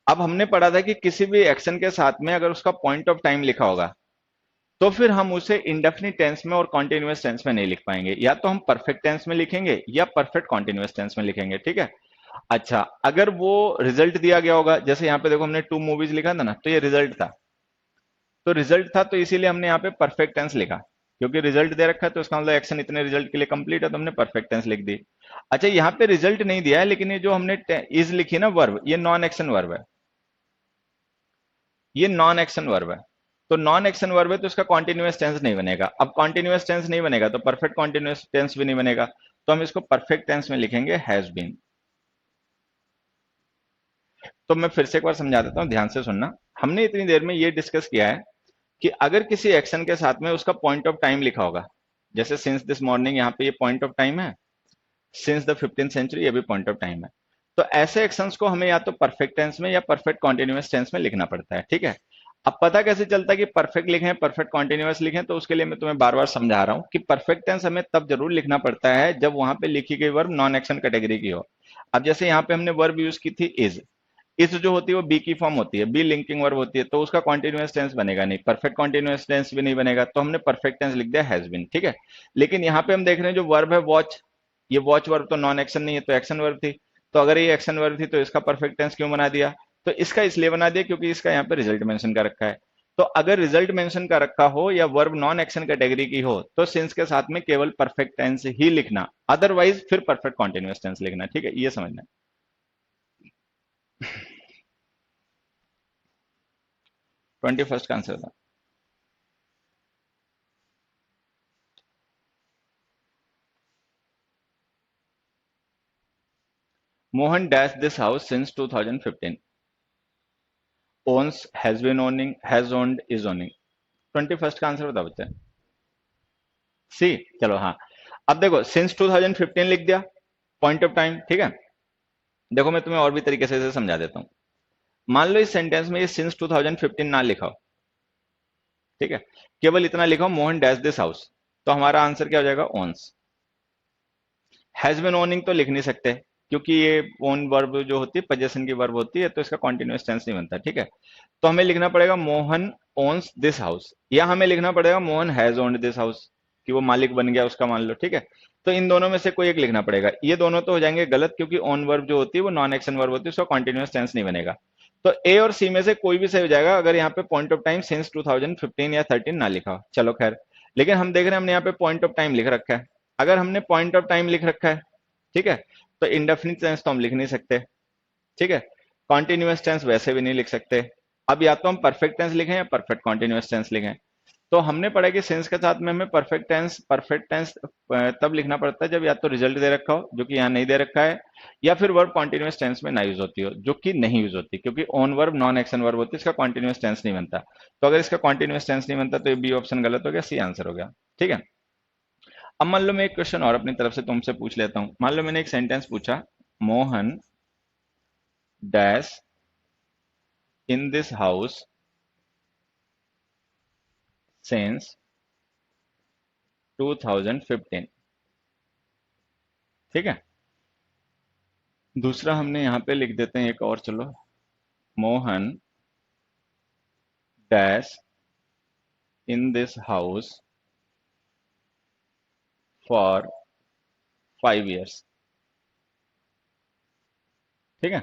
अब हमने पढ़ा था कि किसी भी एक्शन के साथ में अगर उसका पॉइंट ऑफ टाइम लिखा होगा तो फिर हम उसे इंडेफिनिट टेंस में और कॉन्टिन्यूअस टेंस में नहीं लिख पाएंगे, या तो हम परफेक्ट टेंस में लिखेंगे या परफेक्ट कॉन्टिन्यूअस टेंस में लिखेंगे, ठीक है। अच्छा, अगर वो रिजल्ट दिया गया होगा, जैसे यहाँ पे देखो हमने टू मूवीज लिखा था ना, तो ये रिजल्ट था, तो रिजल्ट था तो इसीलिए हमने यहाँ पे परफेक्ट टेंस लिखा, क्योंकि रिजल्ट दे रखा है तो इसका मतलब एक्शन इतने रिजल्ट के लिए कंप्लीट है, तो हमने परफेक्ट टेंस लिख दी। अच्छा, यहाँ पे रिजल्ट नहीं दिया है, लेकिन ये जो हमने इज लिखी ना वर्ब, ये नॉन एक्शन वर्ब है, ये नॉन एक्शन वर्ब है। तो नॉन एक्शन वर्ब है तो इसका कॉन्टिन्यूअस टेंस नहीं बनेगा। अब कॉन्टिन्यूअस टेंस नहीं बनेगा तो परफेक्ट कॉन्टिन्यूअस टेंस भी नहीं बनेगा, तो हम इसको परफेक्ट टेंस में लिखेंगे, हैज बीन। तो मैं फिर से एक बार समझा देता हूं, ध्यान से सुनना। हमने इतनी देर में ये डिस्कस किया है कि अगर किसी एक्शन के साथ में उसका पॉइंट ऑफ टाइम लिखा होगा, जैसे सिंस दिस मॉर्निंग, यहाँ पे ये पॉइंट ऑफ टाइम है, सिंस द 15th सेंचुरी, ये भी पॉइंट ऑफ टाइम है। तो ऐसे एक्शंस को हमें या तो परफेक्ट टेंस में या परफेक्ट कॉन्टिन्यूअस टेंस में लिखना पड़ता है, ठीक है। अब पता कैसे चलता है कि परफेक्ट लिखें परफेक्ट कॉन्टिन्यूअस लिखें, तो उसके लिए मैं तुम्हें बार बार समझा रहा हूं कि परफेक्ट टेंस हमें तब जरूर लिखना पड़ता है जब वहां पे लिखी गई वर्ब नॉन एक्शन कैटेगरी की हो। अब जैसे यहाँ पे हमने वर्ब यूज की थी इज जो होती है वो बी की फॉर्म होती है, बी लिंकिंग वर्ब होती है, तो उसका कॉन्टिन्यूअस टेंस बनेगा नहीं, परफेक्ट कॉन्टिन्यूअस टेंस भी नहीं बनेगा, तो हमने परफेक्ट टेंस लिख दिया हैज बीन, ठीक है। लेकिन यहाँ पे हम देख रहे हैं जो वर्ब है वॉच, ये वॉच वर्ब तो नॉन एक्शन नहीं है, तो एक्शन वर्ब थी। तो अगर ये एक्शन वर्ब थी तो इसका परफेक्ट टेंस क्यों बना दिया, तो इसका इसलिए बना दिया क्योंकि इसका यहाँ पे रिजल्ट मेंशन कर रखा है। तो अगर रिजल्ट मेंशन कर रखा हो या वर्ब नॉन एक्शन कैटेगरी की हो तो सिंस के साथ में केवल परफेक्ट टेंस ही लिखना, अदरवाइज फिर परफेक्ट कॉन्टिन्यूअस टेंस लिखना, ठीक है, ये समझना। 21st का आंसर था। Mohan dash this house since 2015, owns, has been owning, has owned, is owning। 21st का आंसर बताओ बच्चे। सी, चलो हाँ। अब देखो सिंस 2015 लिख दिया, पॉइंट ऑफ टाइम, ठीक है। देखो मैं तुम्हें और भी तरीके से इसे समझा देता हूँ। मान लो इस सेंटेंस में ये सिंस 2015 ना लिखा हो, ठीक है, केवल इतना लिखा हो मोहन डैश दिस हाउस, तो हमारा आंसर क्या हो जाएगा, ओन्स। हैज बिन ओनिंग तो लिख नहीं सकते, क्योंकि ये ओन वर्ब जो होती है पोजेशन की वर्ब होती है, तो इसका कॉन्टिन्यूअस टेंस नहीं बनता, ठीक है। तो हमें लिखना पड़ेगा मोहन ओन्स दिस हाउस, या हमें लिखना पड़ेगा Mohan has owned this house, कि वो मालिक बन गया उसका, मान लो, ठीक है। तो इन दोनों में से कोई एक लिखना पड़ेगा, ये दोनों तो हो जाएंगे गलत, क्योंकि ऑन वर्ब जो होती है वो नॉन एक्शन वर्ब होती है, उसका कॉन्टिन्यूअस टेंस नहीं बनेगा। तो ए और सी में से कोई भी सही हो जाएगा अगर यहाँ पे पॉइंट ऑफ टाइम सिंस 2015 या 13 ना लिखा हो, चलो खैर। लेकिन हम देख रहे हैं हमने यहाँ पे पॉइंट ऑफ टाइम लिख रखा है, अगर हमने पॉइंट ऑफ टाइम लिख रखा है, ठीक है, तो इंडेफिनिट टेंस तो हम लिख नहीं सकते, ठीक है। कॉन्टिन्यूअस टेंस वैसे भी नहीं लिख सकते। अब या तो हम परफेक्ट टेंस लिखें या परफेक्ट कॉन्टिन्यूअस टेंस लिखें। तो हमने पढ़ा कि सिंस के साथ में हमें परफेक्ट टेंस तब लिखना पड़ता है जब या तो रिजल्ट दे रखा हो, जो कि यहाँ नहीं दे रखा है, या फिर वर्ब कॉन्टिन्यूअस टेंस में ना यूज होती हो, जो कि नहीं यूज होती, क्योंकि on verb non action verb होती है, इसका कॉन्टिन्यूअस टेंस नहीं बनता। तो अगर इसका कॉन्टिन्यूअस टेंस नहीं बनता तो ये बी ऑप्शन गलत हो गया, सी आंसर हो गया। ठीक है। अब मान लो मैं एक क्वेश्चन और अपनी तरफ से तुमसे पूछ लेता हूं। मान लो मैंने एक सेंटेंस पूछा, Mohan dash in this house since 2015। ठीक है। दूसरा हमने यहाँ पे लिख देते हैं एक और, चलो, Mohan dash in this house for 5 years। ठीक है।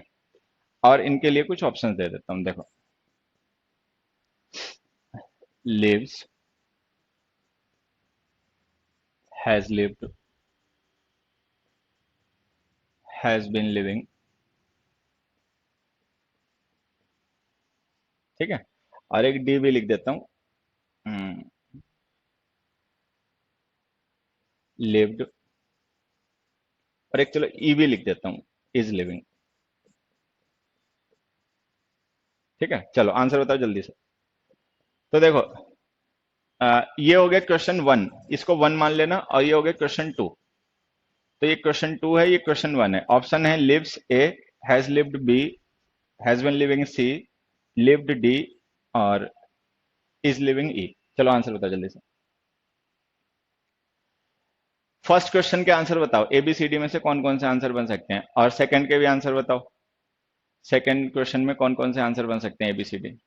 और इनके लिए कुछ ऑप्शंस दे देता हूं, देखो, lives, has lived, has been living. ठीक है। और एक डी भी लिख देता हूं, लिव्ड। और एक चलो ई भी लिख देता हूं, इज लिविंग। ठीक है। चलो आंसर बताओ जल्दी से। तो देखो, ये हो गया क्वेश्चन वन, इसको वन मान लेना, और ये हो गया क्वेश्चन टू। तो ये क्वेश्चन टू है, ये क्वेश्चन वन है। ऑप्शन है lives A, has lived B, has been living C, lived D, और इज लिविंग ई। चलो आंसर बताओ जल्दी से। फर्स्ट क्वेश्चन के आंसर बताओ, एबीसीडी में से कौन कौन से आंसर बन सकते हैं, और सेकंड के भी आंसर बताओ। सेकंड क्वेश्चन में कौन कौन से आंसर बन सकते हैं एबीसीडी।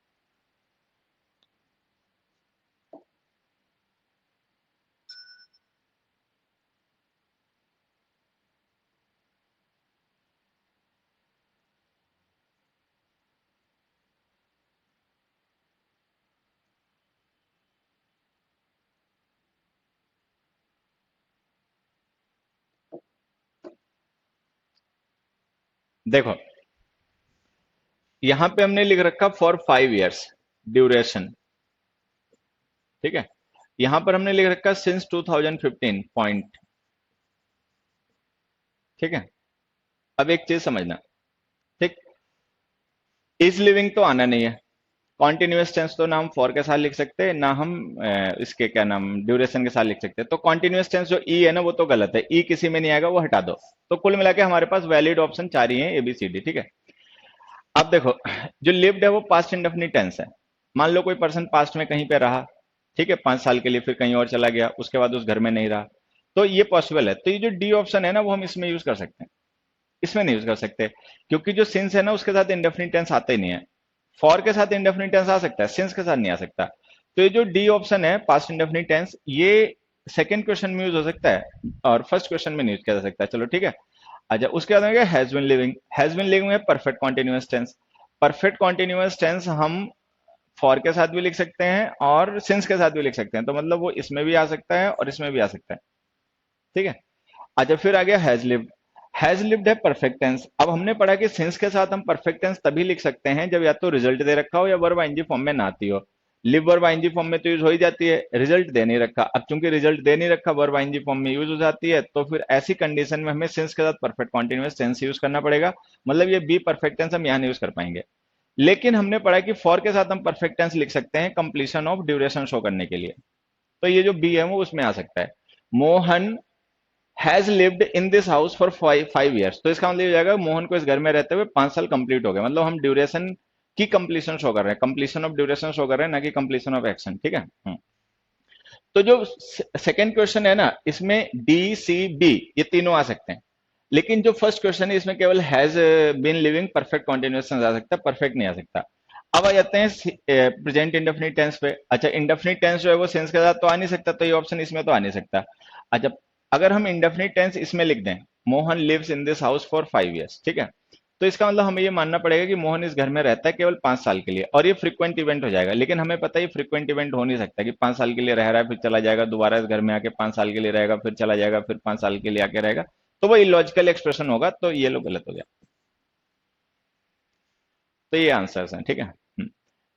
देखो, यहां पे हमने लिख रखा फॉर 5 years ड्यूरेशन। ठीक है। यहां पर हमने लिख रखा सिंस 2015 पॉइंट। ठीक है। अब एक चीज समझना, ठीक, इज लिविंग तो आना नहीं है, कॉन्टिन्यूअस टेंस तो ना हम फॉर के साथ लिख सकते हैं, ना हम इसके क्या नाम ड्यूरेशन के साथ लिख सकते हैं। तो कॉन्टिन्यूअस टेंस जो ई है ना, वो तो गलत है, ई किसी में नहीं आएगा, वो हटा दो। तो कुल मिला के हमारे पास वैलिड ऑप्शन चार ही है, एबीसीडी। ठीक है। अब देखो, जो लिव्ड है वो पास्ट इंडेफिनिट टेंस है। मान लो कोई पर्सन पास्ट में कहीं पे रहा, ठीक है, 5 साल के लिए, फिर कहीं और चला गया, उसके बाद उस घर में नहीं रहा, तो ये पॉसिबल है। तो ये जो डी ऑप्शन है ना, वो हम इसमें यूज कर सकते हैं, इसमें नहीं यूज कर सकते, क्योंकि जो सिंस है ना, उसके साथ इंडेफिनिट टेंस आता ही नहीं है। फॉर के साथ इंडेफिनिट टेंस आ सकता है, सिंस के साथ नहीं आ सकता। तो ये जो डी ऑप्शन है, पास्ट इंडेफिनिट टेंस, ये सेकंड क्वेश्चन में यूज हो सकता है और फर्स्ट क्वेश्चन में नहीं यूज किया जा सकता है। चलो ठीक है। अच्छा, उसके बाद में has been living. Has been living है perfect continuous tense. Perfect continuous tense हम फॉर के साथ भी लिख सकते हैं और सिंस के साथ भी लिख सकते हैं, तो मतलब वो इसमें भी आ सकता है और इसमें भी आ सकता है। ठीक है। अच्छा, फिर आ गया हैज लिव्ड। हैज लिव्ड है परफेक्ट टेंस। अब हमने पढ़ा कि सिंस के साथ हम परफेक्ट टेंस तभी लिख सकते हैं जब या तो रिजल्ट दे रखा हो या वर्ब आईएनजी फॉर्म में ना आती हो। लिव वर्ब आईएनजी फॉर्म में तो यूज हो ही जाती है, रिजल्ट दे नहीं रखा। अब चूंकि रिजल्ट दे नहीं रखा, वर्ब आईएनजी फॉर्म में यूज हो जाती है, तो फिर ऐसी कंडीशन में हमें सिंस के साथ परफेक्ट कॉन्टिन्यूअस टेंस यूज करना पड़ेगा। मतलब ये बी परफेक्ट टेंस हम यहाँ नहीं यूज कर पाएंगे। लेकिन हमने पढ़ा कि फॉर के साथ हम परफेक्ट टेंस लिख सकते हैं कंप्लीशन ऑफ ड्यूरेशन शो करने के लिए। तो ये जो बी है वो उसमें आ सकता है। Mohan has lived in this house for 5 years। तो इसका मतलब ये हो जाएगा मोहन को इस घर में रहते हुए 5 साल कंप्लीट हो गए। मतलब हम ड्यूरेशन की कंप्लीशन शो कर रहे हैं, कंप्लीशन ऑफ ड्यूरेशन शो कर रहे हैं, ना कि कंप्लीशन ऑफ एक्शन। ठीक है। तो जो सेकंड क्वेश्चन है ना, इसमें डी सी बी ये तीनों आ सकते हैं। लेकिन जो फर्स्ट क्वेश्चन है, इसमें केवल has been living perfect continuous आ सकता है, परफेक्ट नहीं आ सकता। अब आ जाते हैं प्रेजेंट इंडेफिनिट टेंस पे। अच्छा, इंडेफिनिट टेंस जो है वो सेंस के साथ तो आ नहीं सकता, तो ये ऑप्शन इसमें तो आ नहीं सकता। अच्छा, अगर हम इंडेफिनिट टेंस इसमें लिख दें, Mohan lives in this house for 5 years, ठीक है, तो इसका मतलब हमें ये मानना पड़ेगा कि मोहन इस घर में रहता है केवल 5 साल के लिए, और ये फ्रीक्वेंट इवेंट हो जाएगा। लेकिन हमें पता है ये फ्रीक्वेंट इवेंट हो नहीं सकता कि 5 साल के लिए रह रहा है फिर चला जाएगा, दोबारा इस घर में आके 5 साल के लिए रहेगा, फिर चला जाएगा, फिर 5 साल के लिए आके रहेगा। तो वो इलॉजिकल एक्सप्रेशन होगा, तो ये लोग गलत हो गया। तो ये आंसर्स हैं। ठीक है।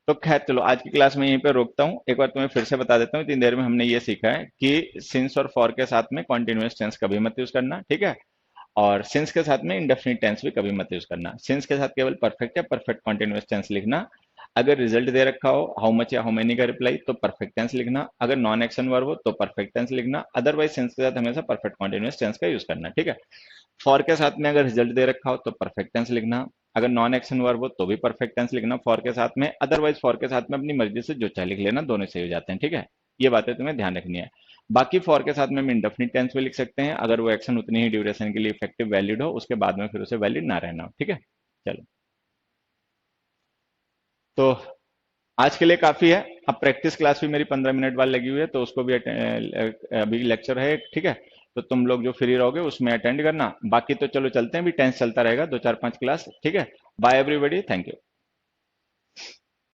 तो खैर चलो, आज की क्लास में यहीं पे रोकता हूँ। एक बार तुम्हें फिर से बता देता हूँ, इतनी देर में हमने ये सीखा है कि सिंस और फॉर के साथ में कॉन्टिन्यूअस टेंस कभी मत यूज करना, ठीक है। और सिंस के साथ में इंडेफिनिट टेंस भी कभी मत यूज करना। सिंस के साथ केवल परफेक्ट या परफेक्ट कॉन्टिन्यूअस टेंस लिखना। अगर रिजल्ट दे रखा हो हाउ मच या हाउ मेनी का रिप्लाई, तो परफेक्ट टेंस लिखना। अगर नॉन एक्शन वर्ब हो तो परफेक्ट टेंस लिखना। अदरवाइज सिंस के साथ हमेशा परफेक्ट कॉन्टिन्यूअस टेंस का यूज करना, ठीक है। फॉर के साथ में अगर रिजल्ट दे रखा हो तो परफेक्ट टेंस लिखना। अगर नॉन एक्शन वर्ब हो तो भी परफेक्ट टेंस लिखना फॉर के साथ में। अदरवाइज फॉर के साथ में अपनी मर्जी से जो चाहे लिख लेना, दोनों सही हो जाते हैं, ठीक है। ये बातें तुम्हें ध्यान रखनी है। बाकी फॉर के साथ में हम इंडेफिनिट टेंस भी लिख सकते हैं, अगर वो एक्शन उतनी ही ड्यूरेशन के लिए इफेक्टिव वैलिड हो, उसके बाद में फिर उसे वैलिड ना रहना हो, ठीक है। चलो, तो आज के लिए काफी है। अब प्रैक्टिस क्लास भी मेरी 15 मिनट वाली लगी हुई है, तो उसको भी अभी लेक्चर है, ठीक है। तो तुम लोग जो फ्री रहोगे उसमें अटेंड करना। बाकी तो चलो चलते हैं, भी टेंस चलता रहेगा, 2 4 5 क्लास, ठीक है। Bye everybody, thank you.